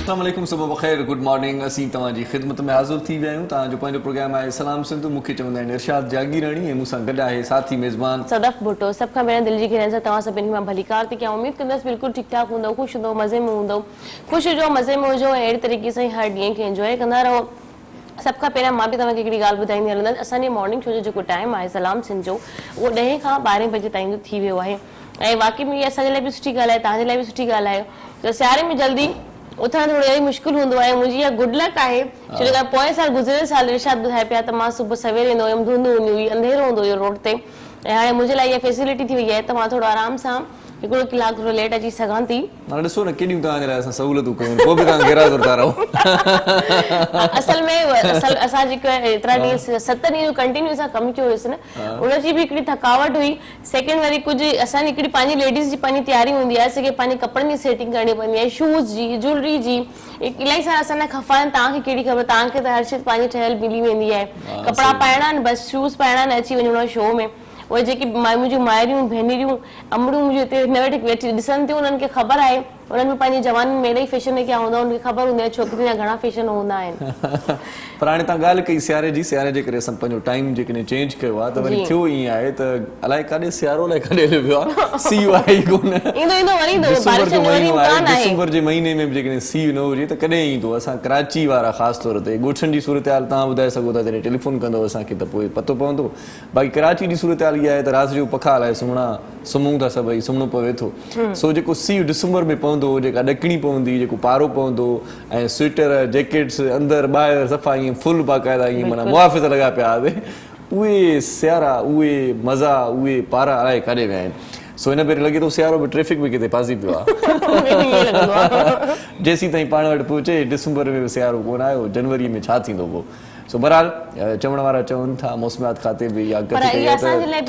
अस्सलाम वालेकुम, सुबह बखैर, गुड मॉर्निंग। असीं तव्हांजी ख़िदमत में हाज़िर थी विया आहियूं। तव्हांजो पंहिंजो प्रोग्राम आहे सलाम सिंध। मूंखे चवंदा आहिनि इरशाद जागीराणी ऐं मूंसां गॾु आहे साथी मेज़बान सदफ भुट्टो। सब खां पहिरियों दिल जी गहराई सां तव्हां सभिनी मां भलीकार थी कयां। उमेद कंदसि बिल्कुलु ठीकु ठाक हूंदो, ख़ुशि हूंदो, मज़े में हूंदो, ख़ुशि हुजो, मज़े में हुजो ऐं अहिड़े तरीक़े सां हर ॾींहं खे एंजॉय कंदा रहो। सब खां पहिरियों मां बि तव्हांखे हिकिड़ी ॻाल्हि ॿुधाईंदी हलंदसि। असांजे मॉर्निंग शो जो जेको टाइम आहे सलाम सिंध जो, उहो 10 खां 12 बजे ताईं जो थी वियो आहे ऐं वाक़ई में इहा असांजे लाइ बि सुठी ॻाल्हि आहे, तव्हांजे लाइ बि सुठी ॻाल्हि आहे। त सियारे में जल्दी उथणु थोरो इलाही मुश्किल हूंदो आहे। मुंहिंजी इहा गुड लक आहे छो जो पोएं साल गुज़िरियल साल इरशाद ॿुधाए पिया त मां सुबुह सवेल वेंदो हुयमि, धुंध हूंदी हुई, अंधेरो हूंदो हुयो रोड ते, ऐं हाणे मुंहिंजे लाइ इहा फैसिलिटी थी वई आहे त मां थोरो आराम सां हिकिड़ो कलाक थोरो लेट अची सघां थी। हाणे ॾिसो न केॾियूं तव्हांजे लाइ असां सहूलियतूं कयूं, पोइ बि तव्हां गैराज़ था रहो। असल में असां जेको एतिरा ॾींहं 7 ॾींहं जो कंटिन्यू असां कमु कयो हुयोसीं न, उनजी बि हिकिड़ी थकावट हुई। सेकेंड वरी कुझु असांजी हिकिड़ी पंहिंजी लेडीज़ जी पंहिंजी तयारी हूंदी आहे, असांखे पंहिंजे कपिड़नि जी सेटिंग करणी पवंदी आहे, शूज़ जी, ज्वेलरी जी, इलाही सारा असां खफ़ा आहिनि। तव्हांखे कहिड़ी ख़बर, तव्हांखे त हर शइ पंहिंजी ठहियल मिली वेंदी आहे। कपिड़ा पाइणा आहिनि, बसि शूज़ पाइणा आहिनि, अची वञिणो आहे शो में। उहे जेकी मुंहिंजियूं माइरियूं भेनरियूं अमड़ियूं मुंहिंजियूं हिते हिन वेठे वेठी ॾिसनि थियूं, उन्हनि खे ख़बर आहे, उन्हनि में पंहिंजी जवानी में अहिड़ा ई फैशन कया हूंदा, उनखे ख़बर हूंदी आहे छोकिरियुनि जा घणा फैशन हूंदा आहिनि। पर हाणे तव्हां ॻाल्हि कई सियारे जी, सियारे जे करे असां पंहिंजो टाइम जेकॾहिं चेंज कयो आहे त वरी थियो ईअं आहे त अलाए काॾे सियारो अलाए काॾे हलियो वियो आहे, सीउ आहे ई कोन। दिसंबर जे महीने में बि जेकॾहिं सीउ न हुजे त कॾहिं ईंदो। असां कराची वारा ख़ासि तौर ते ॻोठनि जी सूरत हाल तव्हां ॿुधाए सघो था, जॾहिं टेलीफोन कंदव असांखे त पोइ पतो पवंदो। बाक़ी कराची जी सूरत हाल इहा आहे त राति जो पखा हलाए सुम्हूं था सभई, सुम्हणो पवे थो। सो जेको सीउ डिसंबर में पवंदो, जेका ॾकिणी पवंदी, जेको पारो पवंदो ऐं स्वेटर जैकेट्स अंदरि ॿाहिरि सफ़ा ईअं फुल बाक़ाइदा ईअं माना मुआफ़िज़ लॻा पिया हुआ, उहे सियारा, उहे मज़ा, उहे पारा अलाए काॾे विया आहिनि। सो हिन भेरे लॻे थो सियारो बि ट्रैफिक में किथे फासी पियो आहे। जेसीं ताईं पाण वटि पहुचे डिसंबर में बि सियारो कोन आयो, जनवरी में छा थींदो पोइ। सो बहरहाल चवण वारा चवनि था मौसमियात खाते बि या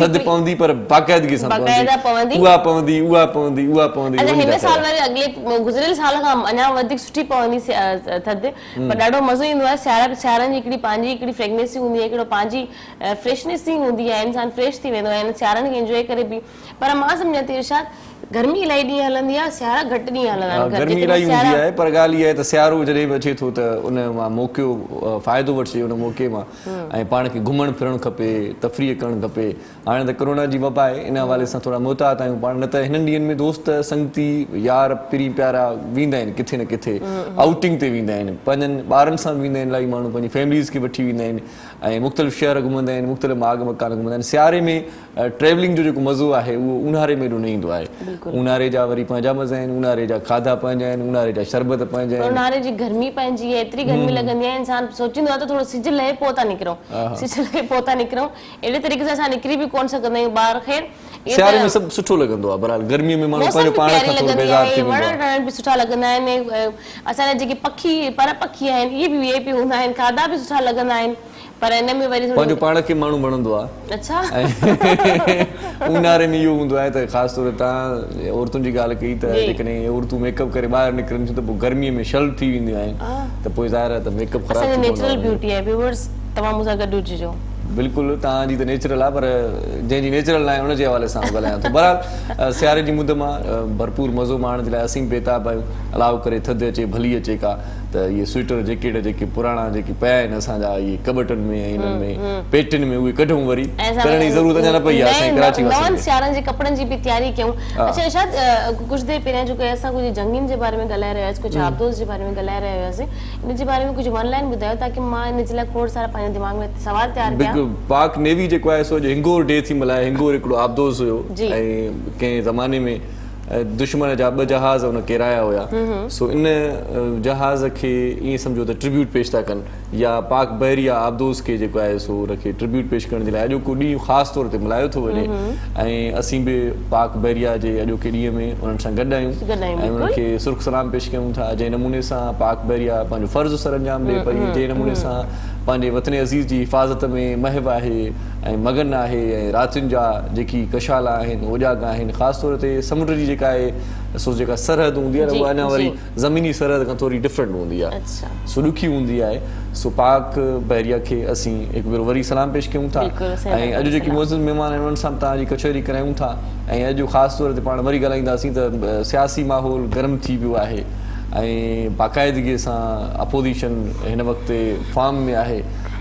थधि पवंदी पर बाक़ाइदगी सां पवंदी, उहा पवंदी, उहा पवंदी, उहा पवंदी। हिन साल वरी अॻिले गुज़िरियल साल खां अञा वधीक सुठी पवंदी थधि, पर ॾाढो मज़ो ईंदो आहे। सियारनि जी हिकिड़ी पंहिंजी हिकिड़ी फ्रेगनेंसी हूंदी आहे, हिकिड़ो पंहिंजी फ्रेशनेस ई हूंदी आहे, इंसानु फ्रेश थी वेंदो आहे सियारनि खे एंजॉय करे बि। पर मां सम्झां थी इरशाद गर्मी इलाही ॾींहं हलंदी आहे, सियारा घटि ॾींहं हलंदा आहिनि। गर्मी इलाही हूंदी आहे, पर ॻाल्हि इहा आहे त सियारो जॾहिं बि अचे थो त उन मां मौक़ो फ़ाइदो वठिजे उन मौक़े मां, ऐं पाण खे घुमणु फिरणु खपे, तफ़रीह करणु खपे। हाणे त कोरोना जी वबा आहे, इन हवाले सां थोरा मुहतात आहियूं पाण, न त हिननि ॾींहंनि में दोस्त संगती यार पिरी प्यारा वेंदा आहिनि किथे न किथे, आउटिंग ते वेंदा आहिनि, पंहिंजनि ॿारनि सां वेंदा आहिनि, इलाही माण्हू पंहिंजी फैमिलीज़ खे वठी वेंदा आहिनि ऐं मुख़्तलिफ़ शहर घुमंदा आहिनि, मुख़्तलिफ़ माग मकान घुमंदा आहिनि। सियारे में ट्रैवलिंग जो जेको मज़ो आहे उहो ऊन्हारे में एॾो न ईंदो आहे। ऊन्हारे जा वरी पंहिंजा मज़ा आहिनि, ऊन्हारे जा खाधा पंहिंजा आहिनि, ऊन्हारे जा शरबत पंहिंजा आहिनि, ऊन्हारे जी गर्मी पंहिंजी आहे, एतिरी गर्मी लॻंदी आहे इंसानु सोचींदो आहे त थोरो सिज लहे पोइ था निकिरूं, सिज लहे पोइ था निकिरूं। अहिड़े तरीक़े सां असां निकिरी बि कोन सघंदा आहियूं। ॿार ख़ैर सियारे में सभु सुठो लॻंदो आहे, बहरहाल गर्मीअ में माण्हू पंहिंजो पाण खां थोरो बेज़ार थी वेंदो आहे। वण बि सुठा लॻंदा आहिनि, असांजा जेके पखी पर पखी आहिनि इहे बि वीआईपी हूंदा आहिनि, खाधा बि सुठा लॻंदा आहिनि, पर हिन में वरी पंहिंजो पाण खे माण्हू वणंदो आहे। अच्छा, ऊन्हारे में इहो हूंदो आहे त ख़ासि तौर ते तव्हां औरतुनि जी ॻाल्हि कई त जेकॾहिं औरतूं मेकअप करे ॿाहिरि निकिरनि थियूं त पोइ गर्मीअ में शल थी वेंदियूं आहिनि, त पोइ ज़ाहिर आहे त मेकअप ख़राब थी नेचुरल ब्यूटी आहे। व्यूअर्स तव्हां मूंसां गॾु हुजिजो। बिल्कुलु तव्हांजी त नेचुरल आहे, पर जंहिंजी नेचुरल न आहे उनजे हवाले सां ॻाल्हायां थो। बहरहाल सियारे जी मुद मां भरपूर मज़ो माणण जे लाइ असीं बेताब आहियूं। अलाउ करे थधि अचे भली अचे का त इहे स्वेटर जैकेट जेके पुराणा जेके पिया आहिनि असांजा, इहे कबटनि में ऐं इन्हनि में पेटियुनि में, उहे कढूं वरी, करण जी ज़रूरत अञा न पई आहे। असां कराची नवनि सियारनि जे कपिड़नि जी बि तयारी कयूं। अच्छा इरशाद, कुझु देरि पहिरियां जेको असां कुझु जंगियुनि जे बारे में ॻाल्हाए रहिया हुआसीं, कुझु आबदोज़ जे बारे में ॻाल्हाए रहिया हुआसीं, इन जे बारे में कुझु वन लाइन ॿुधायो ताकी मां इन जे लाइ खोड़ सारा पंहिंजे दिमाग़ में सवाल तयारु कयां। पाक नेवी जेको आहे सो हिंगोर डे थी मल्हाए। हिंगोर हिकिड़ो आबदोज़ हुयो ऐं कंहिं ज़माने में दुश्मन जा 2 जहाज़ उन किराया हुया। सो इन जहाज़ खे ईअं सम्झो त ट्रिब्यूट पेश था कनि, या पाक बहरिया आबदोज़ खे जेको आहे सो उनखे ट्रिब्यूट पेश करण जे लाइ अॼोको ॾींहुं ख़ासि तौर ते मल्हायो थो वञे, ऐं असीं बि पाक बहरिया जे अॼोके ॾींहं में उन्हनि सां गॾु आहियूं ऐं उन्हनि खे सुर्ख़ सलाम पेश कयूं था। जंहिं नमूने सां पाक बहरिया पंहिंजो फ़र्ज़ु सर अंजाम ॾिए पई, जंहिं नमूने सां पंहिंजे वतन अज़ीज़ जी हिफ़ाज़त में महव आहे ऐं मगन आहे, ऐं रातियुनि जा जेकी कशाला आहिनि, ओजाग आहिनि, ख़ासि तौर ते समुंड जी जेका आहे सो जेका सरहद हूंदी आहे उहा अञा वरी ज़मीनी सरहद खां थोरी डिफरेंट हूंदी आहे, सो ॾुखी हूंदी आहे। सो पाक बहरिया खे असीं हिकु भेरो वरी सलाम पेश कयूं था ऐं अॼु जेकी मुअज़्ज़िज़ महिमान आहिनि उन्हनि सां तव्हांजी कचहरी करायूं था। ऐं अॼु ख़ासि तौर ते पाण वरी ॻाल्हाईंदासीं त सियासी माहौल गरम थी वियो आहे ऐं बाक़ाइदगीअ सां अपोजिशन हिन वक़्तु फार्म में आहे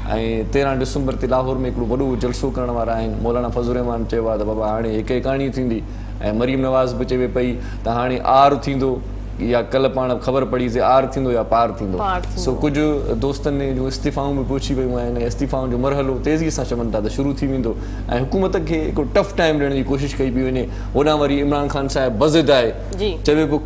ऐं 13 डिसंबर ते लाहौर में हिकिड़ो वॾो जलसो करण वारा आहिनि। मौलाना फज़लुर रहमान चयो आहे त बाबा हाणे हिकु एकाणी थींदी ऐं मरीम नवाज़ बि चवे पई त हाणे आर थींदो या कल्ह पाण ख़बर पढ़ीसीं आर थींदो या पार थींदो। सो कुझु दोस्तनि जूं इस्तीफ़ाऊं बि पहुची वियूं आहिनि। इस्तीफ़ाउनि जो मरहलो तेज़ीअ सां चवनि था त शुरू थी वेंदो ऐं हुकूमत खे हिकिड़ो टफ टाइम ॾियण जी कोशिशि कई पई वञे। होॾां वरी इमरान ख़ान साहिबु बज़िद आहे, चवे पियो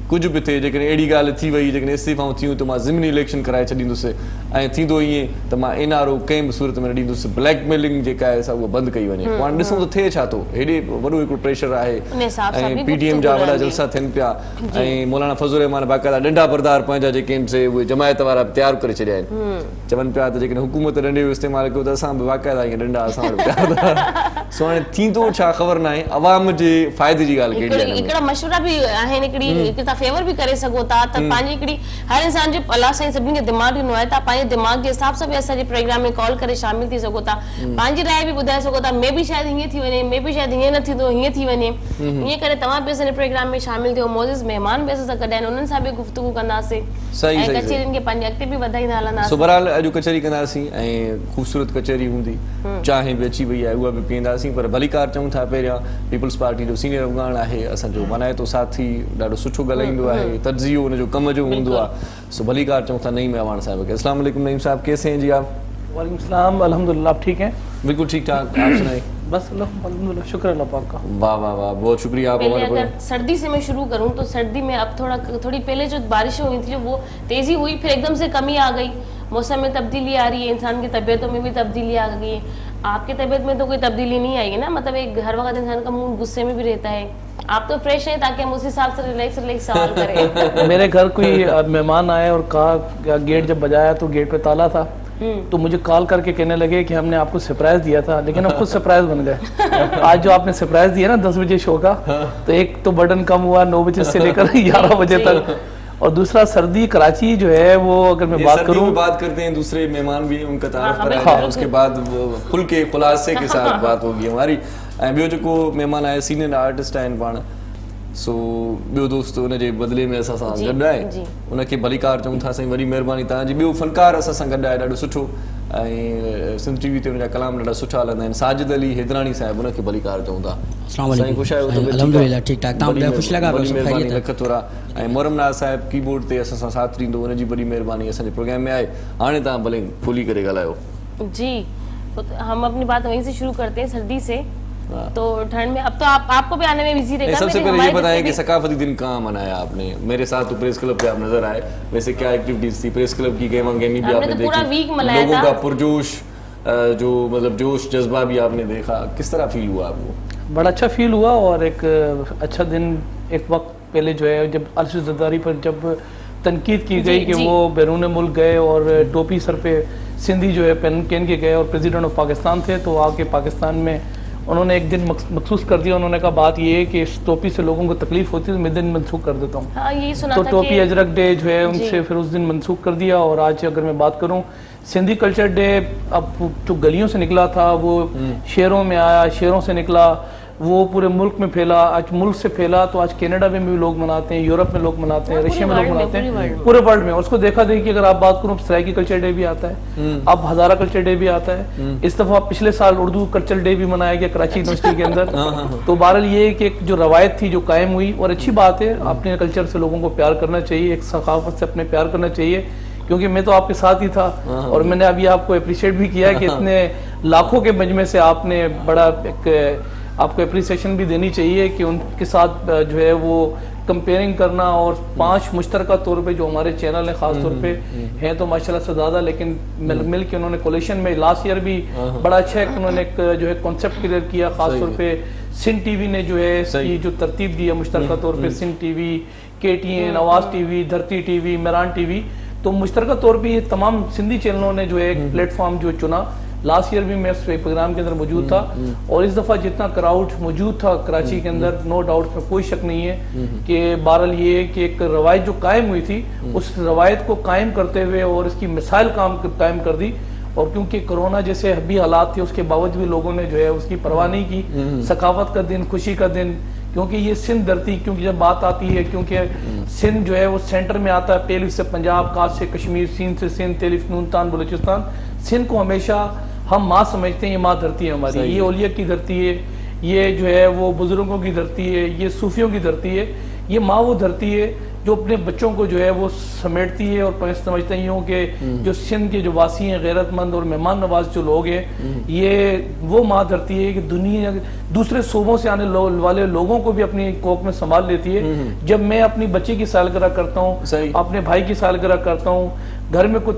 कुझु बि थिए जेकॾहिं अहिड़ी ॻाल्हि थी वई, जेकॾहिं इस्तीफ़ाऊं थियूं त मां ज़िमनी इलेक्शन कराए छॾींदुसि ऐं थींदो ईअं त मां NRO कंहिं बि सूरत में न ॾींदुसि। ब्लैकमेलिंग जेका आहे सा उहा बंदि कई वञे। हाणे ॾिसूं त थिए छा थो। हेॾे वॾो हिकिड़ो प्रेशर आहे ऐं PTM जा वॾा जलसा थियनि पिया ऐं मौलाना फज़लुर रहमान बाक़ाइदा ॾंडा बरदार पंहिंजा जेके आहिनि से उहे जमायत वारा तयारु करे छॾिया आहिनि। चवनि पिया त जेकॾहिं हुकूमत ॾंडे जो इस्तेमालु कयो त असां बि बाक़ाइदा ईअं ॾंडा असां वटि तयारु। सो हाणे थींदो छा ख़बर न आहे। अवाम जे फ़ाइदे जी ॻाल्हि कहिड़ी आहे। हिकिड़ा मशवरा बि आहिनि, हिकिड़ी तव्हां फेवर बि करे सघो था त पंहिंजी हिकिड़ी हर इंसान जे अलाह साईं सभिनी खे दिमाग़ ॾिनो आहे। तव्हां पंहिंजे दिमाग़ जे हिसाब सां बि असांजे प्रोग्राम में कॉल करे शामिल थी सघो था, पंहिंजी राय बि ॿुधाए सघो था। मे बि शायदि हीअं थी वञे, मे बि शायदि हीअं न थींदो, हीअं थी वञे। ईअं करे तव्हां बि असांजे प्रोग्राम में शामिल थियो। मौज़िज़ महिमान बि असां सां गॾु आहिनि, उन्हनि सां बि गुफ़्तगू कंदासीं ऐं कचेरियुनि खे पंहिंजे अॻिते बि वधाईंदा हलंदासीं। सो बहरहाल अॼु कचहरी कंदासीं ऐं ख़ूबसूरत कचहरी हूंदी। चांहि बि अची वई आहे, उहा बि पीअंदासीं। पर भलीकार चऊं था पहिरियां पीपल्स पार्टी जो सीनियर अफ़गान आहे, असांजो मनाइतो साथी, ॾाढो सुठो ॻाल्हाईंदो आहे, तर्जियो हुनजो कम जो हूंदो आहे। सो भलीकार चऊं था नईम अवान साहिब खे। अस्सलाम वालेकुम नईम साहब, कैसे हैं जी आप? वालेकुम सलाम, अल्हम्दुलिल्लाह आप ठीक हैं? बिल्कुल ठीक ठाक, आप सुनाइए। बस अल्हम्दुलिल्लाह, शुक्र अल्लाह पाक का। वाह वाह वाह, बहुत शुक्रिया। आप पहले अगर सर्दी से मैं शुरू करूं तो सर्दी में अब थोड़ी पहले जो बारिशें हुई थी, जो वो तेजी हुई, फिर एकदम से कमी आ गई। मौसम में तब्दीली आ रही है, इंसान की तबीयतों में भी तब्दीली आ गई है। आपकी तबीयत में तो कोई तब्दीली नहीं आई है ना? मतलब एक हर वक्त इंसान का मूड गुस्से में भी रहता है। आप तो फ्रेश हैं ताकि हम उस हिसाब से रिलैक्स सवाल करें। मेरे घर कोई मेहमान आए और कहा, गेट जब बजाया तो गेट पे ताला था, तो मुझे कॉल करके कहने लगे कि हमने आपको सरप्राइज दिया था, लेकिन हम खुद सरप्राइज बन गए। आज जो आपने सरप्राइज दिया ना 10 बजे शो का, तो एक तो बर्डन कम हुआ 9 बजे से लेकर 11 बजे तक। और दूसरा सर्दी कराची जो है वो अगर मैं बात करूं, बात करते हैं, दूसरे मेहमान भी उनका तारुफ कराएंगे, उसके बाद खुल के खुलासे के साथ बात होगी हमारी। ॿियो जेको महिमान आहे सीनियर आर्टिस्ट आहिनि पाण, सो ॿियो दोस्त उनजे बदिले में असां सां गॾु आहे, उनखे भलीकार चऊं था। साईं वॾी महिरबानी तव्हांजी। ॿियो फ़नकार असां सां गॾु आहे ॾाढो सुठो, ऐं सिंध TV ते उनजा कलाम ॾाढा सुठा हलंदा आहिनि। साजिद अली हैदरानी साहिब, उनखे भलीकार चऊं था। साईं ख़ुशि आहियो? अल्हम्दुलिल्लाह ठीक ठाक, तव्हां ॿुधायो? ख़ुशि लॻा? महिरबानी लख थोरा। ऐं मोरम नाज़ साहिब कीबोर्ड ते असां सां साथ ॾींदो, उनजी बड़ी महिरबानी असांजे प्रोग्राम में आहे। हाणे तव्हां भले खोली करे ॻाल्हायो। जी, हम अपनी बात वहीं से शुरू करते हैं, सर्दी से। तो ठंड में अब तो आपको भी आने में बिजी रहेगा। सबसे पहले ये बताएं कि सकाफती दिन कहाँ मनाया आपने? मेरे साथ तो प्रेस क्लब पे आप नजर आए, वैसे क्या एक्टिविटीज थी प्रेस क्लब की? गेमा गेमी भी आपने देखी, लोगों का पुरजोश, जो मतलब जोश जज्बा भी आपने देखा, किस तरह फील हुआ आपको? बड़ा अच्छा फील हुआ। और एक अच्छा दिन, एक वक्त पहले जो है जब अर्शद ज़रदारी पर जब तनकीद की गई कि वो बैरून मुल्क गए और टोपी सर पे सिंधी जो है पहन के गए और प्रेसिडेंट ऑफ पाकिस्तान थे, तो आके पाकिस्तान में उन्होंने एक दिन मखसूस कर दिया। उन्होंने कहा बात ये है कि इस टोपी से लोगों को तकलीफ होती है, तो मैं दिन मनसूख कर देता हूँ। हाँ, यही सुना तो था टोपी अजरक डे जो है उनसे फिर उस दिन मनसूख कर दिया। और आज अगर मैं बात करूँ सिंधी कल्चर डे, अब जो गलियों से निकला था वो शहरों में आया, शहरों से निकला, वो पूरे मुल्क में फैला। आज मुल्क से फैला तो आज कनाडा में भी लोग मनाते हैं, यूरोप में लोग मनाते हैं, रशिया में लोग मनाते हैं, पूरे वर्ल्ड में। और उसको देखा देखी अगर आप बात करूँ, सराइकी कल्चर डे भी आता है, अब हजारा कल्चर डे भी आता है। इस दफा पिछले साल उर्दू कल्चर डे भी मनाया गया कराची यूनिवर्सिटी के अंदर। तो बहरहाल ये कि एक जो रवायत थी जो कायम हुई, और अच्छी बात है, अपने कल्चर से लोगों को प्यार करना चाहिए, एक सकाफत से अपने प्यार करना चाहिए। क्योंकि मैं तो आपके साथ ही था और मैंने अभी आपको अप्रिशिएट भी किया कि इतने लाखों के मजमे से आपने बड़ा एक आपको अप्रिसिएशन भी देनी चाहिए कि उनके साथ जो है वो कंपेयरिंग करना। और 5 मुश्तरका तौर पे जो हमारे चैनल है ख़ास तौर पे हैं तो माशाल्लाह से ज़्यादा, लेकिन मिल के उन्होंने कोलेशन में लास्ट ईयर भी बड़ा अच्छा है, उन्होंने एक जो है कॉन्सेप्ट क्लियर किया। ख़ास तौर पे सिंध TV ने जो है इसकी जो तरतीब दी है मुश्तरका तौर पे, सिंध TV, KTN, आवाज़ TV, धरती TV, मेरान TV, तो मुश्तरका तौर पे ये तमाम सिंधी चैनलों ने जो है एक प्लेटफॉर्म जो चुना। लास्ट ईयर भी मैं उस प्रोग्राम के अंदर मौजूद था, और इस दफ़ा जितना क्राउड मौजूद था कराची के अंदर, नो डाउट में कोई शक नहीं है कि बहरहाल ये कि एक रवायत जो कायम हुई थी, उस रवायत को कायम करते हुए और इसकी मिसाइल कायम कर दी। और क्योंकि कोरोना जैसे भी हालात थे, उसके बावजूद भी लोगों ने जो है उसकी परवाह नहीं की। सखावत का दिन, खुशी का दिन, क्योंकि ये सिंध धरती, क्योंकि जब बात आती है, क्योंकि सिंध जो है वो सेंटर में आता है, पेलिफ से पंजाब, काश से कश्मीर, सीन से सिंध, तेलिफ नून तान बलूचिस्तान। सिंध को हमेशा हम माँ समझते हैं, ये माँ धरती है हमारी, ये औलिया की धरती है, ये जो है वो बुजुर्गों की धरती है, ये सूफियों की धरती है। ये माँ वो धरती है जो अपने बच्चों को जो है वो समेटती है। और समझते ही हूँ कि जो सिंध के जो वासी हैं, गैरतमंद और मेहमान नवाज जो लोग हैं, ये वो माँ धरती है कि दुनिया दूसरे सूबों से आने वाले लोगों को भी अपनी कोख में संभाल लेती है। जब मैं अपनी बच्ची की सालगिरह करता हूँ, अपने भाई की सालगिरह करता हूँ, घर में कुछ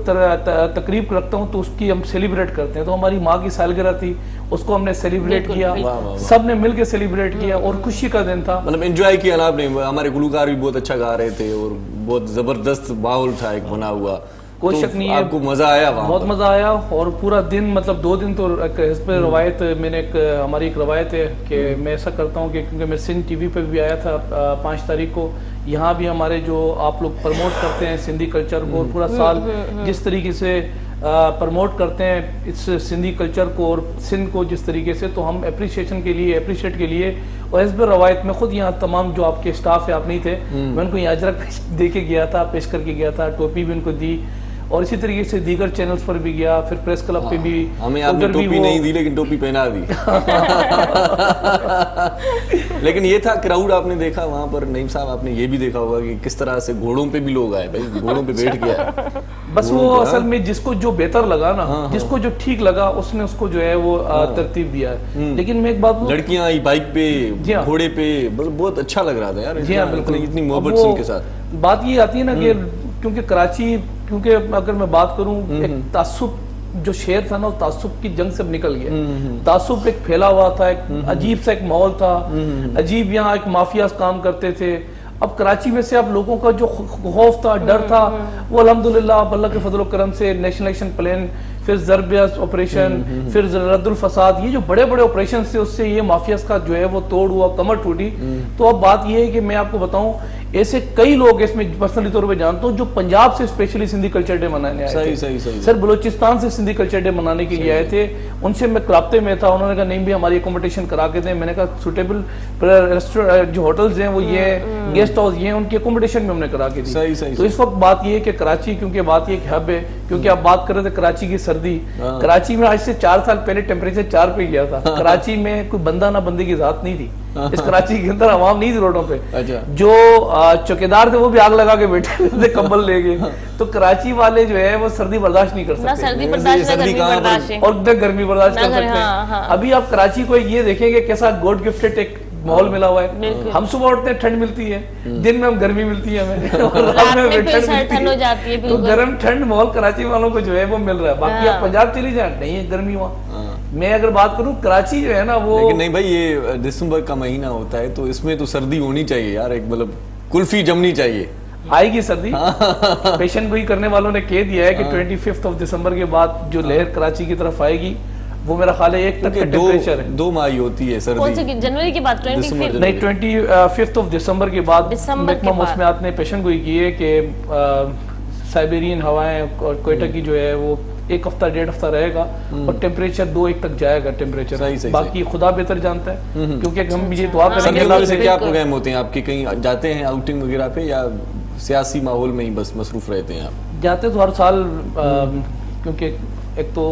तकरीब रखता हूँ, तो उसकी हम सेलिब्रेट करते हैं। तो हमारी माँ की सालगिरह थी, उसको हमने सेलिब्रेट किया, सबने मिलकर सेलिब्रेट किया और खुशी का दिन था। मतलब एंजॉय किया ना आपने। हमारे गुलकार भी बहुत अच्छा गा रहे थे और बहुत जबरदस्त माहौल था एक बना हुआ, कोई शक नहीं है। आपको मजा आया वहाँ? बहुत मजा आया। और पूरा दिन मतलब 2 दिन तो इस पे रवायत, मैंने हमारी एक रवायत है कि मैं ऐसा करता हूँ कि क्योंकि मैं सिंध टीवी पे भी आया था 5 तारीख को, यहाँ भी हमारे जो आप लोग प्रमोट करते हैं सिंधी कल्चर को, और पूरा साल जिस तरीके से प्रमोट करते हैं इस सिंधी कल्चर को और सिंध को जिस तरीके से, तो हम अप्रिशिएट के लिए और इस पर रवायत में खुद यहाँ तमाम जो आपके स्टाफ है, आप नहीं थे, मैं उनको यहाँ अजरक दे के गया था, पेश करके गया था, टोपी भी उनको दी, और इसी तरीके से दीगर चैनल्स पर भी गया, फिर प्रेस क्लब पे भी। हमें आपने टोपी नहीं दी लेकिन टोपी पहना दी। लेकिन ये था क्राउड, आपने देखा वहां पर नईम साहब, आपने ये भी देखा होगा कि किस तरह से घोड़ों पे भी लोग आए, भाई घोड़ों पे बैठ गया। बस वो असल में जिसको जो बेहतर लगा ना, जिसको जो ठीक लगा, उसने उसको जो है वो तरतीब दिया है। लेकिन मैं एक बात, लड़कियां आई बाइक पे, घोड़े पे, बहुत अच्छा लग रहा था यार। जी हाँ, बिल्कुल, इतनी मोहब्बत से उनके साथ। बात ये आती है ना कि क्योंकि कराची, क्योंकि अगर मैं बात करूं, एक तासुब जो शेर था ना, वो तासुब की जंग से निकल गया। तासुब एक फैला हुआ था, एक अजीब सा एक माहौल था, अजीब यहाँ एक माफियाज काम करते थे। अब कराची में से अब लोगों का जो खौफ था, डर था, वो अल्हम्दुलिल्लाह अल्लाह के फजल करम से नेशनल एक्शन प्लान, फिर ज़रबियस ऑपरेशन, फिर रद्दुल फसाद, ये जो बड़े बड़े ऑपरेशन थे, उससे ये माफियाज का जो है वो तोड़ हुआ, कमर टूटी। तो अब बात ये है कि मैं आपको बताऊं, ऐसे कई लोग इसमें पर्सनली तौर पे जानता हूँ जो पंजाब से स्पेशली सिंधी कल्चर डे मनाने आए थे। सही। सर बलूचिस्तान से सिंधी कल्चर डे मनाने के लिए आए थे, उनसे मैं राब्ते में था, उन्होंने कहा नहीं भी हमारी अकोमोडेशन करा के दें। मैंने कहा सुटेबल रेस्टोरेंट जो होटल्स हैं वो ये, गेस्ट हाउस ये, उनकी अकोमोडेशन में हमने करा के दी। तो इस वक्त बात ये है कि कराची, क्योंकि बात ये हब है, क्योंकि आप बात कर रहे थे कराची की सर्दी, कराची में आज से 4 साल पहले टेम्परेचर 4 पे गया था। कराची में कोई बंदा ना बंदी की जात नहीं थी, इस कराची के अंदर आवाम नहीं थी रोडों पे। जो चौकीदार थे वो भी आग लगा के बैठे थे कंबल लेके। तो कराची वाले जो है वो सर्दी बर्दाश्त नहीं कर सकते, सर्दी बर्दाश्त और गर्मी बर्दाश्त कर सकते हैं। अभी आप कराची को ये देखेंगे कैसा गॉड गिफ्टेड एक माहौल मिला हुआ है। हम सुबह उठते हैं ठंड मिलती है, दिन में हम गर्मी मिलती है हमें, और रात में ठंड हो जाती है। तो गर्म ठंड माहौल कराची वालों को जो है वो मिल रहा है। बाकी आप पंजाब चली जाए, नहीं है गर्मी वहाँ। मैं अगर बात करूं कराची जो है ना वो, लेकिन नहीं भाई, ये दिसंबर का महीना होता है तो इसमें तो सर्दी होनी चाहिए यार, एक मतलब कुल्फी जमनी चाहिए। आएगी सर्दी। पेशन गोई करने वालों ने कह दिया है कि 25 दिसंबर के बाद जो लहर कराची की तरफ आएगी, वो मेरा ख्याल है 1 तक का टेम्परेचर है। 2 माह होती है सर्दी। कौन सी जनवरी की बात? 25 नहीं, 25 दिसंबर के बाद महकमा मौसमियात ने पेशन गोई की है कि साइबेरियन हवाएं और कोयटा की जो है वो 1 हफ्ता 1.5 हफ्ता रहेगा और टेम्परेचर 2-1 तक जाएगा टेम्परेचर। बाकी खुदा बेहतर जानता है, क्योंकि हम ये दुआ करेंगे। क्या प्रोग्राम होते हैं आपके, कहीं जाते हैं आउटिंग वगैरह पे या सियासी माहौल में ही बस मसरूफ रहते हैं आप? जाते तो हर साल, क्योंकि एक तो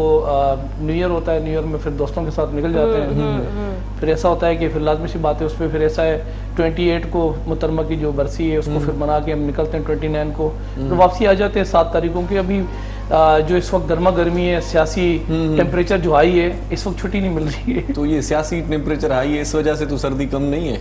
न्यू ईयर होता है, न्यू ईयर में फिर दोस्तों के साथ निकल जाते हैं। फिर ऐसा होता है कि फिर लाजमी सी बात है, उस पर फिर ऐसा है 28 को मुहतरमा की जो बरसी है उसको फिर मना के हम निकलते हैं 29 को, फिर वापसी आ जाते हैं 7 तारीखों की। अभी जो इस वक्त गर्मा गर्मी है, सियासी टेम्परेचर जो हाई है, इस वक्त छुट्टी नहीं मिल रही है। तो ये सियासी टेम्परेचर हाई है, इस वजह से तो सर्दी कम नहीं है।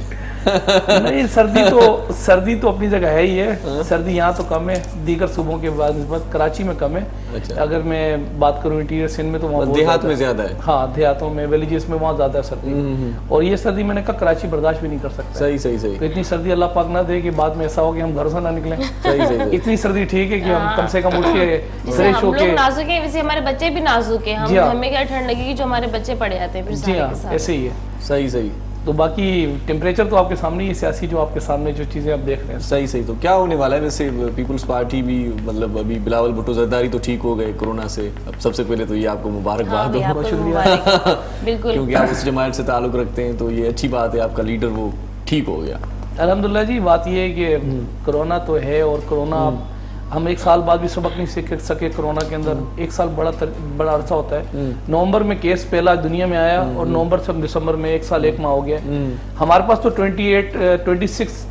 नहीं, सर्दी तो अपनी जगह है ही है। सर्दी यहाँ तो कम है, दीगर सूबों के बाद कराची में कम है। अच्छा। अगर मैं बात करूँ इंटीरियर सिंध में तो वहाँ देहात में ज्यादा है। हाँ, देहातों में, विलेजेस में वहाँ ज्यादा है सर्दी। और ये सर्दी मैंने कहा कराची बर्दाश्त भी नहीं कर सकता। सही। तो इतनी सर्दी अल्लाह पाक ना दे कि बाद में ऐसा हो कि हम घर से ना निकलें। सही। इतनी सर्दी ठीक है कि हम कम से कम उठ के हम लोग नाजुक है, वैसे हमारे बच्चे भी नाजुक है। हमें क्या ठंड लगेगी जो हमारे बच्चे पड़े जाते हैं। जी हाँ, ऐसे ही है। सही। तो बाकी टेम्परेचर तो आपके सामने ही, सियासी जो आपके सामने जो चीजें आप देख रहे हैं। सही। तो क्या होने वाला है वैसे? पीपल्स पार्टी भी, मतलब अभी बिलावल भुट्टो जरदारी तो ठीक हो गए कोरोना से। अब सबसे पहले तो ये आपको मुबारकबाद हो, शुक्रिया। बिल्कुल, क्योंकि आप उस जमात से ताल्लुक रखते हैं तो ये अच्छी बात है, आपका लीडर वो ठीक हो गया? अल्हम्दुलिल्लाह जी, बात ये है कि कोरोना तो है, और कोरोना हम 1 साल बाद भी सबक नहीं सीख सके। कोरोना के अंदर 1 साल बड़ा अरसा होता है। नवंबर में केस पहला दुनिया में आया, और नवंबर से दिसंबर में 1 साल 1 माह हो गया। हमारे पास तो 26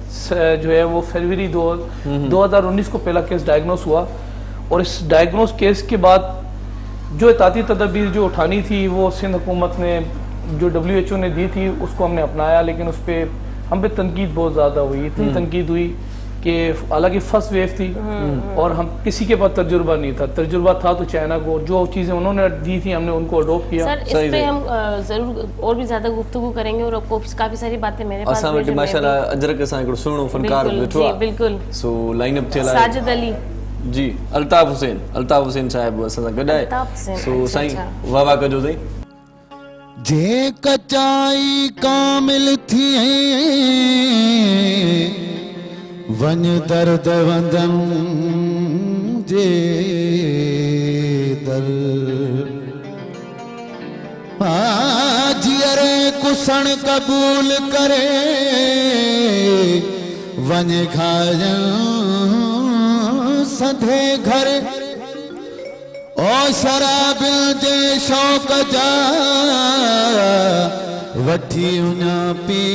जो है वो फरवरी 2019 को पहला केस डायग्नोस हुआ, और इस डायग्नोस केस के बाद जो एहतियाती तदबीर जो उठानी थी वो सिंध हुकूमत ने, जो WHO ने दी थी, उसको हमने अपनाया। लेकिन उस पर हम पे तनकीद बहुत ज़्यादा हुई, इतनी तनकीद हुई कि हालांकि फर्स्ट वेव थी और हम किसी के पास तजुर्बा नहीं था। तजुर्बा था तो चाइना को, जो चीज़ें उन्होंने दी थी हमने उनको अडोप्ट किया। सर, इस पे हम जरूर और भी ज़्यादा गुफ्तगू करेंगे, और आपको काफ़ी सारी बातें मेरे पास असां वटि माशाल्लाह अजरक सां हिकिड़ो सुहिणो फनकार वेठो आहे। बिल्कुल। सो लाइन अप थियल आहे साजिद अली जी, अल्ताफ हुसैन साहिब असां सां गॾु आहे। सो साईं वाह वाह कजो साईं। जे कचाई कामिल थिए वन दर्द वंदन जे दर जियरे कुसण कबूल करे वन खाजन सधे घर ओ शराबिल जे शौक़ जा वठी उना पी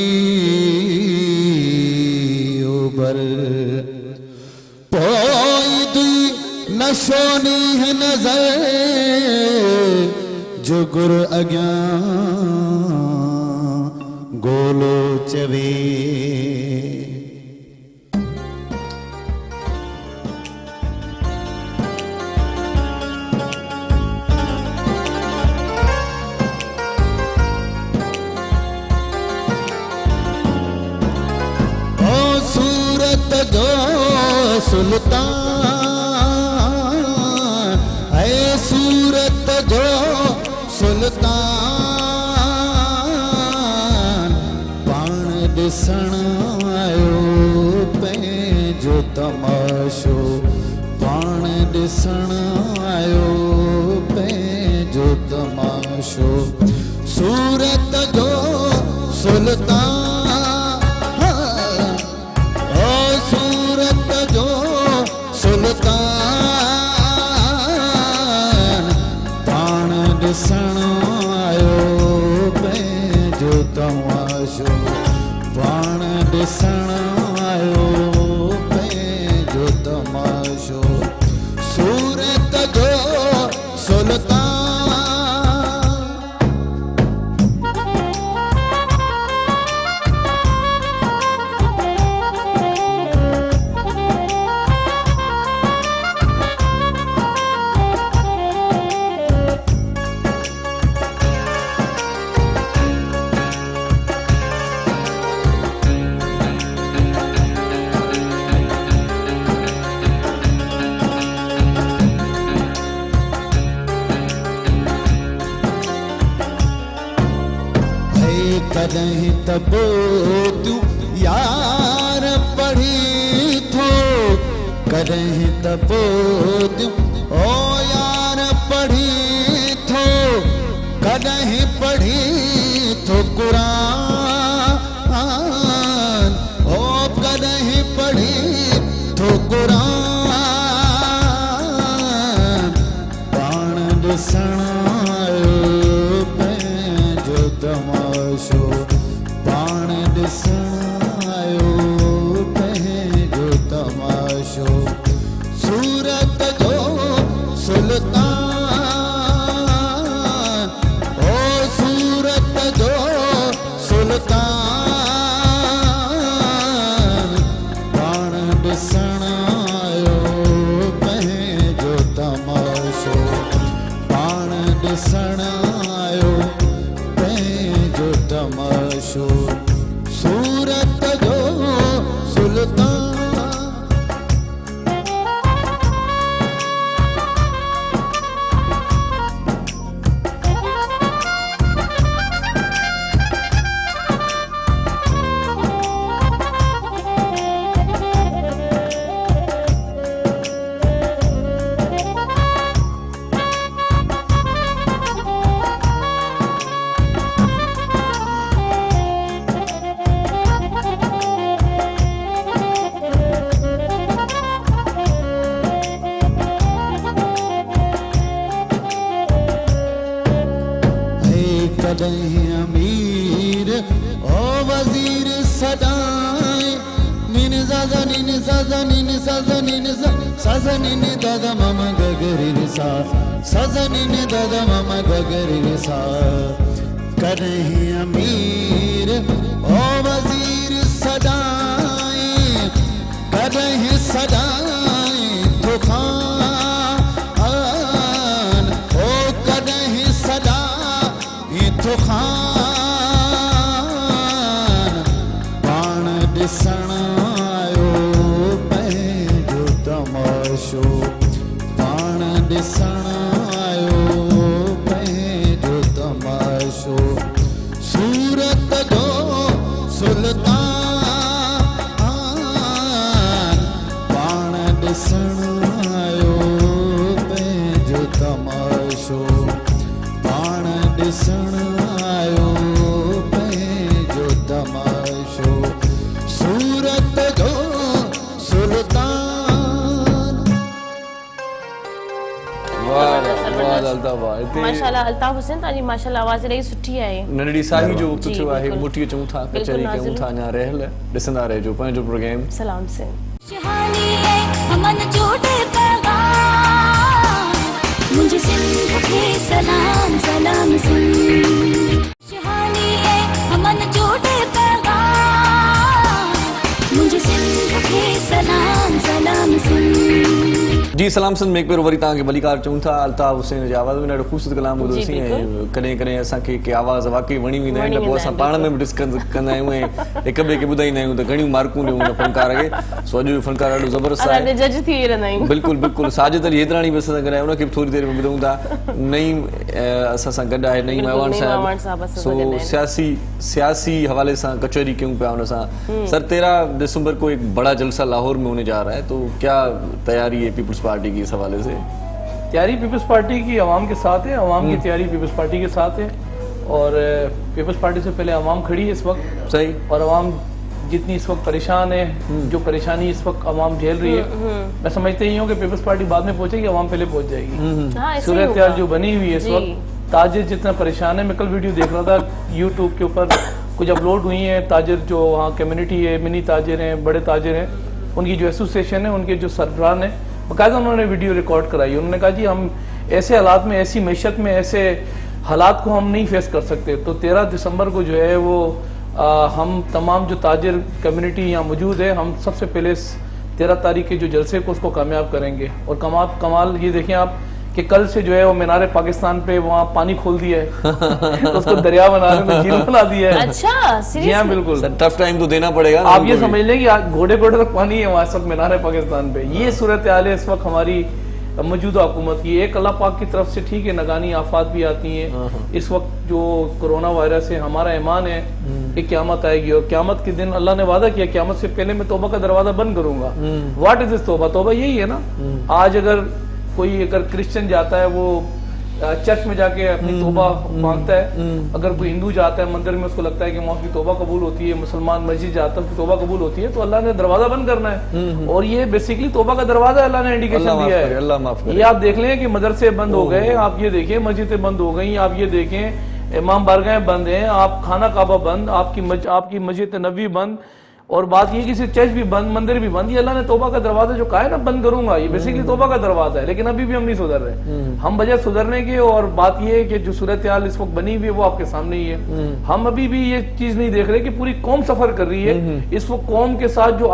बर पोई दुई नशोनी है नजर जो गुर अग्यां गोलो चवे सुल्तान ऐ सूरत जो सुल्तान पाण ॾिसण आयो पंहिंजो तमाशो पाण ॾिसण आयो पंहिंजो तमाशो सूरत जो सुल्तान सुल्तान पाण ॾिसण आयो पंहिंजो तमाशो पाण ॾिसण आयो पंहिंजो तमाशो सूरत जो सुल्तान कदहीं तबो तू यार पढ़ी थो कदहीं तबो तू ओ यार पढ़ी थो कदहीं पढ़ी थो कुरान ओ कदहीं पढ़ी थो कुरान पाण ॾिसण आयो पंहिंजो तमाशो पाण ॾिसण आयो पंहिंजो तमाशो सूरत जो सुल्तान ओ सूरत जो सुल्तान पाण ॾिसण आयो पंहिंजो तमाशो पाण ॾिसण आयो पंहिंजो तमाशो सूरत जो सुल्तान कदहीं अमीर ओ वजीर सदाए निन ज़ाज़ा निन ज़ाज़ा निन ज़ाज़ा निन ज़ाज़ा निन दादा मामा गगरी निसा ज़ाज़ा निन दादा मामा गगरी निसा कदहीं अमीर ओ वजीर सदाए कदहीं सदाए तूफ़ान ओ कदहीं सदा तूफ़ान पाण ॾिसण आयो पंहिंजो तमाशो पाण ॾिसण आयो पंहिंजो तमाशो सूरत जो सुल्तान पाण ॾिसण आयो पंहिंजो तमाशो पाण ॾिसण आयो पंहिंजो तमाशो सूरत जो सुल्तान। वाह वाह अल्ताफ़ वाह हिते माशाल्लाह अल्ताफ़ हुसैन तव्हांजी माशाल्लाह आवाज़ इलाही सुठी आहे। नंढड़ी साही जो वक़्तु जी, थियो आहे बिल्कुलु। मोटी चऊं था बिल्कुलु कचहरी कयूं नाज़िल। था अञा रहियल ॾिसंदा रहिजो पंहिंजो प्रोग्राम सलाम से शहानी है अमन जोड़े पैगाम मुझे सिंध के सलाम सलाम सिंध शहानी है अमन जोड़े पैगाम मुझे सिंध के सलाम सलाम सिंध जी सलाम सिंध में हिकु भेरो वरी तव्हांखे भलीकार चऊं था अल्ताफ़ हुसैन जी आवाज़ में ॾाढो ख़ूबसूरत कलाम ॿुधोसीं ऐं कॾहिं कॾहिं असांखे के आवाज़ वाकई वणी वेंदा आहिनि त पोइ असां पाण में बि डिस्कस कंदा आहियूं ऐं हिक ॿिए खे ॿुधाईंदा आहियूं त घणियूं मार्कूं ॾियूं हुन फनकार खे। सो अॼु जो फनकार ॾाढो ज़बरदस्त असां आहे जज थी रहंदा आहियूं। बिल्कुलु बिल्कुलु साजिद अली हेदराणी बि असां सां गॾु आहे उनखे बि थोरी देरि में ॿुधूं था नई असां सां गॾु आहे नई बिल्कुलु, महवान नईम महवान साहब असां सां सो गॾु आहिनि। सियासी हवाले सां कचहरी क्यों पे उन सां सर 13 दिसंबर को एक बड़ा जलसा लाहौर में होने जा रहा है तो क्या तैयारी है पीपल्स पार्टी की इस हवाले से? तैयारी पीपल्स पार्टी की आवाम के साथ है, आवाम की तैयारी पीपल्स पार्टी के साथ है और पीपल्स पार्टी से पहले आवाम खड़ी है इस वक्त सही और आवाम जितनी इस वक्त परेशान है जो परेशानी इस वक्त आवाम झेल रही है मैं समझते ही हूँ कि पीपल्स पार्टी बाद में पहुंचेगी आवाम पहले पहुंच जाएगी। हाँ, ऐसे ही सूरत होगा। जो बनी हुई है इस जी। वक्त ताजिर जितना परेशान है मैं कल वीडियो देख रहा था यूट्यूब के ऊपर कुछ अपलोड हुई है ताजिर जो वहाँ कम्युनिटी है मिनी ताजिर हैं बड़े ताजिर हैं उनकी जो एसोसिएशन है उनके जो सरबराह हैं बाकायदा उन्होंने वीडियो रिकॉर्ड कराई उन्होंने कहा जी हम ऐसे हालात में ऐसी मैशत में ऐसे हालात को हम नहीं फेस कर सकते तो 13 दिसंबर को जो है वो हम तमाम जो ताजिर कम्युनिटी यहाँ मौजूद है हम सबसे पहले 13 तारीख के जो जलसे को उसको कामयाब करेंगे और कमाल ये देखें आप कि कल से जो है वो मीनार पाकिस्तान पे वहाँ पानी खोल दिया है तो उसको दरिया बना रहे हैं झील बना दिया है। अच्छा जी हाँ बिल्कुल सर टफ टाइम तो देना पड़ेगा ना आप ये उनको भी। समझ लें कि घोड़े घोड़े तक पानी है वहाँ इस वक्त मीनार पाकिस्तान पे ये सूरत हाल है इस वक्त हमारी मौजूदा हुकूमत की एक अल्लाह पाक की तरफ से ठीक है नगानी आफात भी आती हैं इस वक्त जो कोरोना वायरस है हमारा ईमान है कि क़यामत आएगी और क़यामत के दिन अल्लाह ने वादा किया क़यामत से पहले मैं तौबा का दरवाजा बंद करूंगा। व्हाट इज दिस तौबा? तौबा यही है ना आज अगर कोई क्रिश्चियन जाता है वो चर्च में जाके अपनी तौबा मांगता है अगर कोई हिंदू जाता है मंदिर में उसको लगता है कि वहाँ की तौबा कबूल होती है मुसलमान मस्जिद जाता है उसकी तौबा कबूल होती है तो अल्लाह ने दरवाजा बंद करना है और ये बेसिकली तौबा का दरवाजा अल्लाह ने इंडिकेशन दिया है। अल्लाह माफ करे। ये आप देख लें कि मदरसे बंद हो गए आप ये देखें मस्जिदें बंद हो गई आप ये देखें इमाम बारगाहें बंद हैं आप खाना काबा बंद आपकी मस्जिद नबी बंद और बात ये कि सिर्फ चर्च भी बंद मंदिर भी बंद ये अल्लाह ने तौबा का दरवाजा जो कहा है ना बंद करूंगा ये बेसिकली तौबा का दरवाजा है लेकिन अभी भी हम नहीं सुधर रहे हम बजाय सुधरने के और बात ये है कि जो सूरत हाल इस वक्त बनी हुई है वो आपके सामने ही है हम अभी भी ये चीज नहीं देख रहे कि पूरी कौम सफर कर रही है इस वक्त कौम के साथ जो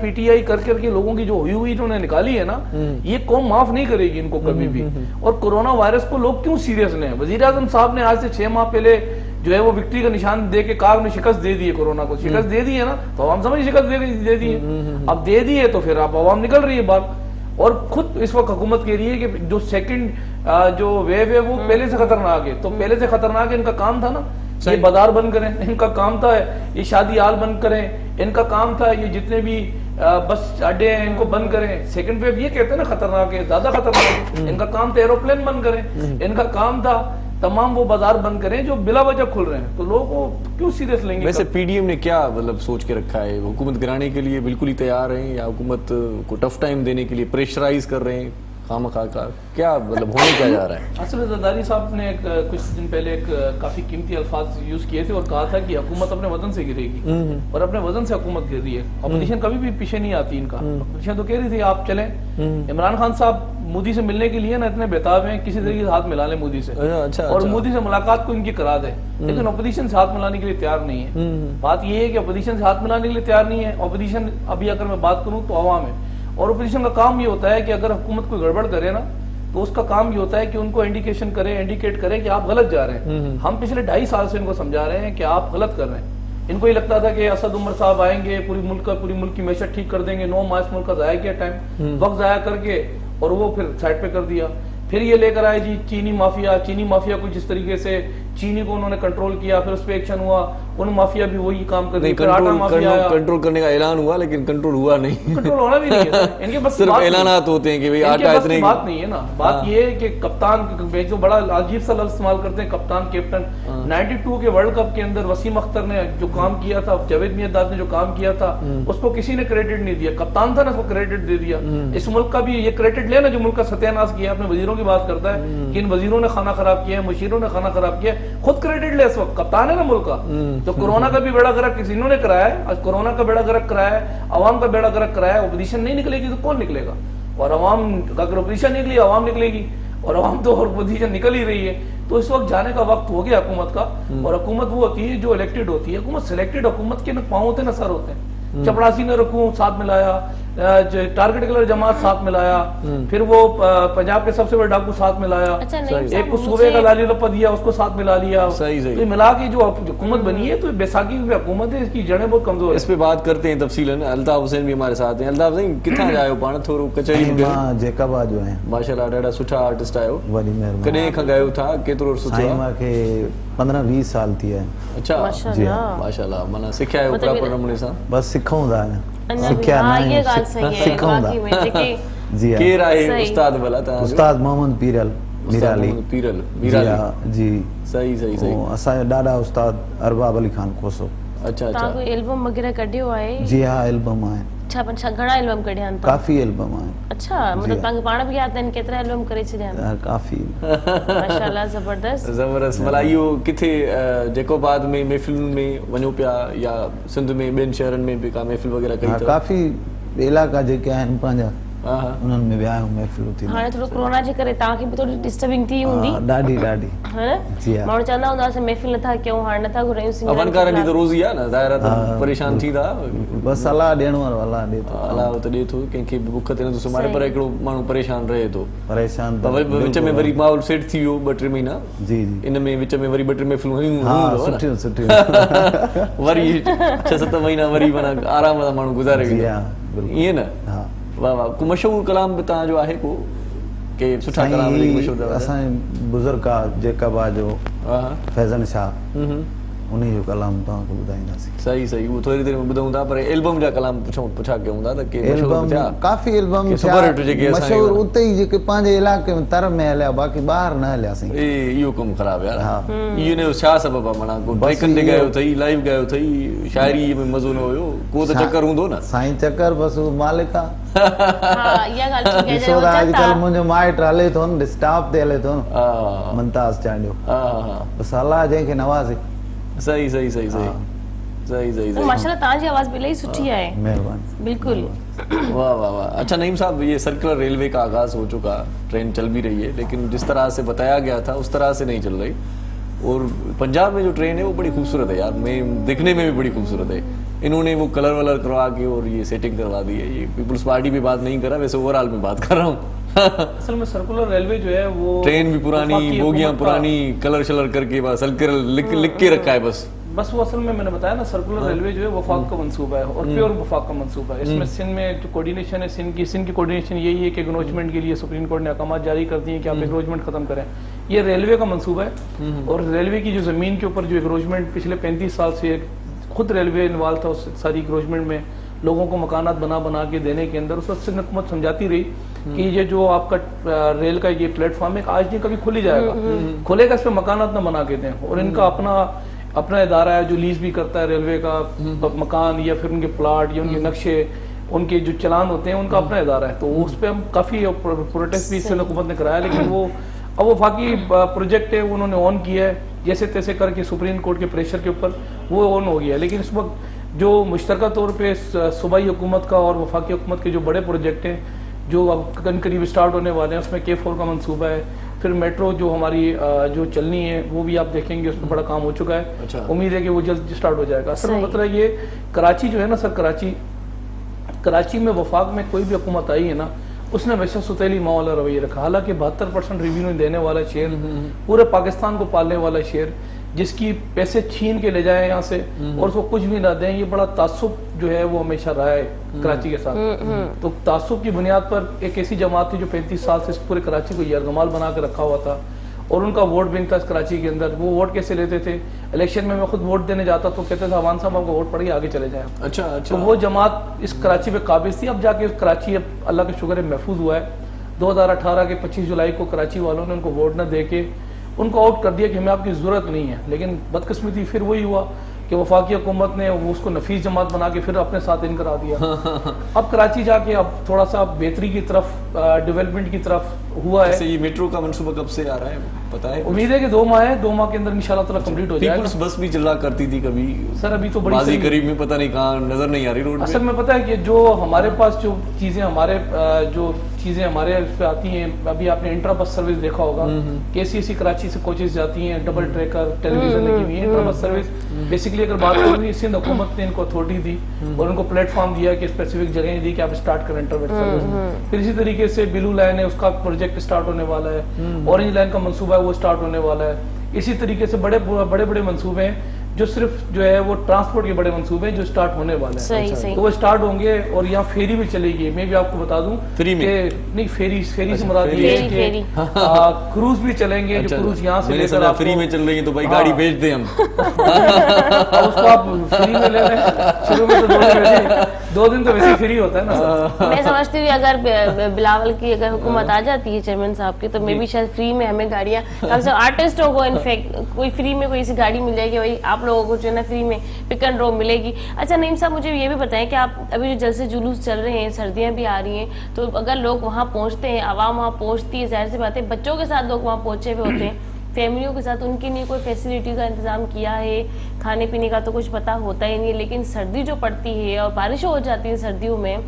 PTI कर करके लोगों की जो हुई इन्होंने निकाली है ना ये कौम माफ नहीं करेगी इनको कभी भी और कोरोना वायरस को लोग क्यों सीरियस लें वजीर आजम साहब ने आज से 6 माह पहले जो है वो विक्ट्री का निशान दे के कहा ने शिकस्त दे दी है कोरोना को शिकस्त दे दी है ना तो आवाम समझ शिकस्त दे दी है अब दे दी है तो फिर आप आवाम निकल रही है बात और खुद इस वक्त हुकूमत कह रही है कि जो सेकंड जो वेव है वो पहले से खतरनाक है तो पहले से खतरनाक है इनका काम था ना ये बाजार बंद करें इनका काम था ये शादी हाल बंद करें इनका काम था ये जितने भी बस अड्डे हैं इनको बंद करें सेकंड वेव ये कहते हैं ना खतरनाक है ज्यादा खतरनाक इनका काम था एरोप्लेन बंद करें इनका काम था तमाम वो बाजार बंद करें जो बिला वजह खुल रहे हैं तो लोगों को क्यों सीरियस लेंगे? वैसे पीडीएम ने क्या मतलब सोच के रखा है हुकूमत गिराने के लिए बिल्कुल ही तैयार हैं या हुकूमत को टफ टाइम देने के लिए प्रेशराइज कर रहे हैं खामखा का क्या मतलब होने क्या जा रहा है? असल में जरदारी साहब ने कुछ दिन पहले काफी कीमती अल्फाज यूज किए थे और कहा था कि हुकूमत अपने वजन से गिरेगी और अपने वजन से हुकूमत गिर रही है। अपोजिशन कभी भी पीछे नहीं आती इनका। अपोजिशन तो कह रही थी आप चलें। इमरान खान साहब मोदी से मिलने के लिए ना इतने बेताब हैं, किसी तरीके से हाथ मिला लें मोदी से और मोदी से मुलाकात को इनकी करा दे, लेकिन अपोजिशन से हाथ मिलाने के लिए तैयार नहीं है। बात यह है कि अपोजिशन से हाथ मिलाने के लिए तैयार नहीं है। अपोजिशन अभी अगर मैं बात करूं तो अवाम है और अपोजिशन का काम ये होता है कि अगर हुकूमत कोई गड़बड़ करे ना तो उसका काम ये होता है कि उनको इंडिकेट करे कि आप गलत जा रहे हैं। हम पिछले 2.5 साल से इनको समझा रहे हैं कि आप गलत कर रहे हैं। इनको ये लगता था कि असद उमर साहब आएंगे, पूरी मुल्क की मैशत ठीक कर देंगे। 9 मार्च मुल्क का जाया किया टाइम, वक्त जाया करके और वो फिर साइड पे कर दिया। फिर ये लेकर आए जी चीनी माफिया को जिस तरीके से चीनी को उन्होंने कंट्रोल किया, फिर उस पर एक्शन हुआ, उन माफिया भी वही काम कर रही है। कंट्रोल करने का ऐलान हुआ लेकिन कंट्रोल हुआ नहीं। कंट्रोल होना भी नहीं है इनके बस सिर्फ ऐलानात होते हैं कि भाई आटा इतने। बात नहीं है ना, बात ये है कि कप्तान जो बड़ा अजीब सा लफ्ज इस्तेमाल करते हैं कप्तान कैप्टन। 92 के वर्ल्ड कप के अंदर वसीम अख्तर ने जो काम किया था, जावेद मियांदाद ने जो काम किया था, उसको किसी ने क्रेडिट नहीं दिया। कप्तान था ना, उसको क्रेडिट दे दिया। इस मुल्क का भी ये क्रेडिट लेना जो मुल्क का सत्यानाश किया। अपने वजीरों की बात करता है कि इन वजीरों ने खाना खराब किया है, मुशीरों ने खाना खराब किया है, खुद क्रेडिट ले। इस वक्त कप्तान है ना मुल्क का। तो कोरोना का भी बेड़ा गर्क किसी ने कराया है, आज कोरोना का बेड़ा गर्क कराया है, अवाम का बेड़ा गर्क कराया है। अपोजिशन नहीं निकलेगी तो कौन निकलेगा? और अवाम अगर अपोजिशन निकली अवाम निकलेगी और अवाम तो अपोजिशन निकल ही रही है। तो इस वक्त जाने का वक्त हो गया हुकूमत का। और हुकूमत वो होती है जो इलेक्टेड होती है। हुकूमत सिलेक्टेड हुकूमत के न पाँव होते न सर होते हैं। चपड़ासी ने रखूं साथ मिलाया, टारगेट कलर जमात साथ मिलाया, फिर वो पंजाब के सबसे बड़े डाकू साथ मिलाया, एक को सूबे का लाली लपा दिया उसको साथ मिला लिया। तो मिला के जो हुकूमत बनी है तो बैसाखी की हुकूमत है, इसकी जड़ें बहुत कमजोर है। इस पे बात करते हैं तफसीलन। अल्ताफ हुसैन भी हमारे साथ हैं। अल्ताफ हुसैन किथां जा आहियो पाण? थोरो कचहरी में जेका बाजू है माशाल्लाह ॾाढा सुठा आर्टिस्ट आहियो। वॾी महिरबानी। कॾहिं खां ॻायो था? केतिरो सुठो आहे? मूंखे 15-20 साल थी है। अच्छा माशाल्लाह, माना सिखिया आहियो प्रॉपर नमूने सां? बस सिखूं था सिखिया ना सिखूं था। जी केर आहे उस्ताद भला तव्हां? उस्ताद मोहम्मद पीरल मीराली जी। सही असांजो ॾाढा उस्ताद अरबाब अली खान खोसो। अच्छा तव्हां कोई एल्बम वगैरह कढियो आहे? जी हाँ, एल्बम आहे। अच्छा घणा एल्बम कढिया आहिनि? काफ़ी एल्बम आहे। अच्छा मतलब तव्हांखे पाण बि यादि आहिनि केतिरा एल्बम करे छॾिया आहिनि? काफ़ी माशाल्लाह ज़बरदस्त। भला इहो किथे जेको बाद में महफ़िलुनि में वञो पिया या सिंध में ॿियनि शहरनि में बि का महफ़िल वग़ैरह कई अथव? काफ़ी इलाइक़ा जेके आहिनि पंहिंजा उन्हनि में विया आहियूं महफ़िलूं थी। हाणे थोरो कोरोना जे करे तव्हांखे बि थोरी डिस्टर्बिंग थी हूंदी? ॾाढी है ना? माण्हू चवंदा हूंदा असां महफ़िल नथा कयूं, हाणे नथा घुरायूं सिंगर। फनकारनि जी त रोज़ी आहे न, ज़ाहिर आहे परेशान थींदा। बसि अलाह ॾियण वारो अलाह ॾिए थो। अलाह त ॾिए थो, कंहिंखे बि बुख ते नथो सुम्हारे, पर हिकिड़ो माण्हू परेशान रहे थो। परेशान विच में वरी माहौल सेट थी वियो 2-3 महीना। जी इन में विच में वरी 2-3 महफ़िलूं हुयूं सुठियूं वरी 6-7 महीना वरी माना आराम सां माण्हू गुज़ारे वियो ईअं न? वाह वाह। को मशहूर कलाम भी तव्हांजो आहे को के सुठा कलाम मशहूर अथव? असांजे बुज़ुर्ग आहे जेका बाजो फैज़न शाह, उन्हीं जो कलाम तव्हांखे ॿुधाईंदासीं। सही उहो थोरी देरि में ॿुधूं था, पर एल्बम जा कलाम पुछा कयूं था त के एल्बम काफ़ी एल्बम मशहूर उते ई जेके पंहिंजे इलाइक़े में तर में हलिया, बाक़ी ॿाहिरि न हलियासीं। इहो कमु ख़राबु यार। इहो छा सबबु आहे? माना ब्रेकनि ते ॻायो अथई, लाइव ॻायो अथई, शाइरी में मज़ो न हुयो, को त चकर हूंदो न? साईं चकर बसि उहो मालिक आहे। ॾिसो था अॼुकल्ह मुंहिंजो माइट हले थो न, स्टाफ ते हले थो न, मुमताज़ चांडियो। बसि अलाह जंहिंखे नवाज़े। सही माशाल्लाह तव्हांजी आवाज़ भी इलाही सुठी आहे। मेहरबानी। बिल्कुल। वाह वाह वाह। अच्छा नईम साहब, ये सर्कुलर रेलवे का आगाज हो चुका, ट्रेन चल भी रही है, लेकिन जिस तरह से बताया गया था उस तरह से नहीं चल रही। और पंजाब में जो ट्रेन है वो बड़ी खूबसूरत है यार, मैं दिखने में भी बड़ी खूबसूरत है। इन्होंने वो कलर वलर करवा के और ये सेटिंग करवा दी है। ये पीपल्स पार्टी भी बात नहीं कर रहा, वैसे ओवरऑल में बात कर रहा हूँ। असल में सर्कुलर रेलवे जो है वो ट्रेन भी पुरानी, बोगियां पुरानी, कलर शलर करके बस लिख के रखा है बस वो असल में मैंने बताया ना, सर्कुलर रेलवे जो है वफाक का मंसूबा है और प्योर वफाक का मंसूबा है। इसमें सिंध में जो कोऑर्डिनेशन है, सिंध की कोऑर्डिनेशन यही है कि एक्नॉलेजमेंट के लिए सुप्रीम कोर्ट ने अहकाम जारी कर दिए कि आप एक्नॉलेजमेंट खत्म करें। ये रेलवे का मंसूबा है और रेलवे की जो जमीन के ऊपर जो एक्नॉलेजमेंट पिछले 35 साल से खुद रेलवे इन्वॉल्व था उस सारी एक्नॉलेजमेंट में, लोगों को मकानात बना के देने के अंदर। उस वक्त सिंध हुकूमत समझाती रही कि ये जो आपका रेल का ये प्लेटफॉर्म है आज नहीं कभी खुल ही जाएगा, खुलेगा, इस पर मकानात ना बना के दें। और इनका अपना इदारा है जो लीज भी करता है रेलवे का मकान या फिर उनके प्लाट या उनके नक्शे उनके जो चलान होते हैं उनका अपना इदारा है, तो उस पर हम काफ़ी प्रोटेस्ट भी सिंध हुकूमत ने कराया, लेकिन वो अब वफाकी प्रोजेक्ट है उन्होंने ऑन किया है जैसे तैसे करके सुप्रीम कोर्ट के प्रेशर के ऊपर वो ऑन हो गया। लेकिन इस वक्त जो मुश्तरका तौर पे सूबाई हुकूमत का और वफाकी हुकूमत के जो बड़े प्रोजेक्ट हैं जो अब करीब स्टार्ट होने वाले हैं, उसमें K4 का मंसूबा है, फिर मेट्रो जो हमारी जो चलनी है वो भी आप देखेंगे उसमें बड़ा काम हो चुका है। अच्छा। उम्मीद है कि वो जल्द स्टार्ट हो जाएगा। सर मतलब ये कराची जो है ना सर, कराची में वफाक में कोई भी हुकूमत आई है ना, उसने हमेशा सुतीली माँ वाला रवैया रखा। हालांकि 72% रेवेन्यू देने वाला शहर, पूरे पाकिस्तान को पालने वाला शहर, जिसकी पैसे छीन के ले जाए यहाँ से और उसको कुछ भी ना दें, ये बड़ा तासुब जो है वो हमेशा रहा है कराची के साथ। तो तासुब की बुनियाद पर एक ऐसी जमात थी जो 35 साल से पूरे कराची को यरगमाल बना के रखा हुआ था और उनका वोट बैंक था कराची के अंदर। वो वोट कैसे लेते थे? इलेक्शन में मैं खुद वोट देने जाता तो कहते थे अवान साहब आपको वोट पड़ेगी, आगे चले जाएं। अच्छा। तो वो जमात इस कराची पे काबिज थी। अब जाके कराची अब अल्लाह के शुक्र है महफूज हुआ है। 2018 के 25 जुलाई को कराची वालों ने उनको वोट न दे के उनको आउट कर दिया कि हमें आपकी ज़रूरत नहीं है। लेकिन बदकिस्मती फिर वही हुआ कि वफाकी हुकूमत ने उसको नफीस जमात बना के फिर अपने साथ इन करा दिया। अब कराची जाके अब थोड़ा सा बेहतरी की तरफ, डेवलपमेंट की तरफ हुआ है। ये मेट्रो का मंसूबा कब से आ रहा है पता है? उम्मीद है कि 2 माह है, 2 माह के अंदर इंशाल्लाह ताला कंप्लीट हो जाएगा। पीपल्स बस भी चला करती थी कभी सर, अभी तो बड़ी बाजी करीब में पता नहीं कहाँ नजर नहीं आ रही रोड। असल में पता है कि जो हमारे पास जो चीजें हमारे उस पे आती हैं, अभी आपने इंट्रा बस सर्विस देखा होगा, KCSE कराची से कोचेस जाती हैं, डबल ट्रैकर टेलीविजन लगी हुई है, इंट्रा बस सर्विस। बेसिकली अगर बात करूँ, सिंध हुकूमत ने इनको अथॉरिटी दी और उनको प्लेटफॉर्म दिया कि स्पेसिफिक जगह दी कि आप स्टार्ट करें इंटर बस सर्विस। फिर इसी तरीके से ब्लू लाइन है, उसका प्रोजेक्ट स्टार्ट होने वाला है, ऑरेंज लाइन का मंसूबा है वो स्टार्ट होने वाला है। इसी तरीके से बड़े बड़े मंसूबे हैं जो सिर्फ जो है वो ट्रांसपोर्ट के बड़े मंसूबे जो स्टार्ट होने वाले हैं। तो वो स्टार्ट होंगे और यहाँ फेरी भी चलेगी। मैं भी आपको बता दूं फ्री में नहीं, फेरी से मुराद ये है कि क्रूज भी चलेंगे। जो क्रूज यहाँ से लेकर फ्री में चल रही है तो भाई गाड़ी भेज दे हम उसको आप फ्री में ले रहे हैं। शुरू में तो 2 दिन तो वैसे फ्री होता है ना। मैं समझती हूँ अगर बिलावल की अगर हुकूमत आ जाती है चेयरमैन साहब की, तो मे भी शायद फ्री में हमें गाड़ियाँ, कम से कम आर्टिस्टों को इनफैक्ट कोई फ्री में कोई ऐसी गाड़ी मिल जाएगी, भाई आप लोगों को जो है ना फ्री में पिक एंड ड्रॉप मिलेगी। अच्छा नईम साहब, मुझे ये भी बताएं कि आप अभी जो जलसे जुलूस चल रहे हैं, सर्दियाँ भी आ रही हैं, तो अगर लोग वहाँ पहुँचते हैं, आवाम वहाँ पहुँचती है, जाहिर सी बात है बच्चों के साथ लोग वहाँ पहुँचे हुए होते हैं, फैमिलियों के साथ, उनके लिए कोई फैसिलिटी का इंतजाम किया है? खाने पीने का तो कुछ पता होता ही नहीं है, लेकिन सर्दी जो पड़ती है और बारिश हो जाती है सर्दियों में,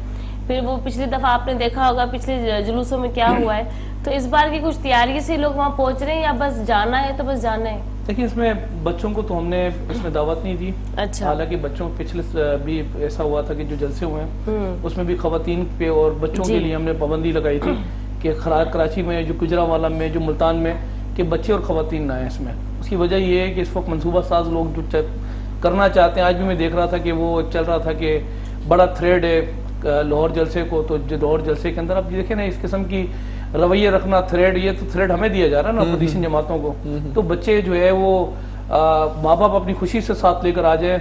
फिर वो पिछली दफ़ा आपने देखा होगा पिछले जुलूसों में क्या हुआ है, तो इस बार की कुछ तैयारी से लोग वहाँ पहुँच रहे हैं या बस जाना है तो बस जाना है? देखिए, इसमें बच्चों को तो हमने इसमें दावत नहीं दी। अच्छा। हालांकि बच्चों पिछले भी ऐसा हुआ था कि जो जलसे हुए हैं उसमें भी खवातीन पे और बच्चों के लिए हमने पाबंदी लगाई थी कि कराची में, जो गुजरावाला में, जो मुल्तान में, कि बच्चे और खवातीन ना आए इसमें। उसकी वजह ये है कि इस वक्त मनसूबा साज लोग जो करना चाहते हैं, आज भी मैं देख रहा था कि वो चल रहा था कि बड़ा थ्रेड है लाहौर जलसे को, तो जो लाहौर जलसे के अंदर आप देखें ना इस किस्म की रवैया रखना, थ्रेड, ये तो थ्रेड हमें दिया जा रहा है ना अपोजिशन जमातों को। तो बच्चे जो है वो माँ बाप अपनी खुशी से साथ लेकर आ जाए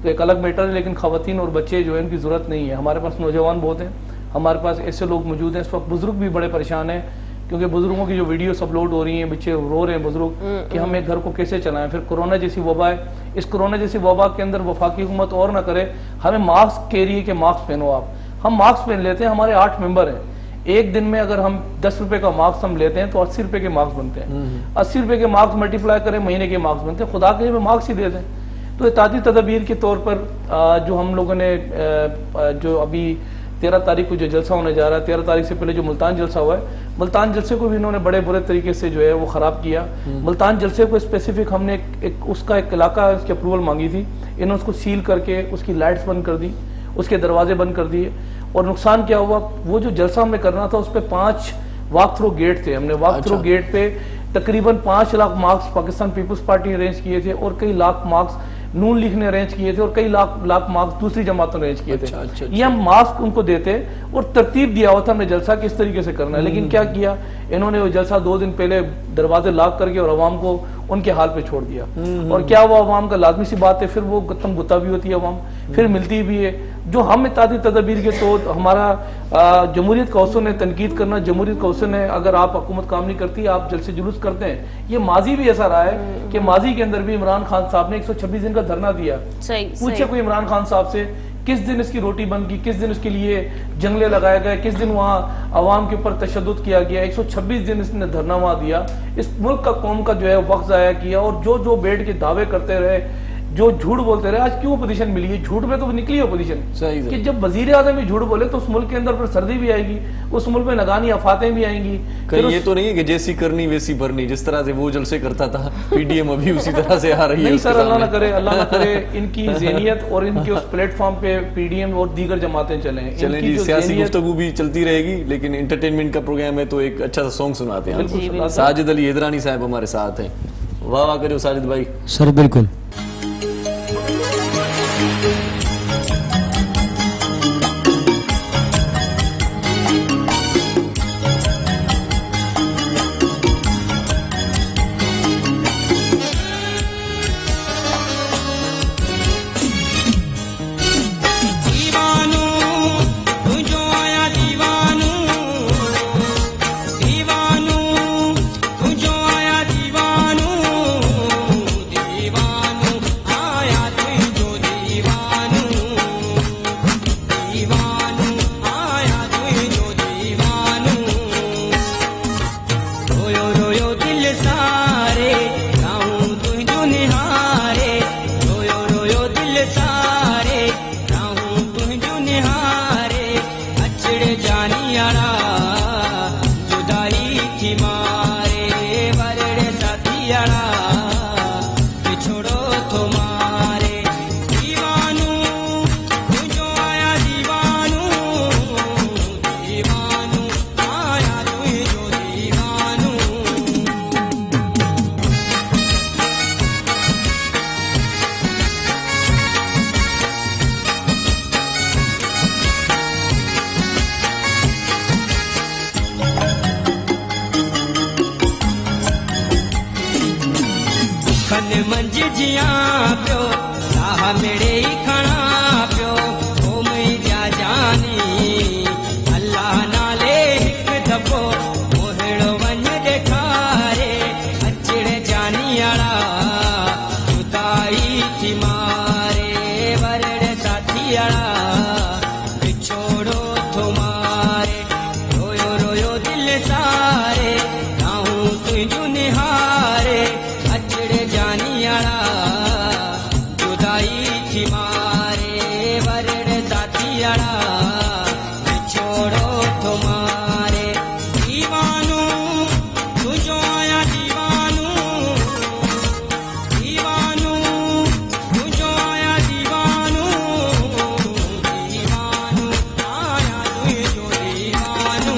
तो एक अलग मैटर है, लेकिन खवातीन और बच्चे जो है उनकी ज़रूरत नहीं है। हमारे पास नौजवान बहुत हैं, हमारे पास ऐसे लोग मौजूद हैं। इस वक्त बुजुर्ग भी बड़े परेशान हैं क्योंकि बुजुर्गों की जो वीडियोस अपलोड हो रही हैं, बच्चे रो रहे हैं बुजुर्ग कि हमें घर को कैसे चलाएं। फिर कोरोना जैसी वबा है, इस कोरोना जैसी वबा के अंदर वफाकी हुकूमत और ना करे, हमें मास्क कह रही है कि मास्क पहनो आप। हम मास्क पहन लेते हैं, हमारे 8 मेंबर हैं, एक दिन में अगर हम 10 रुपए का मास्क हम लेते हैं तो 80 रुपए के मास्क बनते हैं। 80 रुपए के मास्क मल्टीप्लाई करें, महीने के मास्क बनते हैं। खुदा के लिए मास्क ही दे दें। तो एहतियाती तदबीर के तौर पर जो हम लोगों ने जो अभी 13 तारीख को जो जलसा होने जा रहा है, 13 तारीख से पहले जो मुल्तान जलसा हुआ है, मुल्तान जलसे को भी इन्होंने बड़े बुरे तरीके से जो है वो ख़राब किया। मुल्तान जलसे को स्पेसिफिक हमने उसका एक इलाका उसकी अप्रूवल मांगी थी, इन्होंने उसको सील करके उसकी लाइट्स बंद कर दी, उसके दरवाजे बंद कर दिए। और नुकसान क्या हुआ, वो जो जलसा हमने करना था उस पर 5 वॉक थ्रू गेट थे। हमने वॉक थ्रू गेट पे तकरीबन 5 lakh marks Pakistan peoples party ने अरेंज किए थे और कई लाख मार्क्स नून लीग ने अरेंज किए थे और कई लाख मार्क्स दूसरी जमातों ने अरेंज किए थे। ये हम मास्क उनको देते और तरतीब दिया हुआ था हमने जलसा किस तरीके से करना है। लेकिन क्या किया इन्होंने, वो जलसा 2 दिन पहले दरवाजे लॉक करके और अवाम को उनके हाल पे छोड़ दिया। और क्या वो अवाम का लाजमी सी बात है, फिर वो गत्तम गुत्ता भी होती है अवाम, फिर मिलती भी है। जो हम इत्यादी तदबीर के तो हमारा जमहूरियत कौंसिल ने तनकीद करना, जमहूरियत कौंसिल ने अगर आप हुकूमत काम नहीं करती, आप जलसे जुलूस करते हैं। ये माजी भी ऐसा रहा है कि माजी के अंदर भी इमरान खान साहब ने 126 दिन का धरना दिया। पूछे कोई इमरान खान साहब से किस दिन इसकी रोटी बन गई, किस दिन उसके लिए जंगले लगाए गए, किस दिन वहाँ अवाम के ऊपर तशद्दुद किया गया। 126 दिन इसने धरना वहाँ दिया, इस मुल्क का कौम का जो है वक्त ज़ाया किया, और जो बैठ के दावे करते रहे, जो झूठ बोलते रहे। आज क्यों पोजीशन मिली है? झूठ में तो निकली है पोजीशन कि जब वजीर आजम भी झूठ बोले तो उस मुल्क के अंदर फिर सर्दी भी आएगी, उस मुल्क में नगानी आफातें भी आएंगी। कहीं ये तो नहीं है कि जैसी करनी वैसी भरनी, जिस तरह से वो जलसे करता था पीडीएम अभी उसी तरह से आ रही है। नहीं सर, अल्लाह ना करे इनकी ज़हनियत और इनके उस प्लेटफॉर्म पे पीडीएम और दीगर जमातें चलें जी। सियासी गुफ्तगू भी चलती रहेगी, लेकिन एंटरटेनमेंट का प्रोग्राम है तो एक अच्छा सा सॉन्ग सुनाते हैं। साजिद अली हैदरानी साहब हमारे साथ हैं। वाह वाह करो साजिद भाई। सर बिल्कुल। मंज जियां पियो साह मेरे ही खणा पियो ओ मुंहिंजा जानी अल्लाह नाले हिक दफ़ो मोहिड़ो वञ ॾेखारे अचड़ जानी आड़ा जुदाई थी मारे वरड़ साथी आड़ा बिछोड़ो थो मारे रोयो रोयो दिल सारे नाहूं तुंहिंजो निहारे जुदाई थी मारे वरड़ साथी अड़ा छोड़ो तुम्हारे दीवानू तुझो आया दीवानू दीवानू तुझो आया दीवानू दीवानू आया तुझो दीवानू।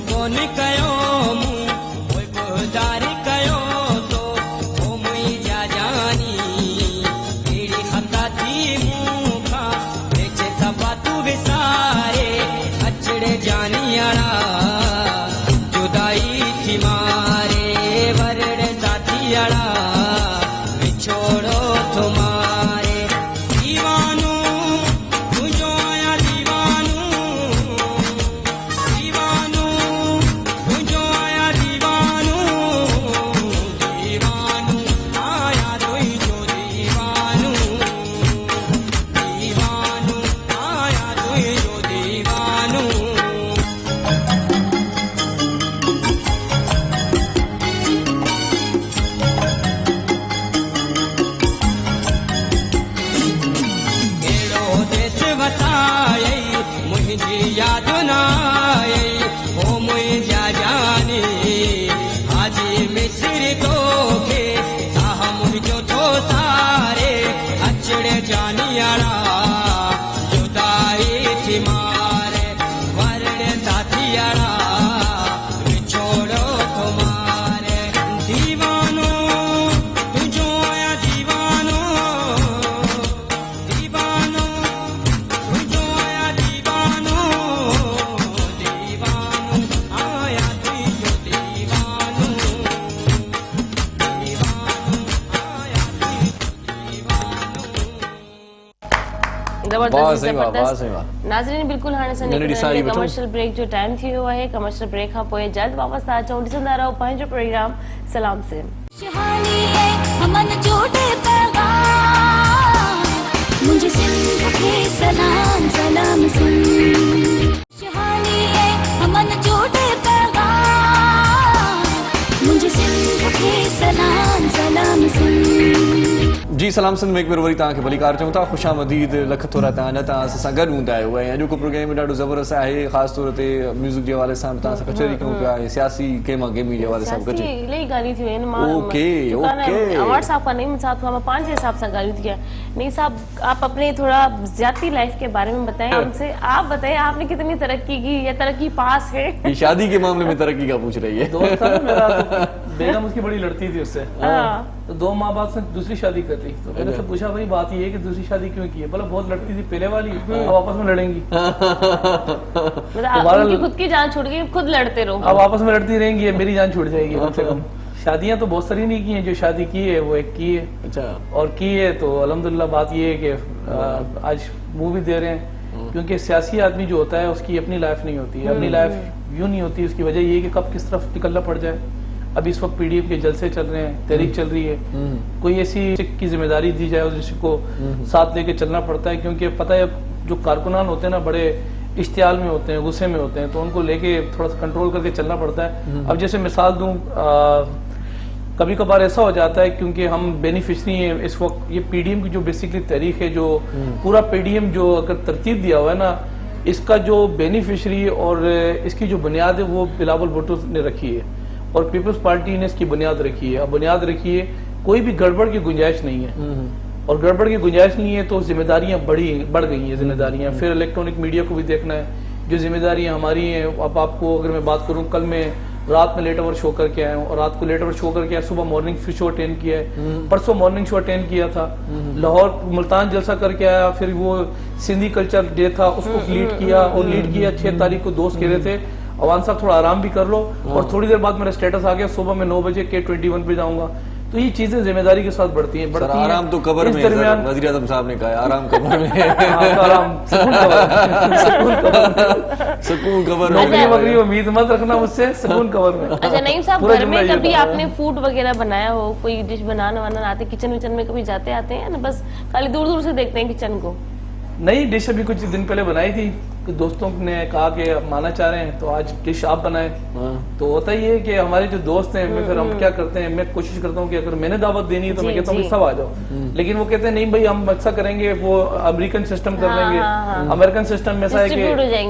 कोन कयो मूं कोई गुज़ारी कयो तो ओ मुंहिंजा जानी अहिड़ी ख़ता थी मूं खां वेझे सफ़ा तूं विसारे अचड़ जानी आड़ा जुदाई थी मारे वरड़ साथी आड़ा विछोड़ो थो मारे दीवानू तुंहिंजो आया दीवानू दीवानू तुंहिंजो आया दीवानू दीवानू आया तुंहिंजो दीवानू दीवानू आया तुंहिंजो दीवानू। अहिड़ो देश वसाई मुंहिंजी यादि न आई ओ मुंहिंजा जानी हाजी मिस्र तोखे साह मुंहिंजो थो सारे अचड़ जानी आड़ा जुदाई थी मारे वरड़ साथी आड़ा विछोड़ो थो मारे दीवानो तुझो आया दीवानो दीवानो तुझो आया दीवानो दीवानो आया तुझो दीवानो दीवानो आया जबरदस्त सही वाह, जबरदस्त सही वाह। नाज़रीन बिल्कुल हाणे असां नंढड़ी साई निकिरंदे वठूं। कमर्शियल ब्रेक जो टाइम थी वियो आहे कमर्शियल ब्रेक खां पोइ जल्द वापसि था अचूं ॾिसंदा रहो पंहिंजो प्रोग्राम सलाम सिंध खुशहाली है अमन जोड़े पैगाम मुझे सिंध के सलाम सलाम सिंध खुशहाली है अमन जोड़े पैगाम मुझे सिंध के सलाम सलाम सिंध जी सलाम सिंध में एक बार वरी तव्हांखे भलीकार चऊं था ख़ुशामदीद लख थोरा तव्हां अञा तव्हां असां सां गॾु हूंदा आहियो ऐं अॼोको प्रोग्राम ॾाढो ज़बरदस्त आहे ख़ासि तौर ते म्यूज़िक जे हवाले सां तव्हां सां कचहरी कयूं पिया ऐं सियासी गेमा गेमी जे हवाले सां सियासी कचहरी इलाही ॻाल्हियूं थी वियूं आहिनि ओके, ओके। अवार्ड साहब का नहीं साहब का मैं 5 हिसाब से गालियां थी नहीं साहब आप अपने थोड़ा ज्यादा लाइफ के बारे में बताएं हमसे आप बताएं आपने कितनी तरक्की की या तरक्की पास है ये शादी के मामले में तरक्की का पूछ रही है दोस्त था ना मेरा, तो बेगम उसकी बड़ी लड़ती थी उससे, हाँ। तो 2 माह बाद से दूसरी शादी कर ली। तो मैंने उससे पूछा भाई बात ये है कि दूसरी शादी क्यों की है? बोला बहुत लड़ती थी पहले वाली, अब आपस में लड़ेंगी। मतलब उनकी खुद की जान छूट गई खुद लड़ते रहो अब आपस में लड़ती रहेंगी, मेरी जान छूट जाएगी कम से कम। शादियां तो बहुत सारी नहीं की हैं, जो शादी की है वो एक की है। अच्छा और की है तो अल्हम्दुलिल्लाह बात ये है कि आज मूवी दे रहे हैं, क्योंकि सियासी आदमी जो होता है उसकी अपनी लाइफ नहीं होती है, अपनी लाइफ यूं नहीं होती। उसकी वजह ये है कि कब किस तरफ निकलना पड़ जाए। अभी इस वक्त पीडीएफ के जलसे चल रहे हैं, तहरीक चल रही है, कोई ऐसी की जिम्मेदारी दी जाए जिसको साथ लेके चलना पड़ता है, क्योंकि पता है जो कारकुनान होते हैं ना बड़े इश्तियाल में होते हैं, गुस्से में होते हैं, तो उनको लेके थोड़ा सा कंट्रोल करके चलना पड़ता है। अब जैसे मिसाल दूं, कभी कभार ऐसा हो जाता है क्योंकि हम बेनिफिशरी हैं इस वक्त, ये पीडीएम की जो बेसिकली तहरीक है, जो पूरा पीडीएम जो अगर तरतीब दिया हुआ है ना, इसका जो बेनिफिशरी और इसकी जो बुनियाद है वो बिलावल भुट्टो ने रखी है और पीपल्स पार्टी ने इसकी बुनियाद रखी है। अब बुनियाद रखी है, कोई भी गड़बड़ की गुंजाइश नहीं है, और गड़बड़ की गुंजाइश नहीं है तो जिम्मेदारियां बढ़ गई हैं जिम्मेदारियां। फिर इलेक्ट्रॉनिक मीडिया को भी देखना है, जो जिम्मेदारियां हमारी हैं। अब आपको अगर मैं बात करूं, कल मैं रात में लेट आवर शो करके आया हूँ, और रात को लेट आवर शो करके आया, सुबह मॉर्निंग शो अटेंड किया है, परसों मॉर्निंग शो अटेंड किया था, लाहौर मुल्तान जलसा करके आया, फिर वो सिंधी कल्चर डे था उसको लीड किया, और लीड किया 6 तारीख को। दोस्त कह रहे थे अवान साहब थोड़ा आराम भी कर लो, और थोड़ी देर बाद मेरा स्टेटस आ गया, सुबह मैं 9 बजे K21 पे जाऊंगा। तो ये चीजें जिम्मेदारी के साथ बढ़ती हैं। आराम तो कब्र में है, वज़ीर आज़म साहब ने कहा आराम कब्र में आराम सुकून कब्र में। नौकरी वगैरह उम्मीद मत रखना मुझसे, सुकून कब्र में। अच्छा नईम साहब, पूरा घर में जुमला ये कभी था। आपने फूड वगैरह बनाया हो, कोई डिश बनाना वाना आते, किचन विचन में कभी जाते आते हैं ना, बस खाली दूर दूर से देखते हैं किचन को? नई डिश अभी कुछ दिन पहले बनाई थी, कि दोस्तों ने कहा कि आप माना चाह रहे हैं तो आज डिश आप बनाए। तो होता ही है कि हमारे जो दोस्त हैं, मैं फिर हम क्या करते हैं, मैं कोशिश करता हूँ कि अगर मैंने दावत देनी है तो मैं कहता हूँ सब आ जाओ, लेकिन वो कहते हैं नहीं भाई हम ऐसा करेंगे, वो अमेरिकन सिस्टम कर लेंगे। अमेरिकन सिस्टम में ऐसा है कि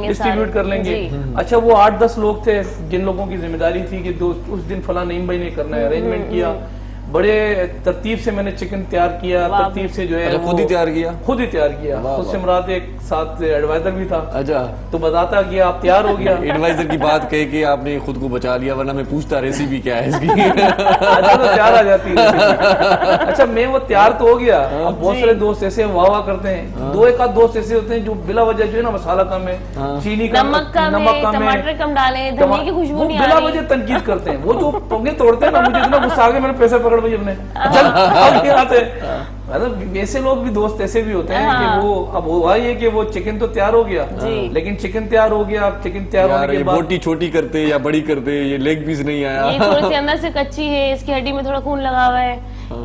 डिस्ट्रीब्यूट कर लेंगे। अच्छा वो 8-10 लोग थे जिन लोगों की जिम्मेदारी थी कि उस दिन फला नईम भाई ने करना है, अरेंजमेंट किया, बड़े तरतीब से मैंने चिकन तैयार किया, तरतीब से जो है खुद ही तैयार किया, खुद ही तैयार किया। खुद से मुराद एक साथ एडवाइजर भी था। अच्छा तो बताता कि आप तैयार हो गया। एडवाइजर की बात कह के आपने खुद को बचा लिया, वरना मैं पूछता रेसिपी क्या है इसकी। अच्छा तो तैयार आ जाती है। अच्छा मैं वो तैयार तो हो गया। अब बहुत सारे दोस्त ऐसे वाह वाह करते हैं, 2-1 दोस्त ऐसे होते हैं जो बिला वजह जो है ना मसाला कम है, चीनी कम, नमक कम है, टमाटर कम डाले, धनिया की खुशबू नहीं आ बिला रही। वजह तनकीद करते हैं। वो जो पंगे तोड़ते हैं ना, मुझे इतना गुस्सा आ गया, मैंने पैसे पकड़ भाई अपने चल अब यहाँ से। मतलब ऐसे लोग भी दोस्त ऐसे भी होते हैं कि वो अब हुआ ये कि वो चिकन तो तैयार हो गया, लेकिन चिकन तैयार हो गया, अब चिकन तैयार होने के बाद बोटी छोटी करते या बड़ी करते, ये लेग पीस नहीं आया, ये थोड़ी सी अंदर से कच्ची है, इसकी हड्डी में थोड़ा खून लगा हुआ है,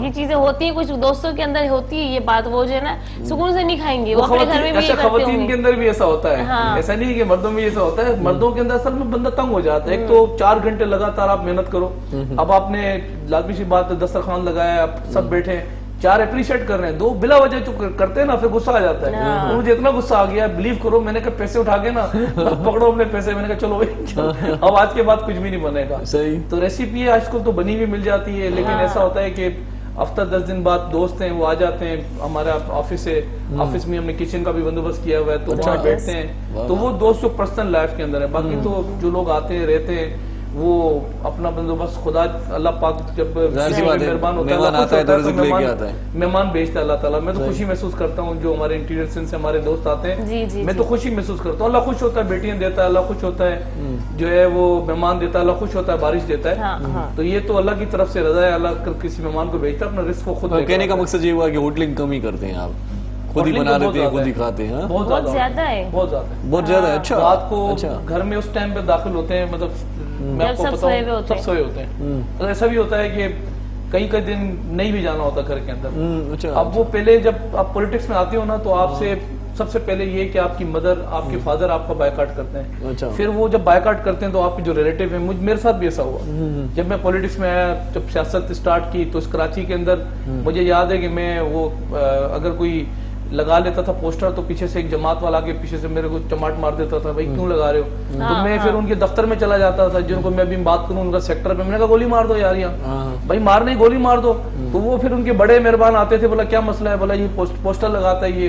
ये चीजें होती है, कुछ दोस्तों के अंदर होती है ये बात। वो जो है ना सुकून से नहीं खाएंगे, वो अपने घर में भी ये करते खवातीन होंगे। के अंदर भी ऐसा होता है। ऐसा नहीं है कि मर्दों में ऐसा होता है। मर्दों के अंदर असल में बंदा तंग हो जाता है। एक तो 4 घंटे लगातार आप मेहनत करो, अब आपने लाजमी सी बात दस्तरखान लगाया, सब बैठे 4 अप्रिशिएट कर रहे हैं, 2 बिला वजह जो करते हैं ना, फिर गुस्सा आ जाता है। मुझे इतना गुस्सा आ गया, बिलीव करो, मैंने कहा पैसे उठा के ना पकड़ो अपने पैसे, मैंने कहा चलो भाई अब आज के बाद कुछ भी नहीं बनेगा। सही। तो रेसिपी आजकल तो बनी हुई मिल जाती है, लेकिन ऐसा होता है कि हफ्ता 10 दिन बाद दोस्त हैं वो आ जाते हैं, हमारा ऑफिस है, ऑफिस में हमने किचन का भी बंदोबस्त किया हुआ है, तो वहाँ बैठते हैं। तो वो दोस्त जो पर्सनल लाइफ के अंदर है, बाकी तो जो लोग आते हैं रहते हैं वो अपना बंदोबस्त खुदा अल्लाह पाक जब मेहरबान होता है, मेहमान भेजता है अल्लाह ताला। मैं तो खुशी महसूस करता हूँ जो हमारे इंटीरियर से हमारे दोस्त आते हैं, मैं तो खुशी महसूस करता हूँ। अल्लाह खुश होता है, बेटियां देता है, अल्लाह खुश होता है, जो है वो मेहमान देता है, अल्लाह खुश होता है, बारिश देता है। तो ये तो अल्लाह की तरफ से रजा है, अल्लाह किसी मेहमान को भेजता है, अपना रिस्क को खुद। कहने का मकसद ये हुआ कि होटलिंग कम ही करते हैं आप, खुद ही Bottling बना तो बहुत लेते हैं, खुद ही ज्यादा खाते हैं। हाँ? बहुत बहुत ज्यादा ज्यादा है। बहुत ज्यादा है। बहुत ज्यादा है। अच्छा रात को अच्छा। घर में उस टाइम पे दाखिल होते हैं, मतलब मैं जब आपको सब सोए हुए बताऊं होते सब हैं। सोए होते हैं। तो ऐसा भी होता है कि कई कई दिन नहीं भी जाना होता घर के अंदर। अच्छा। अब वो पहले जब आप पॉलिटिक्स में आते हो ना, तो आपसे सबसे पहले ये कि आपकी मदर, आपके फादर आपका बायकाट करते हैं। अच्छा। फिर वो जब बायकाट करते हैं तो आपके जो रिलेटिव है, मेरे साथ भी ऐसा हुआ। जब मैं पॉलिटिक्स में आया, जब सियासत स्टार्ट की, तो इस कराची के अंदर मुझे याद है कि मैं वो अगर कोई लगा लेता था पोस्टर, तो पीछे से एक जमात वाला के पीछे से मेरे को चमाट मार देता था, भाई क्यों लगा रहे हो। तो मैं फिर उनके दफ्तर में चला जाता था, जिनको मैं अभी बात करूं उनका सेक्टर पे, मैंने कहा गोली मार दो यार यहाँ, भाई मार नहीं गोली मार दो। तो वो फिर उनके बड़े मेहरबान आते थे, बोला क्या मसला है, बोला ये पोस्टर लगाता है ये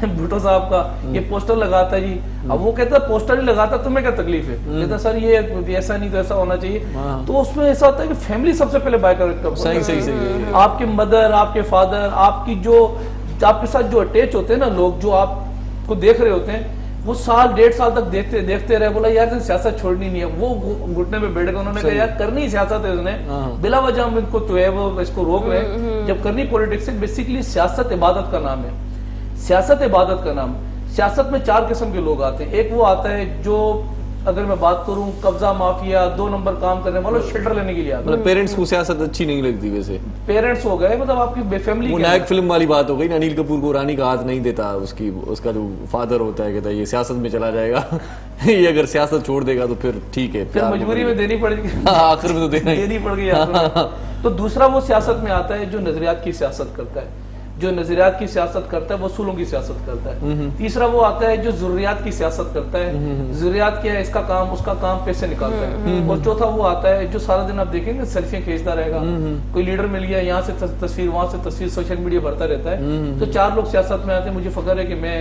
भुट्टो साहब का, ये पोस्टर लगाता है जी। अब वो कहता है पोस्टर ही लगाता, तुम्हें क्या तकलीफ है। कहता सर ये ऐसा नहीं तो ऐसा होना चाहिए। तो उसमें ऐसा होता है कि फैमिली सबसे पहले बायकॉट। सही सही सही। आपके मदर, आपके फादर, आपकी जो आपके साथ जो अटैच होते हैं ना लोग, जो आपको देख रहे होते हैं, वो साल 1.5 साल तक देखते देखते रहे। बोला यार सियासत छोड़नी नहीं है। वो घुटने पे बैठ गए, उन्होंने कहा यार करनी सियासत है, उसने बिला वजह हम इनको जो है वो इसको रोक रहे हैं। जब करनी पॉलिटिक्स है, बेसिकली सियासत इबादत का नाम है। सियासत इबादत का नाम। सियासत में 4 किस्म के लोग आते हैं। एक वो आता है जो, अगर मैं बात करूं, कब्जा माफिया, 2 नंबर काम करने वालों, शेल्टर लेने के लिए आता है। मतलब पेरेंट्स को सियासत अच्छी नहीं लगती वैसे। पेरेंट्स हो गए, मतलब आपकी फैमिली वो नायक फिल्म वाली बात हो गई ना, अनिल कपूर को रानी का हाथ नहीं देता, उसका जो फादर होता है कहता है ये सियासत में चला जाएगा ये अगर सियासत छोड़ देगा तो फिर ठीक है, फिर मजबूरी में देनी पड़ेगी। आखिर में तो देना ही। देनी पड़ गई। तो दूसरा वो सियासत में आता है जो नजरियात की सियासत करता है। जो नजरियात की सियासत करता है, वसूलों की सियासत करता है। तीसरा वो आता है जो जरूरियात की सियासत करता है। जरूरियात क्या है, इसका काम उसका काम, पैसे निकालता है। और चौथा वो आता है जो सारा दिन आप देखेंगे सेल्फियां खींचता रहेगा। कोई लीडर मिल गया, यहाँ से तस्वीर, वहां से तस्वीर, सोशल मीडिया भरता रहता है। तो 4 लोग सियासत में आते हैं। मुझे फख्र है कि मैं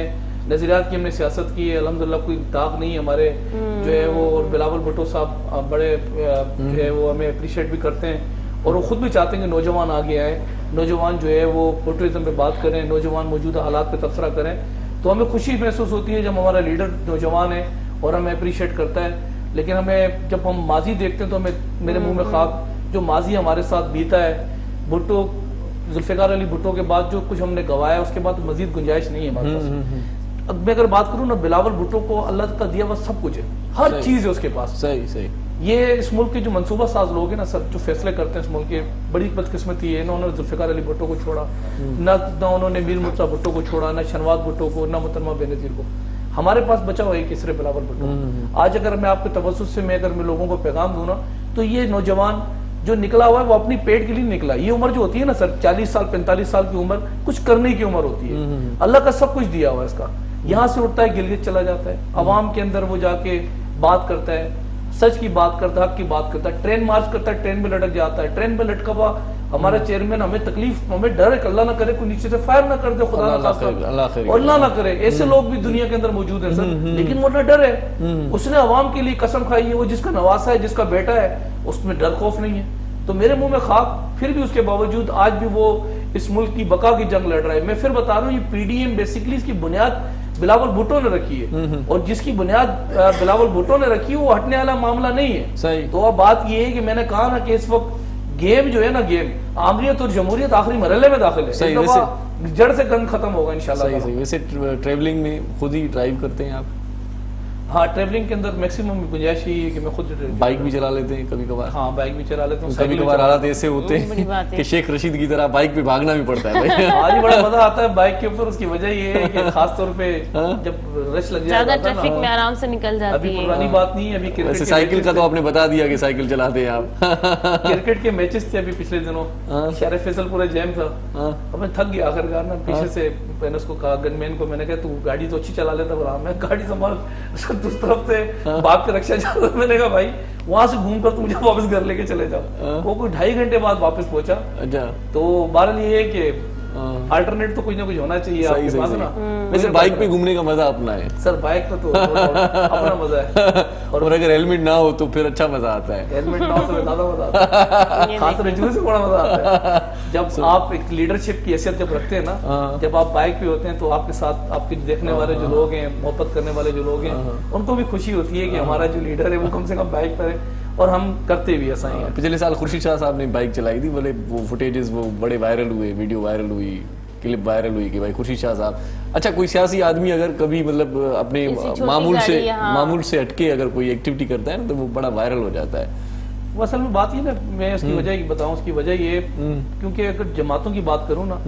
नजरियात की हमने सियासत की है, अल्हम्दुलिल्लाह कोई दाग नहीं है हमारे जो है वो। और बिलावल भुट्टो साहब बड़े जो है वो हमें अप्रिशिएट भी करते हैं, और वो खुद भी चाहते हैं कि नौजवान आगे आए, नौजवान जो है वो पोर्ट्रेजम पे बात करें, नौजवान मौजूदा हालात पे तबसरा करें। तो हमें खुशी महसूस होती है जब हमारा लीडर नौजवान है और हमें अप्रिशिएट करता है। लेकिन हमें जब हम माजी देखते हैं तो हमें, मेरे मुंह में खाक, जो माजी हमारे साथ बीता है, भुट्टो, जुल्फिकार अली भुट्टो के बाद जो कुछ हमने गवाया, उसके बाद मजीद गुंजाइश नहीं है हमारे पास। अब मैं अगर बात करूँ ना, बिलावल भुट्टो को अल्लाह का दिया हुआ सब कुछ है, हर चीज है उसके पास। सही सही। ये इस मुल्क के जो मनसूबा साज लोग हैं ना सर, जो फैसले करते हैं इस मुल्क के, बड़ी बदकिस्मती है ना उन्होंने जुल्फिकार अली भुट्टो को छोड़ा, ना उन्होंने मीर मुर्तज़ा भुट्टो को छोड़ा, ना शनवाज भुट्टो को, ना मुहतरमा बेनज़ीर को। हमारे पास बचा हुआ है किसरे बिलावल भुट्टो। आज अगर मैं आपके तवज्जुह से मैं अगर मैं लोगों को पैगाम दूं ना, तो ये नौजवान जो निकला हुआ है वो अपनी पेट के लिए निकला। ये उम्र जो होती है ना सर, 40 साल 45 साल की उम्र, कुछ करने की उम्र होती है। अल्लाह का सब कुछ दिया हुआ है इसका। यहाँ से उठता है, गिलगित चला जाता है, अवाम के अंदर वो जाके बात करता है, सच की बात करता है, हक की बात करता है। ट्रेन मार्च करता है, ट्रेन में लटक जाता है, ट्रेन में लटका हुआ हमारा चेयरमैन, हमें तकलीफ, हमें डर है कि अल्लाह ना करे कोई नीचे से फायर ना कर दे, खुदा ना खास्ता, अल्लाह ना करे। ऐसे लोग भी दुनिया के अंदर मौजूद हैं सर, लेकिन वो ना डर है। उसने अवाम के लिए कसम खाई है, वो जिसका नवासा है, जिसका बेटा है, उसमें डर खौफ नहीं है। तो मेरे मुंह में खाक, फिर भी उसके बावजूद आज भी वो इस मुल्क की बका की जंग लड़ रहा है। मैं फिर बता रहा हूँ, ये पीडीएम बेसिकली इसकी बुनियाद बिलावल भुट्टो ने रखी है, और जिसकी बुनियाद बिलावल भुट्टो ने रखी है वो हटने वाला मामला नहीं है। सही। तो अब बात ये है कि मैंने कहा ना कि इस वक्त गेम जो है ना, गेम आमरीत और जमहूरियत आखिरी मरहले में दाखिल है। सही, जड़ से गंद खत्म होगा इंशाल्लाह। सही सही। वैसे ट्रैवलिंग में खुद ही ड्राइव करते हैं आप? हाँ, ट्रैवलिंग के अंदर मैक्सिमम गुंजाइश ही है कि मैं खुद बाइक भी चला लेते हैं कभी कभार? हाँ, बाइक भी चला लेता हूँ। कभी कभार हालात ऐसे होते हैं कि शेख रशीद की तरह बाइक पे भागना भी पड़ता है भाई। आज बड़ा मजा आता है बाइक के ऊपर। उसकी वजह ये है कि खास तौर पे जब रश लग ज्यादा जाता है ट्रैफिक में आराम से निकल जाती अभी है। पुरानी बात नहीं है। अभी क्रिकेट वैसे साइकिल का तो आपने बता दिया कि साइकिल चलाते हैं आप। क्रिकेट के मैचेस थे अभी पिछले दिनों, शहर फैसल पूरा जैम था। अब मैं थक गया आखिरकार ना, पीछे से मैंने उसको कहा, गनमैन को मैंने कहा तू गाड़ी तो अच्छी चला लेता, बोला मैं गाड़ी संभाल। दूसरी तरफ से भाग के रक्षा जा रहा, मैंने कहा भाई वहां से घूम कर तुम मुझे वापस घर लेके चले जाओ। वो कोई 2.5 घंटे बाद वापस पहुंचा। अच्छा। तो बहरहाल ये है कि अल्टरनेट तो कुछ ना कुछ होना चाहिए आपके पास ना। वैसे बाइक पे घूमने का मजा अपना है सर, बाइक का तो अपना मजा है। और अगर हेलमेट ना हो तो फिर अच्छा मजा आता है। हेलमेट ना हो तो ज्यादा मजा आता है, खास रजू से बड़ा मजा आता है। जब आप एक लीडरशिप की हैसियत जब रखते हैं ना, जब आप बाइक पे होते हैं तो आपके साथ आपके देखने वाले जो लोग हैं, मोहब्बत करने वाले जो लोग हैं, उनको भी खुशी होती है कि हमारा जो लीडर है वो कम से कम बाइक पर है, और हम करते भी ऐसा ही है। पिछले साल खुर्शीद शाह साहब ने बाइक चलाई थी, बोले वो फुटेजेस वो बड़े वायरल हुए, वीडियो वायरल हुई। क्लिप वायरल हुई कि भाई खुर्शीद शाह साहब, अच्छा कोई सियासी आदमी अगर कभी मतलब अपने छोटी मामूल से हटके अगर कोई एक्टिविटी करता है ना तो वो बड़ा वायरल हो जाता है। वो असल में बात ये ना, मैं उसकी वजह बताऊं, उसकी वजह ये क्योंकि अगर जमातों की बात करूं ना,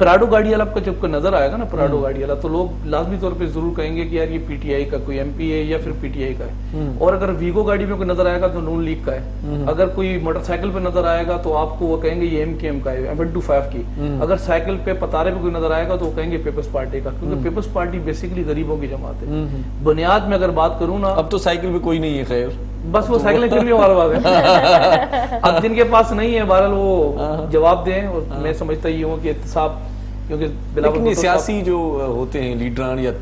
पराडो गाड़ी वाला आपको जब नजर आएगा ना, पराडो गाड़ी वाला, तो लोग लाजमी तौर पे जरूर कहेंगे कि यार ये पीटीआई का कोई एमपी है या फिर पीटीआई का है। और अगर वीगो गाड़ी में कोई नजर आएगा तो नून लीग का है। अगर कोई मोटरसाइकिल पे नजर आएगा तो आपको वो कहेंगे ये एमकेएम का है, M25 की। अगर साइकिल पे पतारे पे कोई नजर आएगा तो वो कहेंगे पीपल्स पार्टी का, क्योंकि पीपल्स पार्टी बेसिकली गरीबों की जमात है। बुनियाद में अगर बात करूँ ना, अब तो साइकिल पे कोई नहीं है खैर, बस वो साइकिल चल रही है। अब जिनके पास नहीं है बहरहाल वो जवाब दें, और मैं समझता ये हूँ कि एहतसाब, क्योंकि लेकिन सियासी जो होते हैं लीडरान या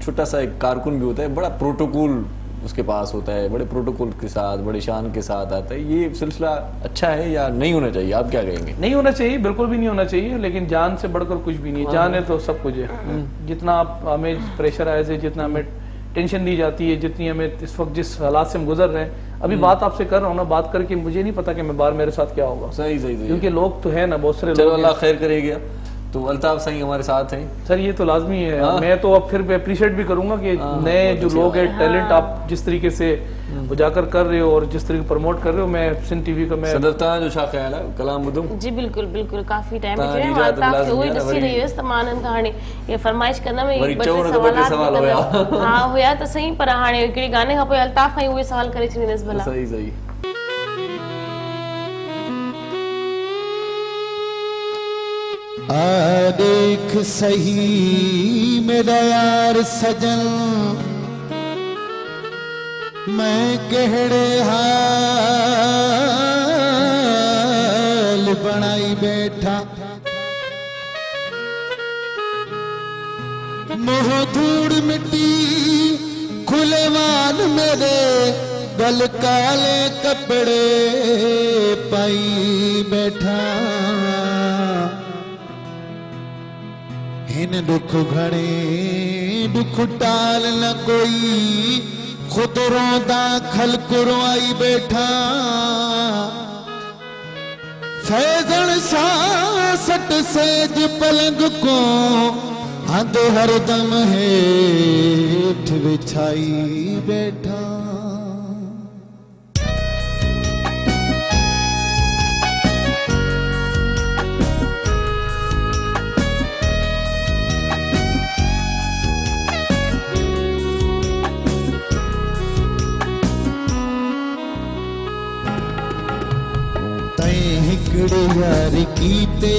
छोटा सा एक कारकुन भी होता है, बड़ा प्रोटोकॉल उसके पास होता है, बड़े प्रोटोकॉल के साथ, बड़े शान के साथ आता है। ये सिलसिला अच्छा है या नहीं होना चाहिए, आप क्या कहेंगे? नहीं होना चाहिए, बिल्कुल भी नहीं होना चाहिए, लेकिन जान से बढ़कर कुछ भी नहीं है। जान है तो सब कुछ है। जितना आप हमें प्रेशराइज है, जितना हमें टेंशन दी जाती है, जितनी हमें इस वक्त जिस हालात से हम गुजर रहे हैं, अभी बात आपसे कर रहा हूँ ना, बात करके मुझे नहीं पता कि मैं बाहर मेरे साथ क्या होगा। सही, क्योंकि लोग तो है ना, बहुत सारे लोग। लोग, अल्लाह खैर करेगा। तो अल्ताफ साईं हमारे साथ हैं सर, ये तो लाजमी है। मैं तो अब फिर अप्रिशिएट भी करूंगा कि नए जो लोग हैं, टैलेंट आप जिस तरीके से उजागर कर रहे हो और जिस तरीके प्रमोट कर रहे हो, मैं सिंध टीवी का मैं सदरता जो छा ख्याल है कलाम बुदुम जी बिल्कुल बिल्कुल काफी टाइम में जो है अल्ताफ उही ॾिसी रही हुयसि त मां उन्हनि खां हाणे ये फरमाइश कंदमि, ॿ टे सवाल हुया हा हुया त सही, पर हाणे हिकिड़े गाने खां पोइ अल्ताफ खां ई उहे सवाल करे छॾींदसि भला। सही देख सही मेरा यार सजन, मैं केड़े हाल बनाई बैठा, मोह धूड़ मिट्टी खुले वाल मेरे, गल काले कपड़े पाई बैठा, इन दुख घणे दुख टाल न कोई, खुद रोंदा खल्क रोई बैठा, फैजन सासट सेज पलंग को हद हरदम हेठ बिछाई बैठा। यार कीते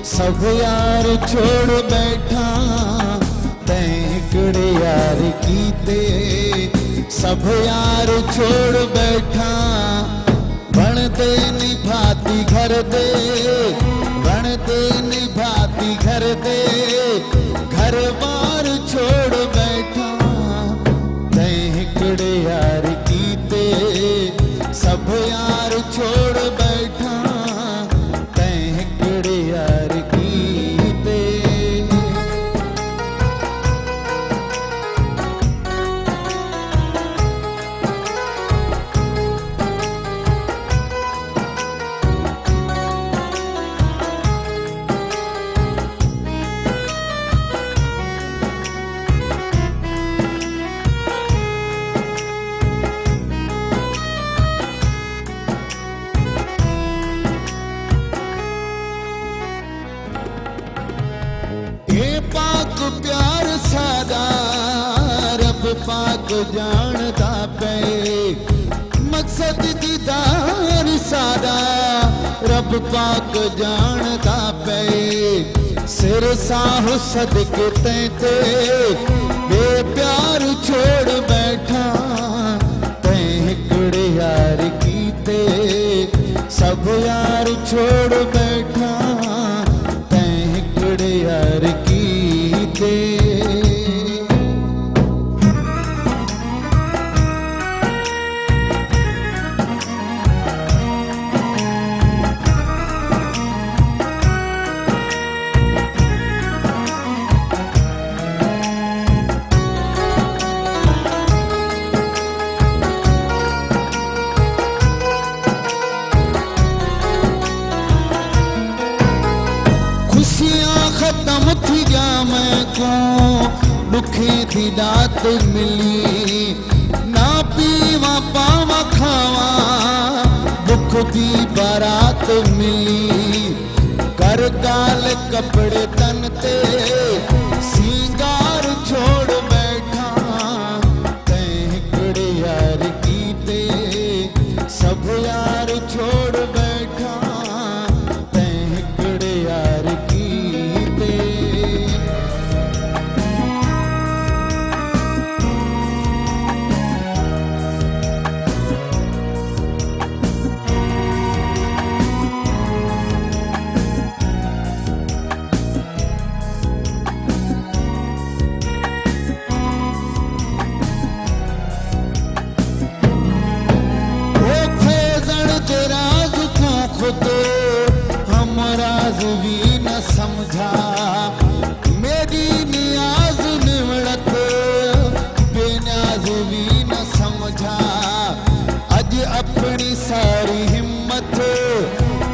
सब यार छोड़ बैठा, तैकड़े यार कीते सब यार छोड़ बैठा, बनते निभाती घर दे, बनते निभाती घर दे, घर बार छोड़ बैठा, तैकड़े यार कीते सब यार छोड़ बैठा, तैकड़े यार कीते। प्यार सादा रब पाक जानदा पे, मकसद दीदार सादा रब पाक जानदा पे, सिर साह सदके तैते बेप्यार छोड़ बैठा, तैकड़े यार कीते सब यार छोड़ बैठा, तैकड़े यार कीते। को दुखे थी दात मिली ना पीवा पावा खावा दुख दी बारात मिली कर काल कपड़े तन ते सिंगार छोड़ बैठा तैं यार कीते सब यार छोड़ बैठा तैं यार कीते खुद हम राज भी न समझा मेरी नियाज निवड़त बेनियाज भी न समझा अज अपनी सारी हिम्मत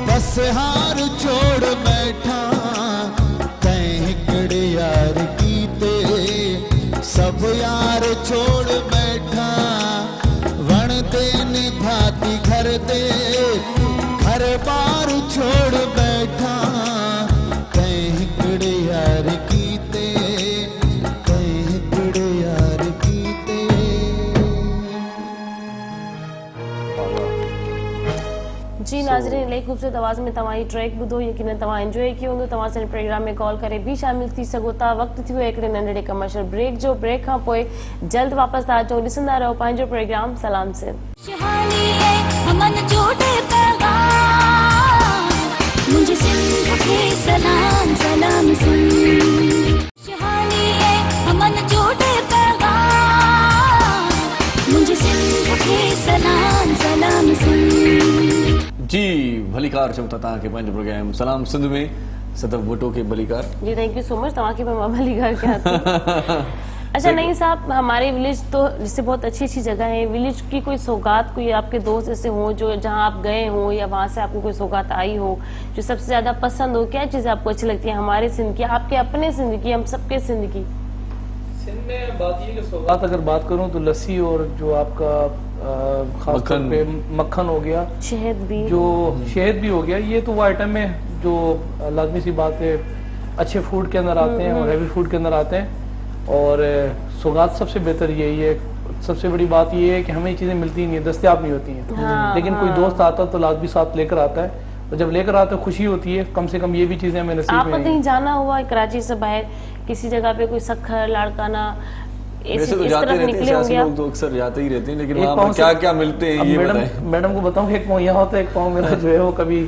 बस हार छोड़ बैठा तैं हिकड़े यार कीते सब यार छोड़ बैठा वण दे निभाती घर दे घर बार छोड़ बैठा तैं हिकड़े यार कीते तैं हिकड़े यार कीते जी नाज़रीन इलाही ख़ूबसूरत आवाज़ में तव्हां ट्रैक ॿुधो यकीनन तव्हां एंजॉय कयो हूंदो तव्हां असांजे प्रोग्राम में कॉल करे भी शामिल थी सघो था वक़्तु थी वियो हिकिड़े नंढड़े कमर्शियल ब्रेक जो ब्रेक खां पोइ जल्द वापसि था अचूं ॾिसंदा रहो पंहिंजो प्रोग्राम सलाम सिंध खुशहाली है अमन जोड़े पैगाम मुझे सिंध के सलाम सलाम सिंध खुशहाली है अमन जोड़े पैगाम मुझे सिंध के सलाम सलाम सिंध जी भलीकार चऊं था तव्हांखे पंहिंजो प्रोग्राम सलाम सिंध में सदफ भुट्टो के भलीकार जी थैंक यू सो मच तव्हांखे मां भलीकार कयां थी अच्छा नहीं साहब हमारे विलेज तो जैसे बहुत अच्छी अच्छी जगह है विलेज की कोई सौगात कोई आपके दोस्त ऐसे हो जो जहां आप गए हो या वहां से आपको कोई सौगात आई हो जो सबसे ज्यादा पसंद हो क्या चीज़ आपको अच्छी लगती है हमारे सिंध की आपके अपने सिंध की हम सबके सिंध की सिंध में बात ये कि सौगात अगर बात करूं तो लस्सी और जो आपका खास तौर पे मक्खन हो गया शहद भी जो शहद भी हो गया ये तो वो आइटम है जो लाजमी सी बात है अच्छे फूड के अंदर आते हैं और हैवी फूड के अंदर आते हैं और सौगात सबसे बेहतर यही है सबसे बड़ी बात ये है कि हमें ये चीज़ें मिलती नहीं है दस्तयाब नहीं होती हैं लेकिन कोई दोस्त आता तो लाजमी साथ लेकर आता है और जब लेकर आता है खुशी होती है कम से कम ये भी चीज़ें हमें नसीब आपको कहीं जाना हुआ कराची से बाहर किसी जगह पे कोई सखर लाड़काना वैसे तो जाते रहते हैं सियासी लोग तो अक्सर जाते ही रहते हैं लेकिन वहाँ पर क्या क्या मिलते हैं ये बताएं मैडम को बताऊं एक पाँव यहाँ होता है एक पाँव मेरा जो है वो कभी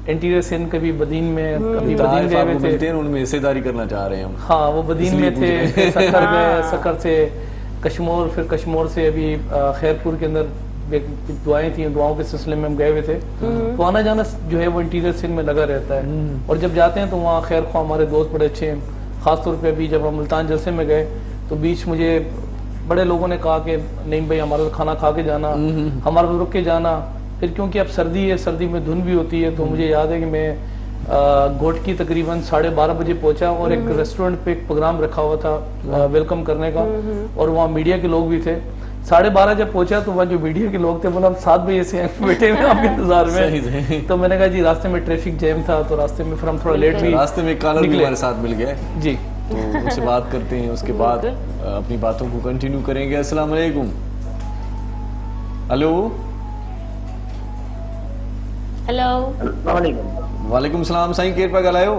इंटीरियर सिंध कभी बदीन में कभी बदीन गए हुए थे उनमें हिस्सेदारी करना चाह रहे हैं हम हाँ वो बदीन में थे सखर गए सखर से कश्मोर फिर कश्मोर से अभी खैरपुर के अंदर दुआएं थी दुआओं के सिलसिले में हम गए हुए थे तो आना जाना जो है वो इंटीरियर सिंध में लगा रहता है और जब जाते हैं तो वहाँ खैर ख्वाह हमारे दोस्त बड़े अच्छे हैं खासतौर पे अभी जब हम मुल्तान जलसे में गए तो बीच मुझे बड़े लोगों ने कहा कि नहीं भाई हमारा खाना खा के जाना हमारा रुक के जाना फिर क्योंकि अब सर्दी है सर्दी में धुंध भी होती है तो मुझे याद है कि मैं घोट की तकरीबन 12:30 बजे पहुंचा और एक रेस्टोरेंट पे एक प्रोग्राम रखा हुआ था वेलकम करने का और वहाँ मीडिया के लोग भी थे 12:30 जब पहुंचा तो वहाँ जो मीडिया के लोग थे बोला हम 7 बजे से बैठे हुए आपके इंतजार में तो मैंने कहा जी रास्ते में ट्रैफिक जैम था तो रास्ते में फिर हम थोड़ा लेट भी रास्ते में कालर भी हमारे साथ मिल गया जी तो उनसे बात करते हैं उसके बाद अपनी बातों को कंटिन्यू करेंगे अस्सलाम वालेकुम हेलो हेलो वालेकुम सलाम साईं केर पिया ॻाल्हायो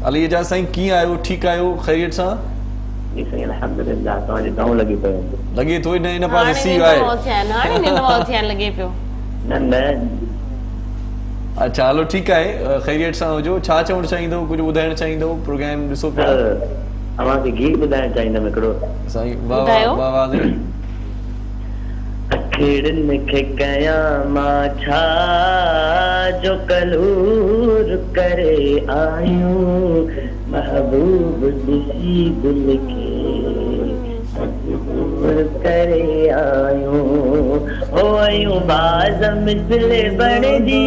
अली एजाज साईं कीअं आहियो ठीकु आहियो ख़ैरियत सां लॻे थो इन पासे सी आहे अच्छा हलो ठीकु आहे ख़ैरियत सां हुजो छा चवणु चाहींदव कुझु ॿुधाइणु चाहींदव प्रोग्राम ॾिसो पिया गीत ॿुधाइणु चाहींदुमि हिकिड़ो साईं वाह अखिड़नि खे कयां मां छा जो कलूर करे आयूं महबूब ॾिसी दिल खे मजबूर करे आयूं हो आयूं बाज़ मिसले बणदी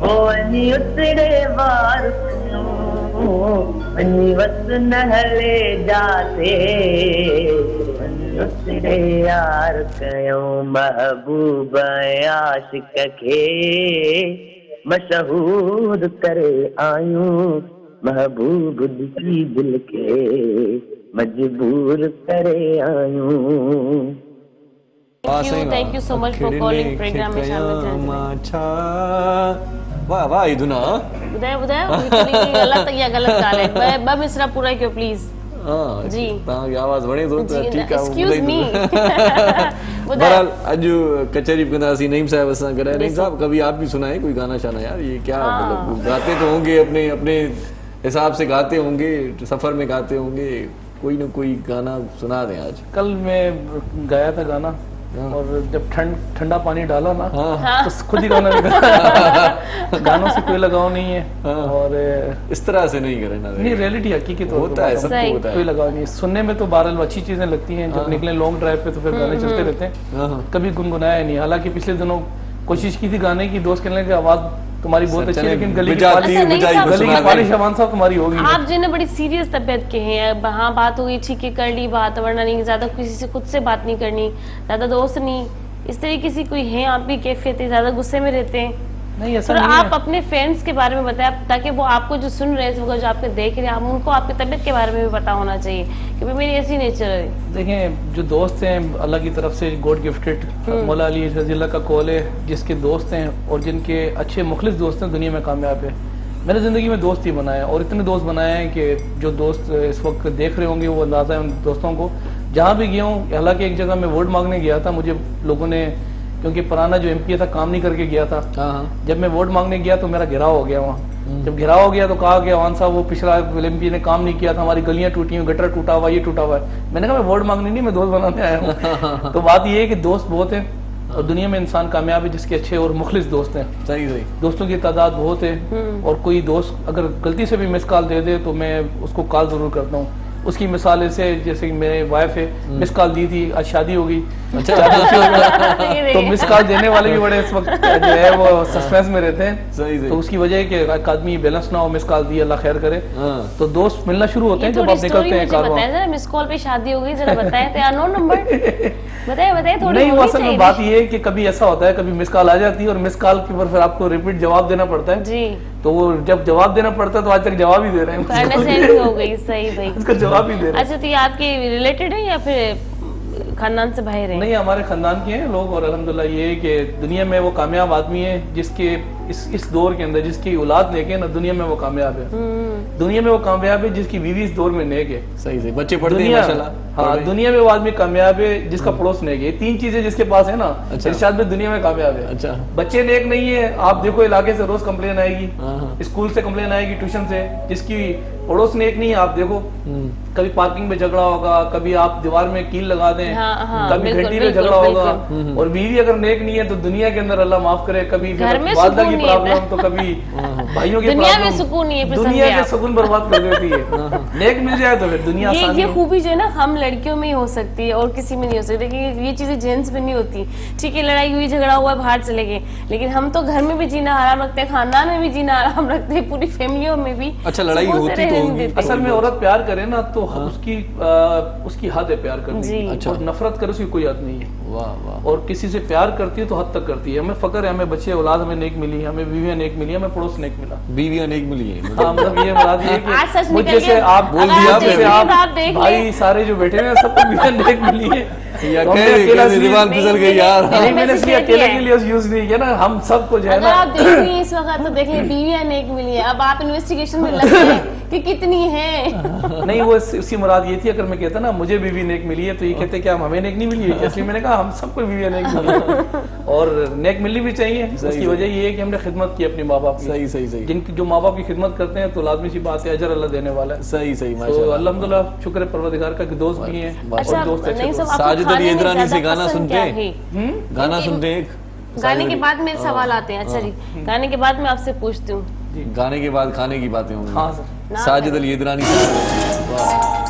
हो वञी उतरे वार वञी वस न हले जाते उसरे यार कयूं महबूब आशिक खे मशहूर करे आयूं महबूब दी दिल के मजबूर करे आयूं। Thank you so much for calling programme में शामिल थियण। वाह वाह ई धुना ॿुधायो गलत या गलत ॻाल्हि आहे। ॿ मिसरा पूरा कयो प्लीज। हाँ जी तव्हांजी आवाज़ वणे थो त ठीकु आहे एक्सक्यूज मी। बहरहाल अॼु कचहरी बि कंदासीं नईम साहब सां गॾु। नईम साहब कभी आप भी सुनाए कोई गाना शाना यार, ये क्या मतलब गाते तो होंगे अपने अपने हिसाब से गाते होंगे, सफर में गाते होंगे, कोई ना कोई गाना सुना दें आज। कल मैं गाया था गाना और जब ठंडा पानी डाला ना तो खुद ही गाना निकला। गानों से कोई लगाव नहीं है और इस तरह से नहीं करें ना, नहीं रियलिटी हकीकी तो होता है, सबको होता है, कोई लगाव नहीं है। सुनने में तो बहरहाल अच्छी चीजें लगती हैं, जब निकले लॉन्ग ड्राइव पे तो फिर गाने चलते रहते हैं, कभी गुनगुनाया नहीं। हालांकि पिछले दिनों कोशिश की थी गाने की, दोस्त कहने लगे आवाज तुम्हारी बहुत अच्छी है लेकिन गली की बारिश अमान साहब तुम्हारी होगी। आप जो ना बड़ी सीरियस तबीयत के हैं, हाँ बात हुई ठीक है कर ली बात, वरना नहीं ज्यादा किसी से खुद से बात नहीं करनी, ज्यादा दोस्त नहीं, इस तरीके की कोई है आपकी कैफियत है, ज्यादा गुस्से में रहते हैं? नहीं ऐसा तो नहीं आप है। अपने फ्रेंड्स के बारे में बताएं ताकि वो आपको जो सुन रहे हैं, जो आपको देख रहे हैं, आप उनको आपकी तबीयत के बारे में भी पता होना चाहिए कि भाई मेरी ऐसी नेचर है। देखें जो दोस्त हैं अल्लाह की तरफ से गॉड गिफ्टेड, मौला अली रज़ियल्लाह का कौल है, जिसके दोस्त हैं और जिनके अच्छे मुखलिस दोस्त हैं दुनिया में कामयाब है। मैंने ज़िंदगी में दोस्त ही बनाए और इतने दोस्त बनाए हैं कि जो दोस्त इस वक्त देख रहे होंगे वो अंदाज़ा है उन दोस्तों को। जहाँ भी गया हूँ, हालांकि एक जगह मैं वोट मांगने गया था, मुझे लोगों ने, क्योंकि पुराना जो एमपी था काम नहीं करके गया था, जब मैं वोट मांगने गया तो मेरा घिराव हो गया वहाँ। जब घिराव हो गया तो कहा कि अवान साहब वो पिछला एमपी ने काम नहीं किया था, हमारी गलियां टूटी हुई, गटर टूटा हुआ, ये टूटा हुआ है। मैंने कहा मैं वोट मांगने नहीं, मैं दोस्त बनाने आया हूँ। तो बात ये है कि दोस्त बहुत है और दुनिया में इंसान कामयाब है जिसके अच्छे और मुखलिस दोस्त हैं। सही सही दोस्तों की तादाद बहुत है और कोई दोस्त अगर गलती से भी मिस कॉल दे दे तो मैं उसको कॉल जरूर करता हूँ। उसकी मिसाल ऐसे जैसे कि मेरे वाइफ है, मिस कॉल दी थी, आज शादी हो गई, तो मिस कॉल देने वाले भी बड़े इस वक्त जो है वो सस्पेंस में रहते हैं। सही तो उसकी वजह है कि एक आदमी बैलेंस ना हो, मिस कॉल दी, अल्लाह खैर करे। तो दोस्त मिलना शुरू होते हैं जब आप निकलते हैं कारवां। मिस कॉल पे शादी हो गई, जरा बताएं तो यार, नो नंबर बताए थोड़ी। नहीं, वो असल में बात ये है कि कभी ऐसा होता है, कभी मिस कॉल आ जाती है और मिस कॉल के ऊपर फिर आपको रिपीट जवाब देना पड़ता है जी। तो वो जब जवाब देना पड़ता है तो आज तक जवाब ही दे रहे हैं, अंडरस्टैंडिंग हो गई। सही सही, उसका जवाब ही दे रहे हैं। अच्छा तो ये आपके रिलेटेड है या फिर खानदान से बाहर है? नहीं, हमारे खानदान के हैं लोग और अल्हम्दुलिल्लाह ये है कि दुनिया में वो कामयाब आदमी है जिसके इस दौर के अंदर जिसकी औलाद नेक है ना, दुनिया में वो कामयाब है। दुनिया में वो कामयाब है जिसकी बीवी इस दौर में नेक है। सही सही, बच्चे पढ़ते हैं माशाल्लाह। हाँ, दुनिया में वो आदमी कामयाब है जिसका पड़ोस नेक है। तीन चीजें जिसके पास है ना, इरशाद में दुनिया में कामयाब है। अच्छा, बच्चे नेक नहीं है, आप देखो इलाके से रोज कंप्लेन आएगी, स्कूल से कंप्लेन आएगी, ट्यूशन से। जिसकी पड़ोस नेक नहीं है, आप देखो कभी पार्किंग में झगड़ा होगा, कभी आप दीवार में कील लगा दें, कभी घंटी में झगड़ा होगा। और बीवी अगर नेक नहीं है तो दुनिया के अंदर अल्लाह माफ करे, कभी वालदा की प्रॉब्लम तो कभी भाइयों की दुनिया में प्रॉब्लम, सुकून नहीं है, दुनिया के सुकून बर्बाद कर देती है। नेक मिल जाए तो फिर दुनिया आसान ये है। खूबी जो है ना हम लड़कियों में ही हो सकती है और किसी में नहीं हो सकती, लेकिन ये चीजें जेंट्स में नहीं होती। ठीक है, लड़ाई हुई, झगड़ा हुआ, बाहर चले गए, लेकिन हम तो घर में भी जीना आराम रखते हैं, खानदान में भी जीना आराम रखते हैं, पूरी फैमिलियों में भी। अच्छा, लड़ाई होती तो होगी। असल में औरत प्यार करे ना तो उसकी हद है प्यार करने की। अच्छा। और नफरत करे उसकी कोई हद नहीं है। वाह वाह। और किसी से प्यार करती है तो हद तक करती है। हमें फक्र है, हमें बच्चे औलाद हमें नेक मिली, हमें बीवियां नेक मिली, हमें पड़ोस नेक मिला। बीवियां नेक मिली है, हाँ, मतलब ये मुराद ये आज सच कि निकल मुझे से गया। आप बोल अगर दिया, आप जैसे देख आप लें तो आप देख लें। भाई सारे जो बैठे हैं सबको बीवियां नेक मिली है। या तो हमने कैसे अकेला कैसे इसलिए- दीवार फिसल गई यार। नहीं, मैंने इसलिए अकेले के लिए यूज नहीं किया ना, हम सबको जो है अगर ना। आप देख रही हैं इस वक्त तो देख लें बीवियां नेक मिली है। अब आप इन्वेस्टिगेशन में लगे हैं कि कितनी है। नहीं, वो उसकी मुराद ये थी, अगर मैं कहता ना मुझे बीवी नेक मिली है तो ये कहते क्या हमें नेक नहीं मिली है, इसलिए मैंने कहा हम सबको बीवी नेक मिली है और नेक मिलनी भी चाहिए। उसकी वजह ये है कि हमने खिदमत की अपने माँ बाप की। सही सही सही, जिनकी जो माँ बाप की खिदमत करते हैं तो लाजमी सी बात है अजर अल्लाह देने वाला है। सही सही, तो माशाल्लाह। अल्हम्दुलिल्लाह शुक्र है परवरदिगार का कि दोस्त भी हैं और अच्छा, दोस्त अच्छे नहीं दोस्त। सब आपको साजिद अली खाने में इदरानी से ज्यादा गाना पसंद सुनते क्या हैं? है? गाना सुनते हैं एक गाने के बाद मेरे सवाल आते हैं। अच्छा जी, गाने के बाद मैं आपसे पूछती हूँ। गाने के बाद खाने की बातें होंगी। हाँ सर। साजिद अली इदरानी। वाह।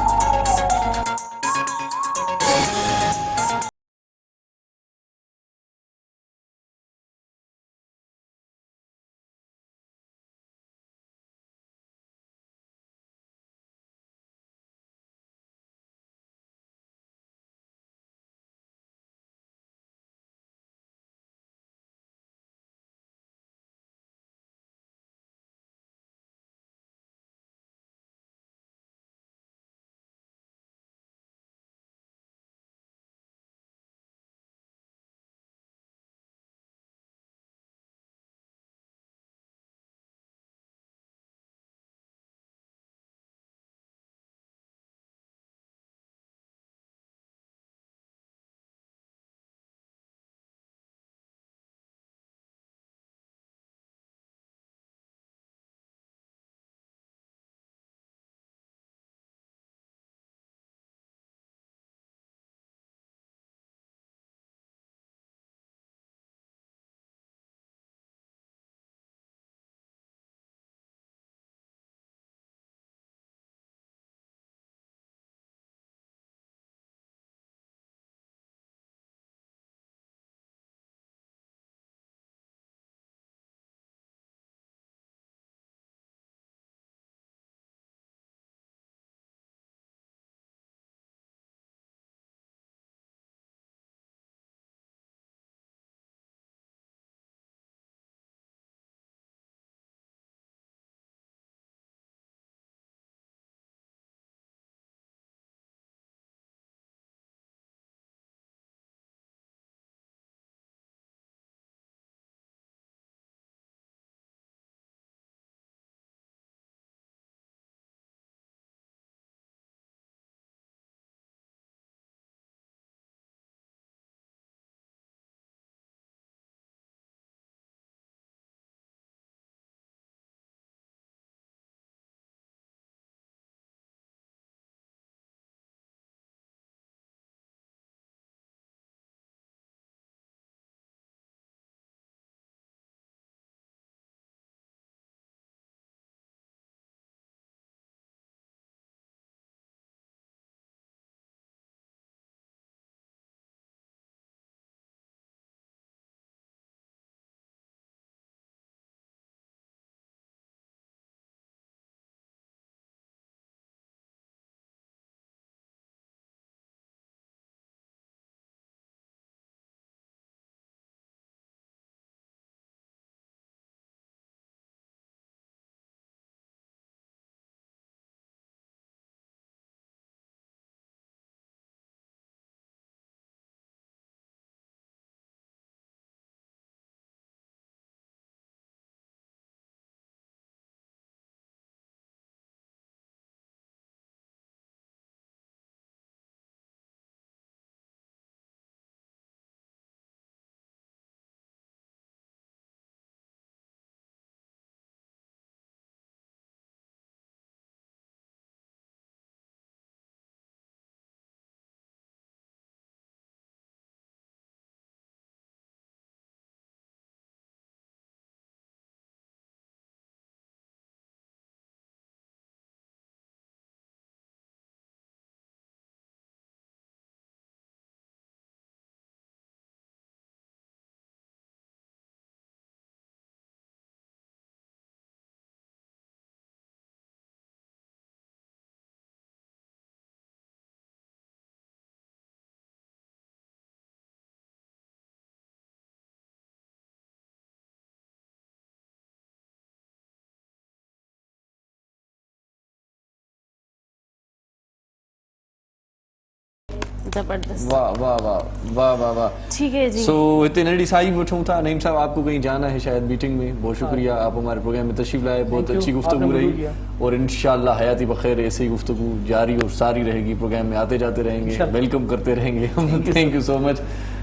जबरदस्त। वाह वाह वाह वाह वाह वाह। ठीक है जी। सो इतने नड़ी साई वठूं था। नईम साहब आपको कहीं जाना है शायद मीटिंग में, बहुत शुक्रिया आप हमारे प्रोग्राम में तशरीफ लाए, बहुत अच्छी गुफ्तगू रही और इंशाल्लाह हयाती बखैर ऐसे ही गुफ्तगू जारी और सारी रहेगी, प्रोग्राम में आते जाते रहेंगे, वेलकम करते रहेंगे हम। Thank you so much.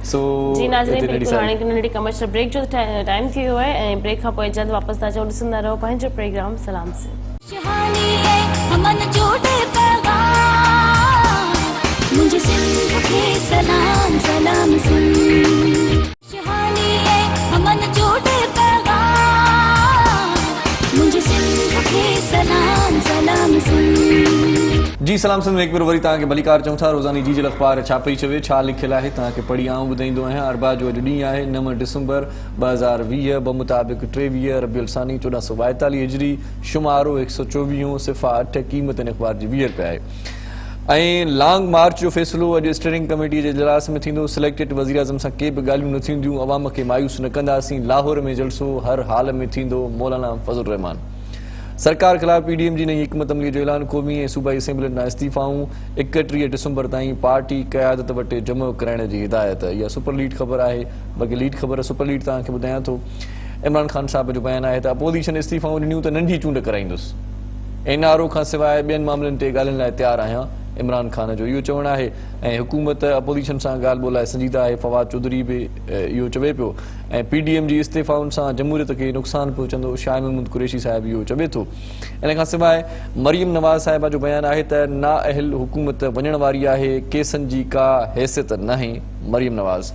So जी नाज़रीन बिल्कुल हाणे नंढी कमर्शियल ब्रेक जो टाइम थी हुआ है ऐं ब्रेक खां पोइ जल्द वापस था अचो, ॾिसंदा रहो पंहिंजो प्रोग्राम सलाम से। खुशहाली है अमन जोड़े पैगाम मुझे सिंध के सलाम सलाम सुन। खुशहाली है अमन जोड़े पैगाम मुझे सिंध के सलाम सलाम सुन। जी सलाम सिंध में एक बार वरी तव्हांखे भलीकार चऊं था। रोज़ानी जी जल अख़बार छा पई चवे, छा लिखियल आहे, तव्हांखे पढ़ी आऊं ॿुधाईंदो आहियां। अरबा जो अॼु ॾींहुं आहे 9 डिसंबर 2020 बमुताबिक़ 23 रबियुल सानी 1442 हिजरी, शुमारो 124 सिफ़ा 8 क़ीमत इन अख़बार जी 20 रुपया आहे। ऐं लॉन्ग मार्च जो फ़ैसिलो अॼु स्टीयरिंग कमेटी जे इजलास में थींदो। सिलेक्टेड वज़ीर आज़म सां के बि ॻाल्हियूं न थींदियूं, अवाम खे मायूस न कंदासीं। लाहौर में जलसो हर हाल में थींदो, मौलाना फज़ल रहमान। सरकार खिलाफ पीडीएम जी नई हिकमत अमली जो ऐलान, क़ौमी ऐं सूबाई असेंबलियुनि ॾांहुं इस्तीफ़ाऊं 31 डिसंबर ताईं पार्टी क़यादत वटि जमा कराइण जी हिदायत। इहा सुपर लीड ख़बर आहे, बाक़ी लीड ख़बर सुपर लीड तव्हांखे ॿुधायां थो। इमरान ख़ान साहिब जो बयानु आहे त अपोज़िशन इस्तीफ़ाऊं ॾिनियूं त नंढी चूंड कराईंदुसि। एनआरओ खां सवाइ ॿियनि मामलनि ते ॻाल्हाइण लाइ तयारु आहियां, इमरान ख़ान जो इहो चवणु आहे। ऐं हुकूमत अपोज़िशन सां ॻाल्हि ॿोलाए संजीदा आहे, फवाद चौधरी बि इहो चवे पियो। ऐं पीडीएम जी इस्तीफ़ाउनि सां जमहूरियत खे नुक़सानु पहुचंदो, शाह महमूद कुरैशी साहिब इहो चवे थो। इन खां सवाइ मरियम नवाज़ साहिबा जो बयानु आहे त नाअहल हुकूमत वञण वारी आहे, केसनि जी का हैसियत नाहे, मरियम नवाज़।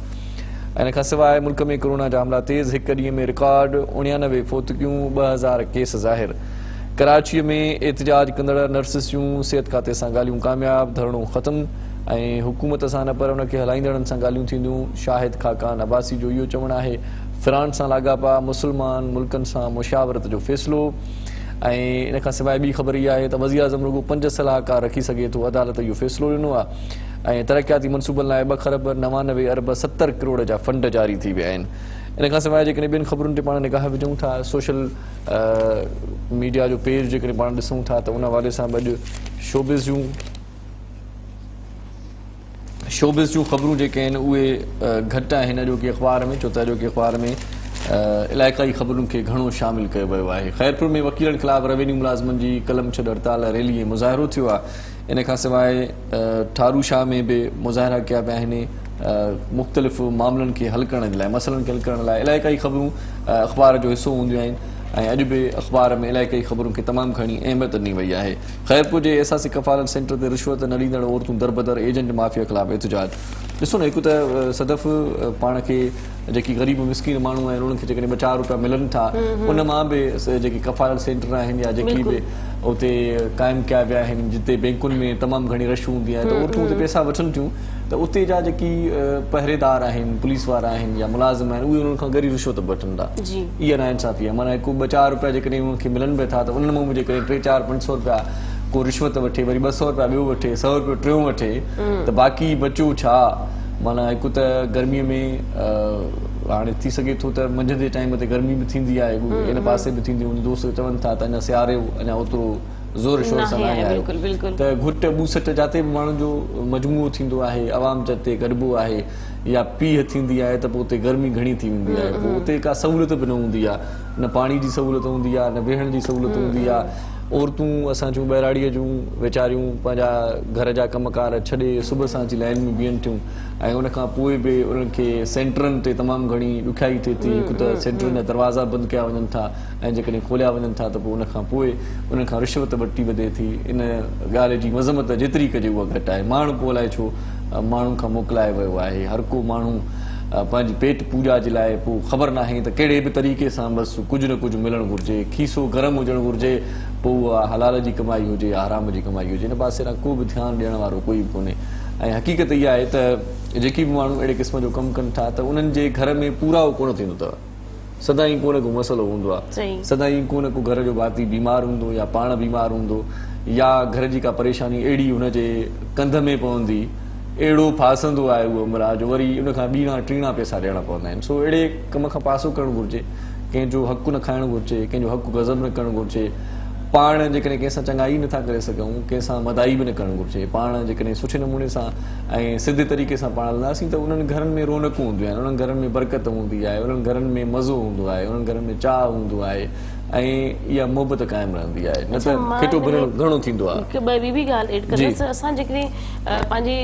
इन खां सवाइ मुल्क में कोरोना जा मामला तेज़, हिक ॾींहं में रिकॉर्ड 99 फोतगियूं, 2000 केस ज़ाहिर। कराची में एहतजाज कंदड़ नर्सिस जूं सिहत खाते सां ॻाल्हियूं कामयाब, धरणो ख़त्म। ऐं हुकूमत सां न पर उनखे हलाईंदड़नि सां ॻाल्हियूं थींदियूं, शाहिद खाकान अब्बासी जो इहो चवणु आहे। फ़िरान सां लाॻापा, मुस्लमान मुल्कनि सां मुशावरत जो फ़ैसिलो। ऐं इन खां सवाइ ॿी ख़बर इहा आहे त वज़ीर आज़म रुॻो 5 सलाहकार रखी सघे थो, अदालत इहो फ़ैसिलो ॾिनो आहे। ऐं तरक़ियाती मनसूबनि लाइ 2 खरब 99 अरब 70 करोड़ जा फंड जारी थी विया आहिनि। इन खां सवाइ जेकॾहिं ॿियनि ख़बरुनि ते पाण निगाह विझूं था, सोशल मीडिया जो पेज जेकॾहिं पाण ॾिसूं था त उन हवाले सां अॼु शोबिज़ जूं ख़बरूं जेके आहिनि उहे घटि आहिनि अॼोकी अख़बार में, छो त अॼोकी अख़बार में इलाइक़ाई ख़बरुनि खे घणो शामिल कयो वियो आहे। ख़ैरपुर में वकीलनि ख़िलाफ़ रेवेन्यू मुलाज़िमनि जी कलम छॾ हड़ताल रैली ऐं मुज़ाहिरो थियो आहे। इन खां सवाइ ठारू शाह में बि मुज़ाहिरा कया पिया आहिनि मुख़्तलिफ़ मामलनि खे हल करण लाइ, मसइलनि खे हल करण लाइ। इलाइक़ाई ख़बरूं अख़बार जो हिसो हूंदियूं आहिनि ऐं अॼु बि अख़बार में इलाइक़ाई ख़बरुनि खे तमामु घणी अहमियत ॾिनी वई आहे। ख़ैरपुर जे एसासी कफ़ालत सेंटर ते रिश्वत न ॾींदड़ औरतूं दरबदर, एजेंट माफ़िया ख़िलाफ़ एहतिजाज। ॾिसो न, हिकु त सदफ़ पाण खे जेकी ग़रीब मिस्किन माण्हू आहिनि उन्हनि खे जेकॾहिं 2-4 रुपया मिलनि था, उन मां बि जेके कफ़ालत सेंटर आहिनि या जेकी बि उते क़ाइमु कया विया आहिनि, जिते बैंकुनि में तमामु घणी रश हूंदी आहे, त औरतूं उते पैसा वठनि थियूं, त उते जा जेकी पहरेदार आहिनि, पुलिस वारा आहिनि या मुलाज़िम आहिनि, उहे उन्हनि खां गरी रिश्वत वठनि था। इहा नाइंसाफ़ी आहे। माना हिकु 2-4 रुपया जेकॾहिं उन्हनि खे मिलनि पिया था, त उन्हनि मां जेकॾहिं 300-400-500 रुपया को रिश्वत वठे, वरी 200 रुपया ॿियो वठे, 100 रुपयो टियों वठे, त बाक़ी बचियो छा? माना हिकु त गर्मीअ में हाणे थी सघे थो त मंझंदि जे टाइम ते गर्मी बि थींदी आहे, इन पासे बि थींदी, उन दोस्त चवनि था त अञा सियारे अञा ओतिरो ज़ोर शोर सां न आहे, त घुट ॿूसट जाते बि माण्हुनि जो मजमूओ थींदो आहे, आवाम जाते गॾिबो आहे या पीह थींदी आहे, त पोइ उते गर्मी घणी थी वेंदी आहे। पोइ उते का सहूलियत बि न हूंदी आहे, न पाणी जी सहूलियत हूंदी आहे, न वेहण जी सहूलियत हूंदी आहे। औरतूं असां जूं ॿहिराड़ीअ जूं वीचारियूं पंहिंजा घर जा कमकार छॾे सुबुह सां अची लाइन में बीहनि थियूं ऐं उनखां पोइ बि उन्हनि खे सेंटरनि ते तमामु घणी ॾुखियाई थिए थी। हिकु त सेंटरनि जा दरवाज़ा बंदि कया वञनि था ऐं जेकॾहिं खोलिया वञनि था त पोइ उनखां पोइ उन्हनि खां रिश्वत वठी वधे थी। इन ॻाल्हि जी मज़मत जेतिरी कजे उहा घटि आहे। माण्हू पोइ अलाए छो माण्हुनि खां मोकिलाए वियो आहे। हर को माण्हू पंहिंजी पेट पूॼा जे लाइ पोइ ख़बर नाहे त कहिड़े बि तरीक़े सां बसि कुझु न कुझु मिलणु घुरिजे, खीसो गरम हुजणु घुरिजे, पोइ उहा हलाल जी कमाई हुजे या हराम जी कमाई हुजे, हिन पासे खां को बि ध्यानु ॾियण वारो कोई बि कोन्हे। ऐं हक़ीक़त इहा आहे त जेकी बि माण्हू अहिड़े क़िस्म जो कमु कनि था त उन्हनि जे घर में पूराओ कोन थींदो अथव। सदाईं को न को मसइलो हूंदो आहे, सदाईं को न को घर जो भाती बीमार हूंदो या पाण बीमार हूंदो या घर जी का परेशानी अहिड़ी हुनजे कंध में पवंदी, अहिड़ो फासंदो आहे उहो उमिरि जो, वरी उनखां 2-3 पैसा ॾियणा पवंदा आहिनि। सो अहिड़े कम खां पासो करणु घुरिजे, कंहिंजो हक़ु न खाइणु घुरिजे, कंहिंजो हक़ु गज़ब न करणु घुरिजे। पाण जेकॾहिं कंहिंसां चङाई नथा करे सघूं, कंहिंसां मदाई बि न करणु घुरिजे। पाण जेकॾहिं सुठे नमूने सां ऐं सिधे तरीक़े सां पाण हलंदासीं त उन्हनि घरनि में रौनकूं हूंदियूं आहिनि, उन्हनि घरनि में बरकत हूंदी आहे, उन्हनि घरनि में मज़ो हूंदो आहे, उन्हनि घरनि में चाह हूंदो आहे ऐं इहा मोहबत क़ाइमु रहंदी आहे। न त खिटो घणो थींदो आहे। हिकु ॿी बि ॻाल्हि एड कंदसि, असां जेकॾहिं पंहिंजी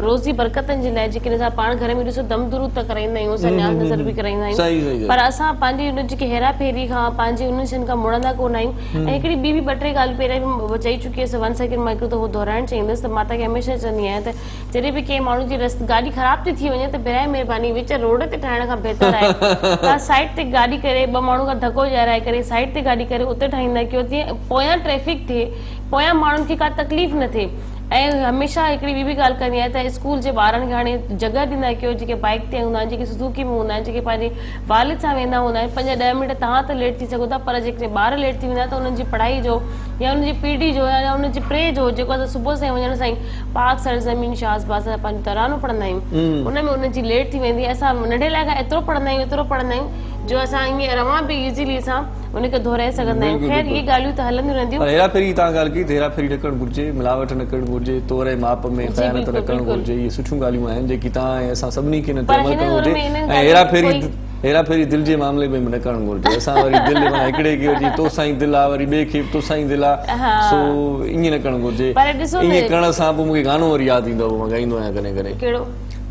रोज़ी बरकतनि जे लाइ जेकॾहिं असां पाण घर में ॾिसो दम दुरूद त कराईंदा आहियूं, असां न्याज़ नज़र बि कराईंदा आहियूं, पर असां पंहिंजी उन जेकी हेरा फेरी खां पंहिंजी उन शयुनि खां मुड़ंदा कोन आहियूं। ऐं हिकिड़ी ॿी बि 2-3 ॻाल्हियूं पहिरियों बि चई चुकी हुअसि, 1 सेकेंड मां हिकिड़ो दफ़ो दोहराइणु चाहींदसि त मां तव्हांखे हमेशह चवंदी आहियां त जॾहिं बि कंहिं माण्हू जी गाॾी ख़राब थी थी वञे त बिराए महिरबानी विच रोड ते ठाहिण खां बहितर आहे तव्हां साइड ते गाॾी करे 2 माण्हू खां धको ॼाराए करे साइड ते गाॾी करे उते ठाहींदा कयो, जीअं पोयां ट्रैफिक थिए, पोयां माण्हुनि खे का तकलीफ़ न थिए। ऐं हमेशह हिकिड़ी ॿी बि ॻाल्हि कंदी आहियां त स्कूल जे ॿारनि खे हाणे जॻह ॾींदा कयो, जेके बाइक ते हूंदा आहिनि, जेके सुज़ुकी में हूंदा आहिनि, जेके पंहिंजे वालिद सां वेंदा हूंदा आहिनि, 5-10 मिंट तव्हां त लेट थी सघो था, पर जेके ॿार लेट थी वेंदा त उन्हनि जी पढ़ाई जो या उन्हनि जी पीढ़ी जो या उन्हनि जी प्रे जो जेको असां सुबुह सां वञण सां पाक सरज़मीन शाहबाज़ पंहिंजो तरानो पढ़ंदा आहियूं, उन में उन्हनि जी लेट थी वेंदी आहे। असां नंढे लाइ एतिरो पढ़ंदा आहियूं जो असां ईअं रवां बि इज़ीली असां उनखे दोहराए सघंदा आहियूं। ख़ैर इहे ॻाल्हियूं त हलंदियूं रहंदियूं। हेरा फेरी तव्हां ॻाल्हि कई त हेरा फेरी न करणु घुरिजे, मिलावट न करणु घुरिजे, तोरे माप में ख़यानत न करणु घुरिजे। इहे सुठियूं ॻाल्हियूं आहिनि जेकी तव्हां ऐं असां सभिनी खे न अमल करणु घुरिजे। ऐं हेरा फेरी दिलि जे मामले में बि न करणु घुरिजे। असां वरी दिलि माना हिकिड़े खे वठी तोसां ई दिलि आहे, वरी ॿिए खे तोसां ई दिलि आहे, सो ईअं न करणु घुरिजे। ईअं करण सां पोइ मूंखे गानो वरी यादि ईंदो, मां ॻाईंदो आहियां कॾहिं कॾहिं, कहिड़ो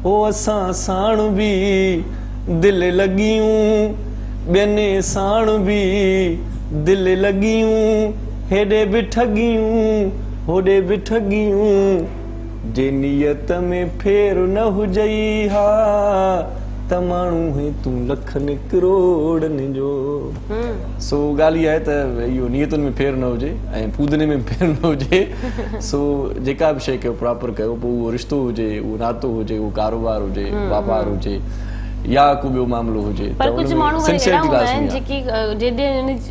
ओ असां साण बि दिलि लॻियूं, ॿियनि साण बि दिलि लॻियूं, हेॾे बि ठगियूं होॾे बि ठगियूं, जे नियत में फेर न हुजई हा त माण्हू हे तूं लखनि करोड़नि जो। सो ॻाल्हि इहा आहे त इहो नियतुनि में फेर न हुजे ऐं पूदने में फेर न हुजे। सो जेका बि शइ कयो प्रॉपर कयो, पोइ उहो रिश्तो हुजे, उहो नातो हुजे, उहो कारोबार हुजे, वापारु हुजे या को ॿियो मामिलो हुजे। पर कुछ माण्हू अहिड़ा हूंदा आहिनि जेकी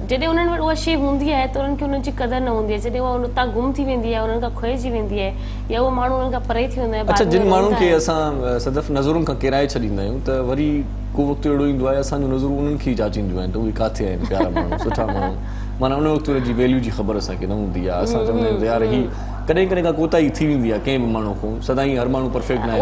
जॾहिं उन्हनि वटि उहा शइ हूंदी आहे त उन्हनि खे उन्हनि जी क़दर न हूंदी आहे, जॾहिं उहा उतां गुम थी वेंदी आहे, उन्हनि खां खोइजी वेंदी आहे या उहो माण्हू उन्हनि खां परे थी वेंदा आहिनि। अच्छा, जिन माण्हुनि खे असां सदफ़ नज़रुनि खां किराए छॾींदा आहियूं त वरी को वक़्तु अहिड़ो ईंदो आहे असांजूं नज़रूं उन्हनि खे ई जाचींदियूं आहिनि त उहे किथे आहिनि प्यारा माण्हू, सुठा माण्हू, माना उन वक़्तु उनजी वैल्यू जी ख़बर असांखे न हूंदी आहे। असां चवंदा आहियूं यार ही कॾहिं कॾहिं का कोताही थी वेंदी आहे कंहिं बि माण्हू खां, सदाईं हर माण्हू परफेक्ट न आहे,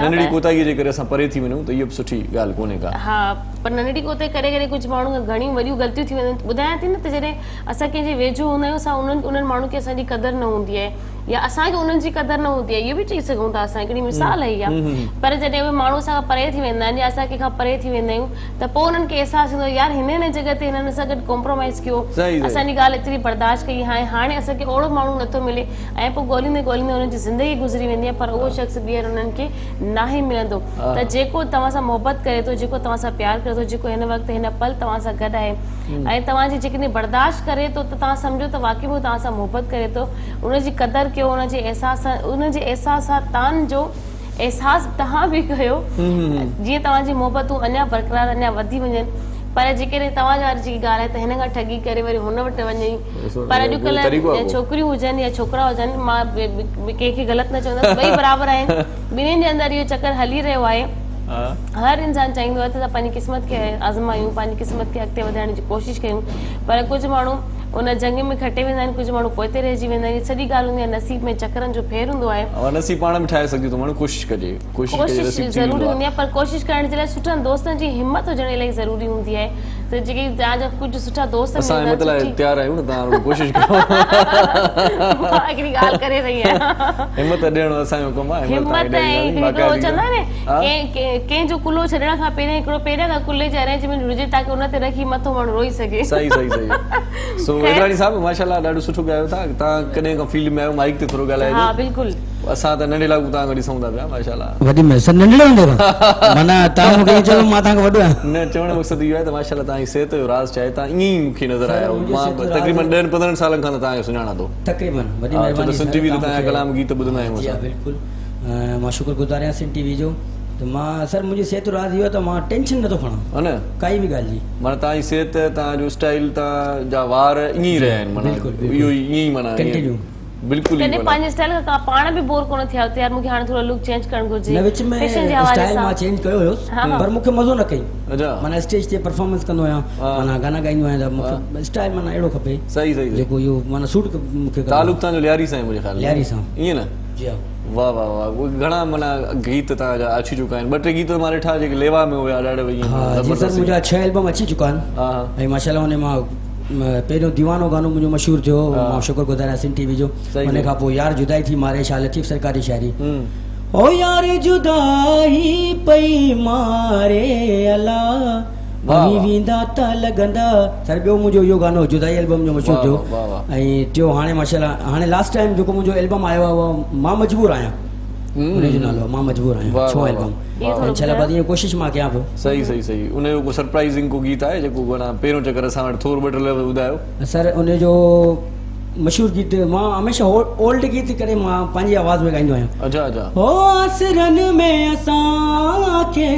नंढड़ी कोताहीअ जे करे असां परे थी वञूं त इहा बि सुठी ॻाल्हि कोन्हे का। हा, पर नंढड़ी कोताही करे करे कुझु माण्हू घणियूं वॾियूं ग़लतियूं थी वेंदियूं। ॿुधायां थी न त जॾहिं असां कंहिंजे वेझो हूंदा आहियूं असां उन्हनि माण्हू खे असांजी क़दर न हूंदी आहे या असांखे उन्हनि जी क़दर न हूंदी आहे, इहो बि चई सघूं था असां, हिकिड़ी मिसाल आहे इहा। पर जॾहिं उहे माण्हू असां खां परे थी वेंदा आहिनि या असां कंहिंखां परे थी वेंदा आहियूं त पोइ उन्हनि खे अहसासु थींदो यार हिन जॻह ते हिननि सां गॾु कॉम्प्रोमाइज़ कयो, असांजी ॻाल्हि एतिरी बर्दाश्त कई, हाणे असांखे ओहिड़ो माण्हू नथो मिले ऐं पोइ ॻोल्हींदे ॻोल्हींदे हुननि जी ज़िंदगी गुज़री वेंदी आहे, पर उहो शख़्स ॿीहर उन्हनि खे न ई मिलंदो। त जेको तव्हां सां मोहबत करे थो, जेको तव्हां सां प्यारु करे थो, जेको हिन वक़्तु हिन पल तव्हां सां गॾु आहे ऐं तव्हांजी जेकॾहिं बर्दाश्त करे थो त तव्हां सम्झो त वाक़ई उहो तव्हां सां मोहबत करे थो, उनजी क़दर कयो, उनजे एहसासातनि जो एहसासु तव्हां बि कयो जीअं तव्हांजी मोहबतूं अञा बरक़रार अञा वधी वञनि। पर जेकॾहिं तव्हांजा जेकी ॻाल्हि आहे त हिन खां ठगी करे वरी हुन वटि वञे, पर अॼुकल्ह छोकिरियूं हुजनि या छोकिरा हुजनि, मां कंहिंखे ग़लति न चवंदसि, ॿई बराबरि आहिनि, ॿिन्हिनि जे अंदरि इहो चकर हली रहियो आहे। हर इंसान चाहींदो आहे त असां पंहिंजी क़िस्मत खे आज़मायूं, पंहिंजी क़िस्मत खे अॻिते वधाइण जी कोशिशि कयूं, पर कुझु माण्हू उन जंग में खटे वेंदा आहिनि, कुझु माण्हू पोइते रहिजी वेंदा आहिनि। सॼी ॻाल्हि हूंदी आहे नसीब में चकरनि जो फेर हूंदो आहे, नसीब पाण बि ठाहे सघे थो माण्हू, कोशिशि कजे, कोशिशि ज़रूरी हूंदी आहे, पर कोशिशि करण जे लाइ सुठनि दोस्तनि जी हिमत हुजण इलाही ज़रूरी हूंदी आहे। त जेके तव्हांजा कुझु सुठा दोस्त असां हिमत लाइ तयारु आहियूं न, तव्हां कोशिशि कयो। मां हिकिड़ी ॻाल्हि करे रही आहियां, हिमत ॾियणो असांजो कमु आहे। हिमत ऐं हिकिड़ो चवंदा आहिनि कंहिंजो कुल्लो छॾण खां पहिरियों हिकिड़ो पहिरियों खां कुल्ले जी अरेंजमेंट हुजे ताकी उन ते रखी मथो माण्हू रोई सघे। सही सही सही। सो वेदराणी साहब माशाल्लाह ॾाढो सुठो ॻायो था, तव्हां कॾहिं खां फील्ड में आहियो, माइक ते थोरो ॻाल्हायो। हा बिल्कुलु, असां त नंढे लाॻू तव्हां ॾिसूं था पिया माशाल्लाह। वॾी में सर नंढड़ो हूंदो माना तव्हां मूंखे चयो मां तव्हांखे वॾो आहियां। न, चवण जो मक़सदु इहो आहे त माशाल्लाह तव्हांजी सिहत जो राज़ चाहे तव्हां ईअं ई मूंखे नज़र आया, मां तक़रीबन 10-15 सालनि खां तव्हांखे सुञाणा थो तक़रीबन। वॾी महिरबानी सिंध टीवी ते तव्हांजा कलाम गीत ॿुधंदा आहियूं असां। बिल्कुलु, मां शुक्रगुज़ार आहियां सिंध टीवी जो। त मां सर मुंहिंजी सिहत राज़ इहो आहे त मां टेंशन नथो खणां, हा न, काई बि ॻाल्हि जी, माना तव्हांजी सिहत, तव्हांजो स्टाइल, तव्हांजा वार ईअं ई रहिया आहिनि, माना इहो ईअं ई माना कंटिन्यू बिल्कुल ही कने पांच स्टाइल का पाण भी बोर कोन थिया तो यार मुखे हाने थोड़ा लुक चेंज करण गुरजे न विच में फैशन जे हवाले स्टाइल सां मां चेंज कयो हुयो पर मुखे मज़ो न कई अच्छा माना स्टेज ते परफॉर्मेंस कंदो आहियां माना गाना गाईंदो आहियां त मुखे स्टाइल माना अहिड़ो खपे सही सही जेको इहो माना सूट मुखे तालुक तां जो लियारी सां मुझे ख्याल लियारी सां ईअं न जी हां वाह वाह वाह वो घणा माना गीत तव्हांजा अची चुका आहिनि 2-3 गीत मां ॾिठा जेके लेवा में हुया ॾाढा हा जी सर मुंहिंजा 6 एल्बम अची चुका आहिनि हा ऐं माशाल्लाह हुन मां पहिरियों दीवानो गानो मुंहिंजो मशहूरु थियो मां शुक्र गुज़ार आहियां सिंध टीवी जो हुन खां पोइ यार जुदाई थी मारे शाह लतीफ़ सरकारी शायरी ओ यार जुदाई पई मारे अला वही वेंदा त लॻंदा सर ॿियो मुंहिंजो इहो गानो जुदाई एल्बम जो मशहूरु थियो ऐं टियों हाणे माशाल्लाह हाणे लास्ट टाइम जेको मुंहिंजो एल्बम आयो आहे उहो मां मजबूर आहियां उनजो नालो मां मजबूर आहियां छो एल्बम इंशाल्लाह बाद इहो कोशिशि मां कयां पियो सही सही सही उनजो को सरप्राइजिंग को गीत आहे जेको घणा पहिरियों चक्कर असां वटि थोरो ॿ टे लफ़्ज़ ॿुधायो सर उनजो मशहूरु गीत मां हमेशह ओल्ड गीत करे मां पंहिंजी आवाज़ में ॻाईंदो आहियां अच्छा अच्छा हो आसरन में असांखे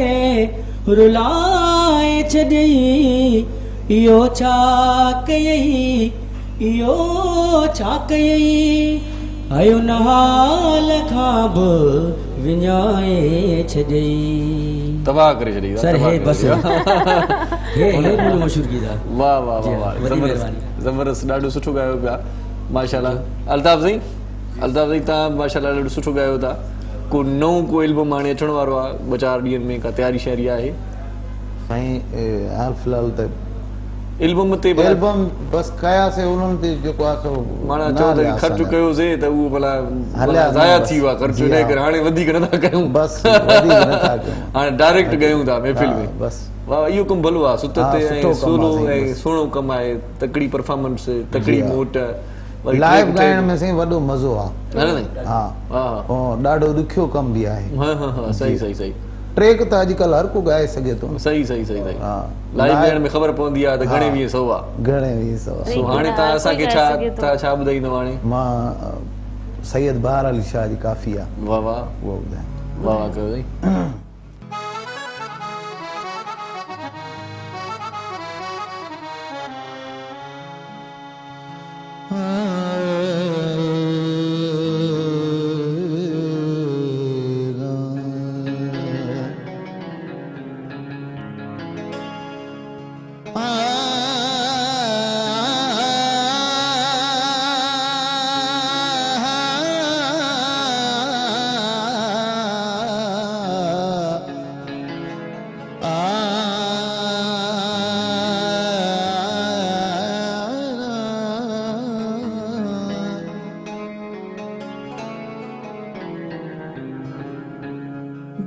रुलाए छॾई इहो छा कयई इहो छा कयई आयो न हाल खां बि विञाए छॾई तबाह करे छॾी सर हे बस हे मुंहिंजो मशहूरु गीत आहे वाह वाह वाह वाह ज़बरदस्त ॾाढो सुठो ॻायो पिया माशाल्लाह अल्ताफ़ साईं तव्हां माशाल्लाह ॾाढो सुठो ॻायो था को नओं को एल्बम हाणे अचण वारो आहे 2-4 ॾींहंनि में का तयारी शयारी आहे साईं हाल फ़िलहाल त एल्बम ते एल्बम बस कयासीं उन्हनि ते जेको आहे सो माना चओ त ख़र्च कयोसीं त उहो भला ज़ाया थी वियो आहे ख़र्च इन करे हाणे वधीक नथा कयूं बस वधीक नथा कयूं हाणे डायरेक्ट कयूं था महफ़िल में बस वाह इहो कमु भलो आहे सुत ते ऐं सोलो ऐं सुहिणो कमु आहे तकड़ी परफॉर्मेंस तकड़ी मोट लाइव ॻाइण में साईं वॾो मज़ो आहे हा हा ॾाढो ॾुखियो कमु बि आहे हा हा हा सही सही सही ट्रैक त अॼुकल्ह हर को ॻाए सघे थो सही सही सही सही लाइव ॻाइण में ख़बर पवंदी आहे त घणे वीह सौ आहे घणे वीह सौ सो हाणे तव्हां असांखे छा ॿुधाईंदव हाणे मां सैयद बहार अली शाह जी काफ़ी आहे वाह वाह उहो ॿुधायां वाह वाह कयो साईं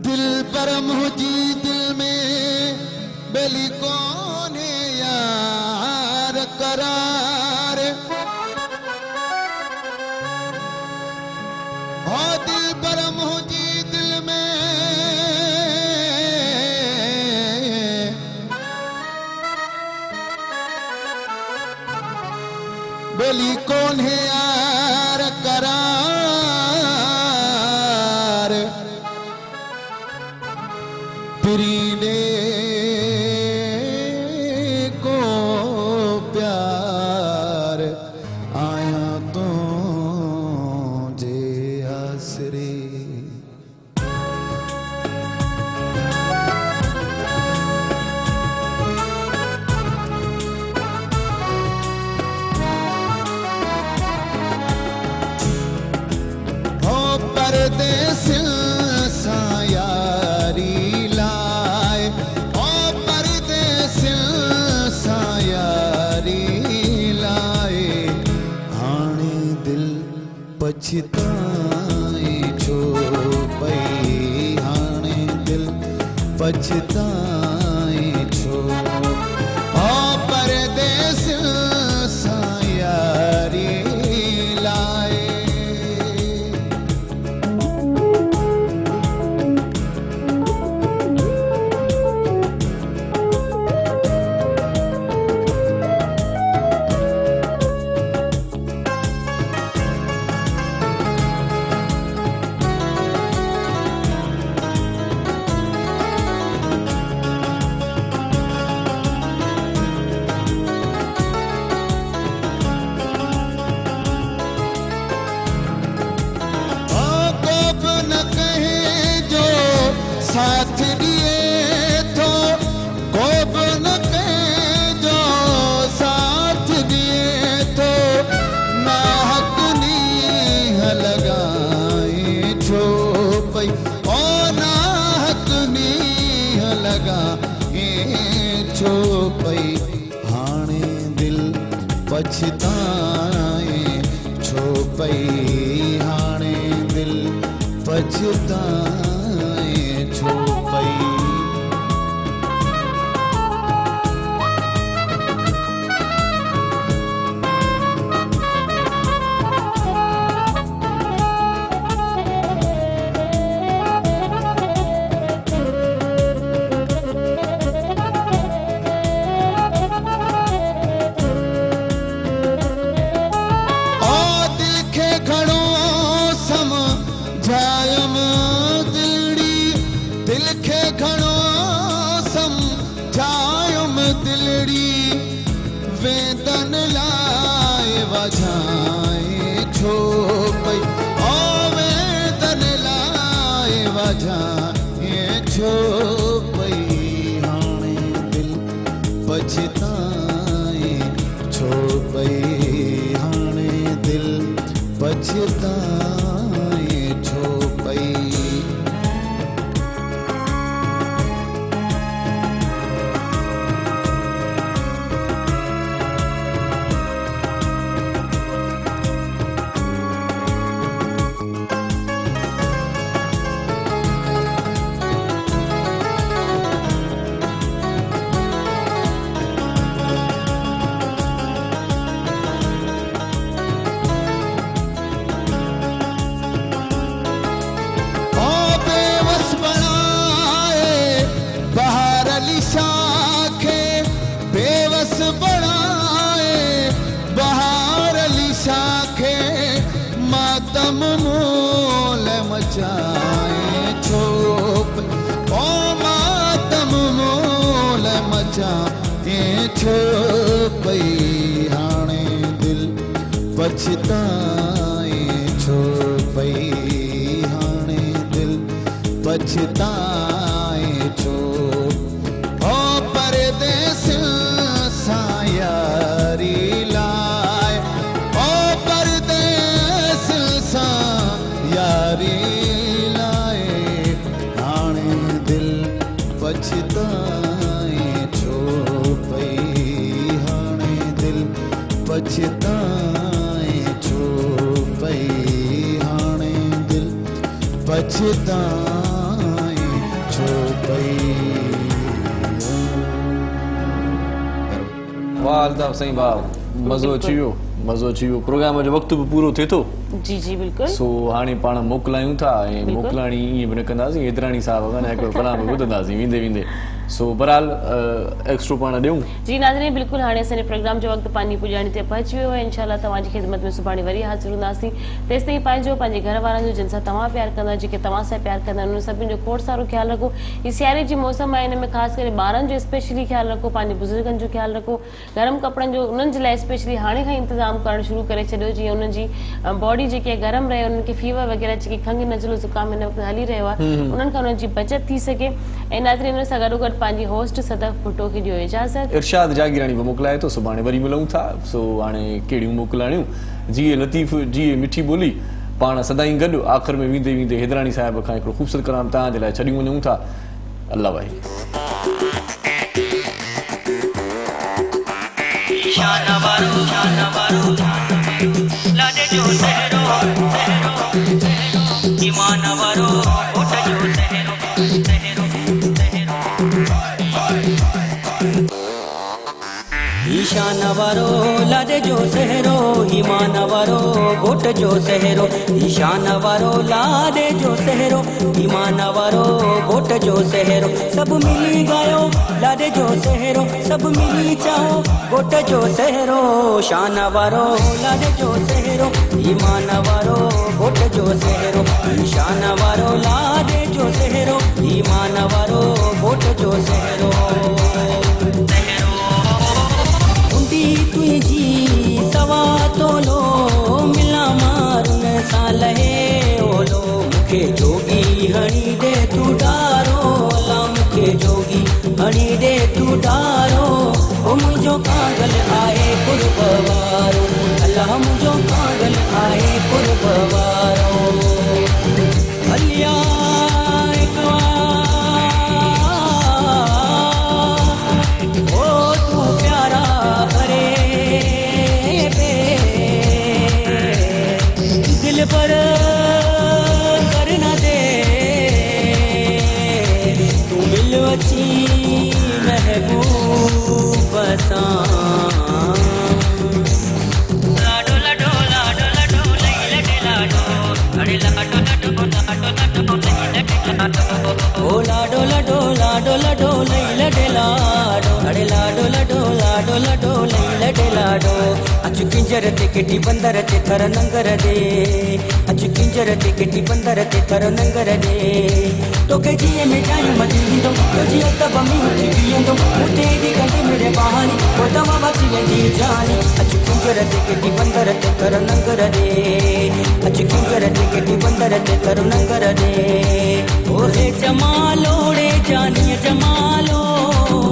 दिल पर मुझी दिल में बेली कौन है यार करार हो दिल पर मुझी दिल में बेली कौन है यार करार पीने को प्यार आया तो जे आसरे पई हाणे दिल पछताए छो पई हाणे दिल पछताए छो पई वेदन लाए वजाए छो पई ओ वेदन लाए वजाए छो पई हाणे दिल पछताए छो पई हाणे दिल पछताए छो पई मातम मोल मचाए छो ओ मातम मोल मचाए छो पई हाणे दिल पछताए छो पई हाणे दिल पछताए छो ओ परदेस सां यारी लाए ओ परदेस सां यारी लाए हाणे दिल पछताए छो पई हाणे दिल पछताए छो पई हाणे दिल पछताए छो पई वाह अल्ताफ साईं वाह मज़ो अची वियो प्रोग्राम जो वक़्तु बि पूरो थिए थो जी जी बिल्कुलु सो हाणे पाण मोकिलायूं था ऐं मोकिलाणी ईअं बि न कंदासीं हेतिराणी साहब अॻाणे हिकिड़ो कलाम ॿुधंदासीं वेंदे वेंदे सो बहरहाल एक्स्ट्रो पाण ॾियूं जी नाज़रीन बिल्कुलु हाणे असांजे प्रोग्राम जो वक़्तु पंहिंजी पुॼाणी ते पहुची वियो आहे इंशाल्लाह तव्हांजी ख़िदमत में सुभाणे वरी हाज़िर हूंदासीं तेसि ताईं पंहिंजे घर वारनि जो जिन सां तव्हां प्यार कंदा जेके तव्हां सां प्यार कंदा आहिनि उन सभिनी जो खोड़ सारो ख़्यालु रखो ही सियारे जी मौसम आहे हिन में ख़ासि करे ॿारनि जो स्पेशली ख़्यालु रखो पंहिंजे बुज़ुर्गनि जो ख़्यालु रखो गरम कपिड़नि जो उन्हनि जे लाइ स्पेशली हाणे खां इंतज़ाम करणु शुरू करे छॾियो जीअं उन्हनि जी बॉडी जेकी आहे गरम रहे उन्हनि खे फीवर वग़ैरह जेकी खंघि नज़लो ज़ुकाम हिन वक़्तु हली रहियो आहे उन्हनि खां उन्हनि जी बचत थी सघे ऐं नाज़रीन हुन सां गॾोगॾु पंहिंजी होस्ट सदफ भुट्टो खे ॾियो इजाज़त इरशाद जागीराणी बि मोकिलाए थो सुभाणे वरी मिलूं था सो हाणे कहिड़ियूं मोकिलाणियूं जीअं लतीफ़ जीअं मिठी ॿोली पाण सदाईं गॾु आख़िर में वेंदे वेंदे हेदराणी साहिब खां हिकिड़ो ख़ूबसूरत कलाम तव्हांजे लाइ छॾी वञूं था अल्लाह भाई ईशान वारो लाॾे जो सहरो ईमान वारो घोट जो सहरो ईशान वारो लाॾे जो सहरो ईमान वारो घोट जो सहरो सभु मिली गायो लाॾे जो सहरो सभु मिली चाहो घोट जो सहरो शान वारो लाॾे जो सहरो ईमान वारो घोट जो सहरो ईशान वारो लाॾे जो सहरो ईमान वारो घोट जो सहरो तुझी सवा तोलो मिला मारुन सां लहे ओलो मूंखे जोगी हणी दे तू डारो अला मूंखे जोगी हणी दे तू डारो ओ मुंहिंजो कागल आहे कुर्ब वारो अला मुंहिंजो कागल आहे कुर्ब वारो हलिया हिकु बार ओ किंजर ते केटी बंदर ते थर नंगर दे अज किंजर ते केटी बंदर ते थर नंगर दे तोखे जिए में जायूं मदींदो तो जियो त बमी उठी बींदो उते दी गले मेरे बहानी वो तवा बची वेंदी जानी अज किंजर ते केटी बंदर ते थर नंगर दे अज किंजर ते केटी बंदर ते थर नंगर दे ओ हे जमालो रे जानिए जमालो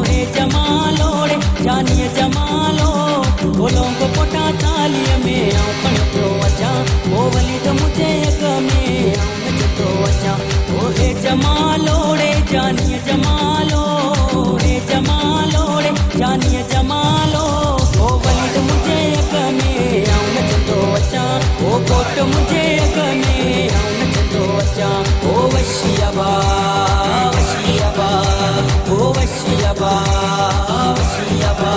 रे जमालो रे जानिए जमालो बोलों को पोटा तालिया में आऊं खण पियो अचा ओ वली तो मुझे एक में आऊं नचतो अचा ओ हे जमालो रे जानिए जमालो रे जमालो रे जानिए जमालो ओ वली तो मुझे एक में आऊं नचतो अचा ओ कोट मुझे एक में आऊं नचतो अचा ओ वशियाबा वशियाबा ओ वशियाबा वशियाबा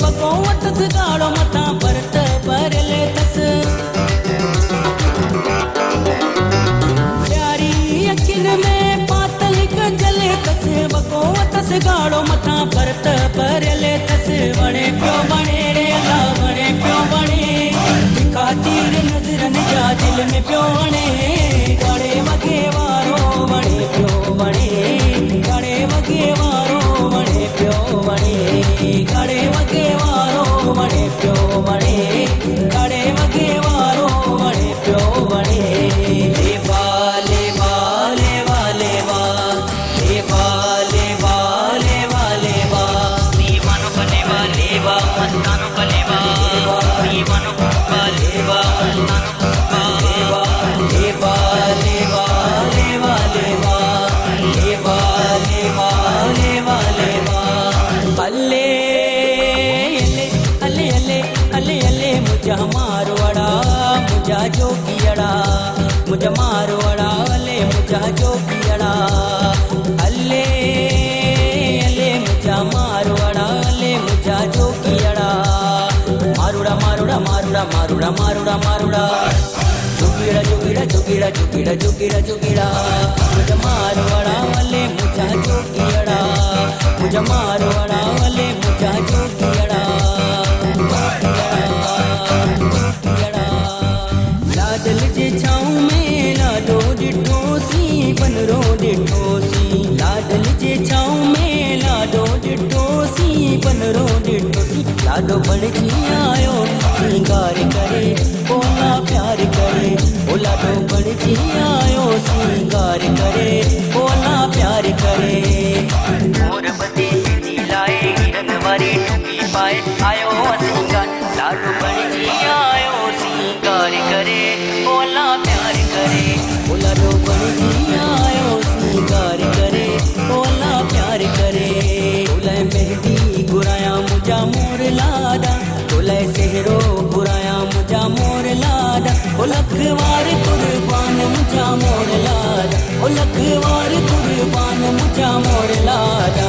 वकोवटस गाड़ो मथा भरत भरले तस प्यारी यकीन में पातल जले तस वकोवटस गाड़ो मथा भरत भरले तस वणे प्यो वणे रे अल्लाह वणे प्यो वणे खातिर नजरन जा दिल में प्यो वणे गाड़े वगे वारो वणे प्यो वणे गाड़े वगे वारो वणे प्यो वणे गाड़े वगे वारो वणे प्यो वणे गाड़े वगे वारो वणे प्यो वणे ले वाले वाले वाले वा ले वाले वाले वाले वा दीवानो बने वाले वा मस्तानो बने वा दीवानो वाले वा मस्तानो वाले वा ले वाले वाले वाले वा ले वाले वाले वाले वा अल्ले मुझा मारवाड़ा मुझा जोगियड़ा मुझा मारवाड़ा अले मुझा जोगियड़ा अल्ले अले मुझा मारवाड़ा अले मुझा जोगियड़ा मारुड़ा मारुड़ा मारुड़ा मारुड़ा मारुड़ा मारुड़ा जोगिड़ा जोगिड़ा जोगिड़ा जोगिड़ा जोगिड़ा जोगिड़ा मुझा मारवाड़ा अले मुझा जोगियड़ा मुझा मारवाड़ा अले मुझा जोगियड़ा लाडल जे छाऊं में लाडो डिठोसी बनरो डिठोसी लाडल जे छाऊं में लाडो डिठोसी बनरो डिठोसी लाडो बणजी आयो सिंगार करे बोला प्यार करे ओ लाडो बणजी आयो सिंगार करे बोला प्यार करे मोर बदी दी लाए हिरन वारी टुकी पाए आयो सिंगार लाडो बणजी आयो सिंगार करे बोला प्यार करे बोला रो बणजी आयो सिंगार करे बोला प्यार करे बोला मेहंदी गुराया मुझा मोर लाडा बोला सेहरो गुराया मुझा मोर लाडा ओ लखवार कुर्बान मुझा मोर लाडा ओ लखवार कुर्बान मुझा मोर लाडा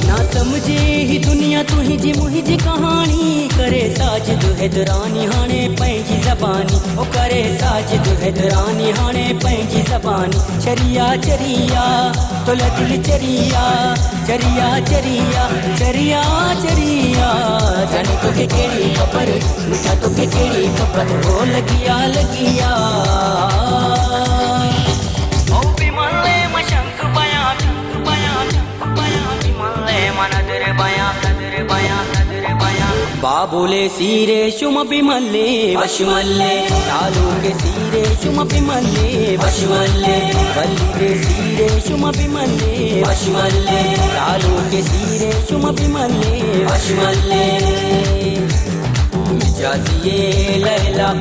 ना समझे ही दुनिया तू ही जी मुही जी कहानी करे साज दुहदरानी हाणे पंहिंजी ज़बानी ओ करे साज दुहदरानी हाणे पंहिंजी ज़बानी चरिया चरिया तोला दिल चरिया चरिया चरिया चरिया चरिया जाने तोखे कहिड़ी ख़बर मुझा तोखे कहिड़ी ख़बर ओ लगिया लगिया ओ बिमले मशंक बया बिमले मनदर बया बाबुले सीरे शुम बिमले वशमल्ले सालू के सीरे शुम बिमले वशमल्ले गली के सीरे शुम बिमले वशमल्ले सालू के सीरे शुम बिमले वशमल्ले मिजाजिए लैला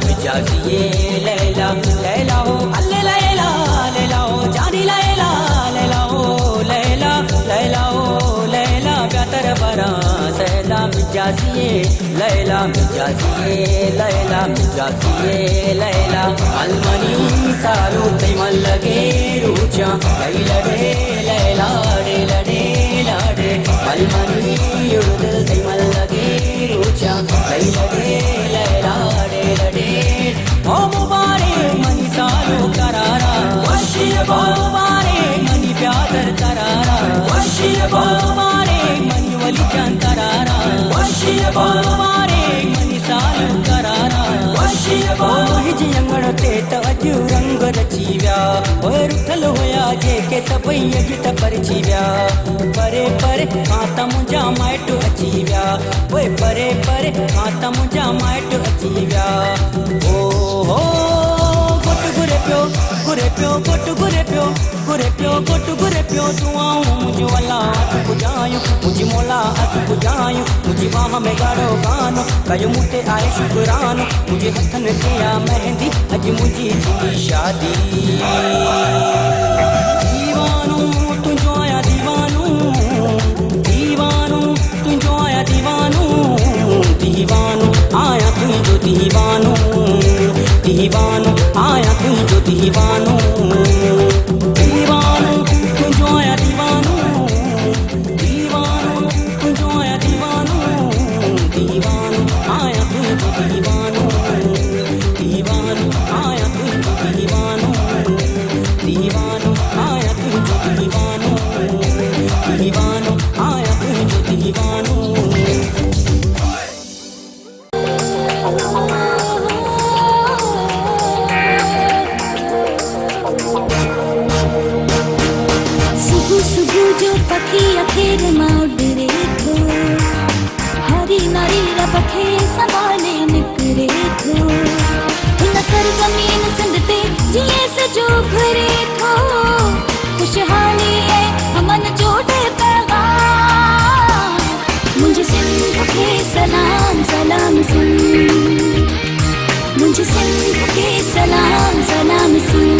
लैला लैला हो अल्ले लैला लैला हो जानी लैला लैला हो लैला लैला हो लैला प्यातर बरा सहला मिजाजिए लैला मिजाजिए लैला मिजाजिए लैला अलमनी सारो तैमल लगे रूचा लैला लैला लड़े लाडे अलमनी युदल तैमल लगे रूचा लैला लड़े ओ मुबारक मनी सारो करारा मुबारक मनी प्यादर वारे मनी वली चंतरारा वारे मनी साल करारा हिज अंगण ते त अॼु रंग रची विया ओए रुठल हुया जेके सभई अॼु त परची विया परे परे खां त मुंहिंजा माइट अची विया ओए परे परे खां त मुंहिंजा माइट अची विया ओ हो घुट घुरे पियो घुट घुरे पियो घुट घुरे पियो दुआऊं मुंहिंजो अलाह हथ पुॼायूं मुंहिंजी मौला हथ पुॼायूं मुंहिंजी बाह में ॻाढ़ो गानो कयो मूं ते आहे शुकरानो मुंहिंजे हथनि ते आ मेहंदी अॼु मुंहिंजी थींदी शादी दीवानो तुंहिंजो आहियां दीवानो दीवानो तुंहिंजो आहियां दीवानो दीवानो आहियां तुंहिंजो दीवानो दीवानो आहियां तुंहिंजो दीवानो दीवानो तुंहिंजो आहियां दीवानो दीवानो तुंहिंजो आहियां दीवानो दीवानो आहियां तुंहिंजो दीवानो दीवानो आहियां तुंहिंजो दीवानो दीवानो आहियां तुंहिंजो दीवानो दीवानो आहियां तुंहिंजो दीवानो जो पखी अखेर मां उडरे थो हरी नारी रबखे संभाले निकरे थो हिन सरज़मीन सिंध ते जीअं सजो घुरे थो खुशहाली ऐं अमन जो ॾे पैगाम मुंहिंजे सिंध खे सलाम सलाम सिंध मुंहिंजे सिंध खे सलाम सलाम सिंध